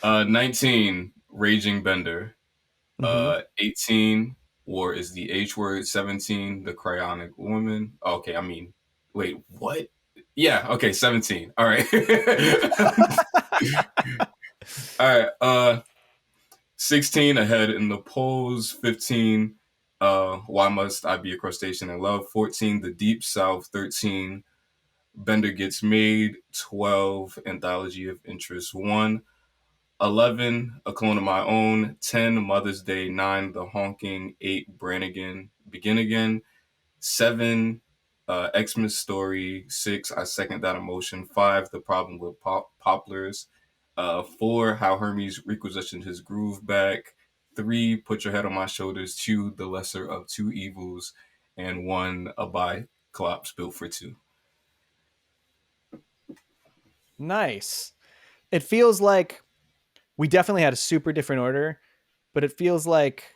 19, Raging Bender. 18, War is the H word. 17, The Cryonic Woman. Okay, I mean, wait, what? Yeah, okay, 17. All right. All right. 16, Ahead in the polls. 15, Why Must I Be a Crustacean in Love? 14, The Deep South. 13, Bender Gets Made. 12, Anthology of Interest I. 11, A Clone of My Own. 10, Mother's Day. 9, The Honking. 8, Brannigan Begin Again. 7, Xmas Story. 6, I Second That Emotion. 5, The Problem with Popplers. 4, How Hermes Requisitioned His Groove Back. 3, Put Your Head on My Shoulders. 2, The Lesser of Two Evils. and one A Bicyclops Built for two. Nice. It feels like we definitely had a super different order, but it feels like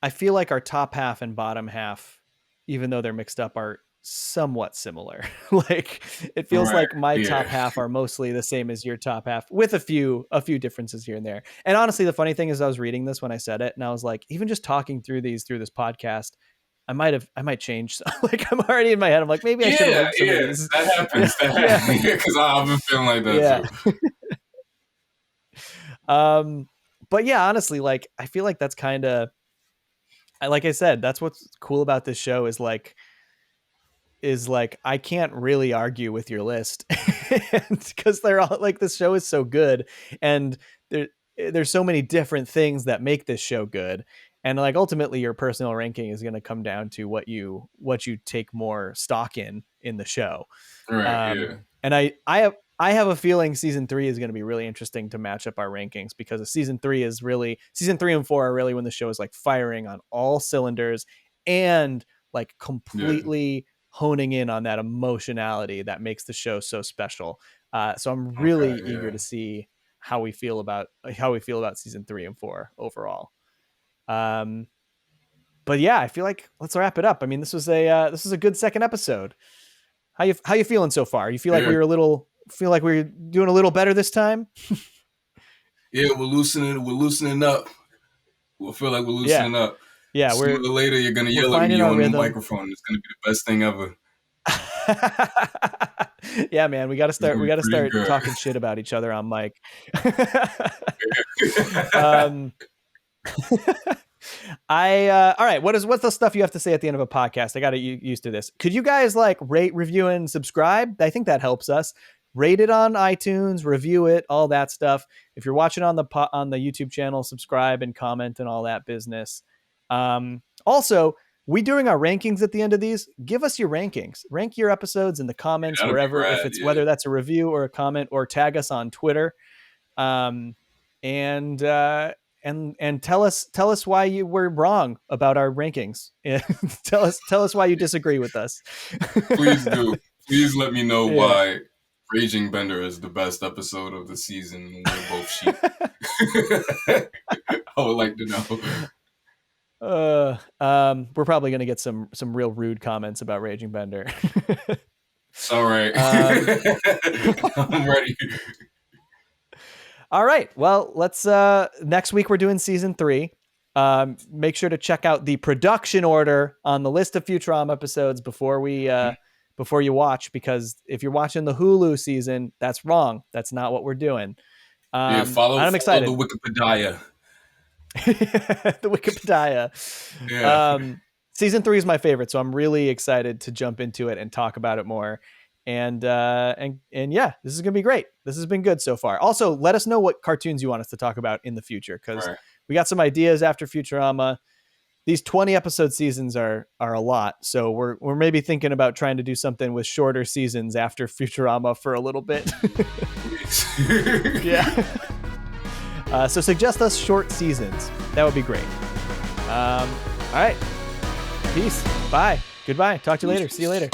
I feel like our top half and bottom half, even though they're mixed up, are somewhat similar. Like it feels like my top half are mostly the same as your top half, with a few differences here and there. And honestly, the funny thing is I was reading this when I said it, and I was like, even just talking through this podcast, I might change. Like I'm already in my head. I'm like, maybe I should have some of these. That happens. Because I've been feeling like that too. But yeah, honestly, like I feel like that's kind of, like I said, that's what's cool about this show is like I can't really argue with your list because they're all like, this show is so good, and there's so many different things that make this show good. And like ultimately your personal ranking is going to come down to what you take more stock in the show. Right. And I have a feeling season 3 is going to be really interesting to match up our rankings, because season 3 and 4 are really when the show is like firing on all cylinders and like completely honing in on that emotionality that makes the show so special. So I'm really eager to see how we feel about season 3 and 4 overall. But yeah, I feel like let's wrap it up. I mean, this was a good second episode. How you feeling so far? You feel like we were doing a little better this time? Yeah, we're loosening up. We'll feel like we're loosening up. Yeah, sooner or later you're gonna yell at me on the microphone. It's gonna be the best thing ever. Yeah, man, we gotta start talking shit about each other on mic. All right, what's the stuff you have to say at the end of a podcast? I gotta used to this. Could you guys like rate, review, and subscribe? I think that helps us. Rate it on iTunes, review it, all that stuff. If you're watching on the YouTube channel, subscribe and comment and all that business. Also, we doing our rankings at the end of these. Give us your rankings. Rank your episodes in the comments wherever, whether that's a review or a comment, or tag us on Twitter. And tell us why you were wrong about our rankings. tell us why you disagree with us. Please do. Please let me know why Raging Bender is the best episode of the season. We're both sheep. I would like to know. We're probably going to get some real rude comments about Raging Bender. It's all right. I'm ready. All right. Well, let's next week we're doing season 3. Make sure to check out the production order on the list of Futurama episodes before you watch, because if you're watching the Hulu season, that's wrong. That's not what we're doing. Follow the Wikipedia. The Wikipedia. Yeah. Season 3 is my favorite, so I'm really excited to jump into it and talk about it more. And yeah, this is gonna be great. This has been good so far. Also, let us know what cartoons you want us to talk about in the future, because we got some ideas after Futurama. These 20 episode seasons are a lot, so we're maybe thinking about trying to do something with shorter seasons after Futurama for a little bit. Yeah. So suggest us short seasons. That would be great. All right. Peace. Bye. Goodbye. Talk to you later. See you later.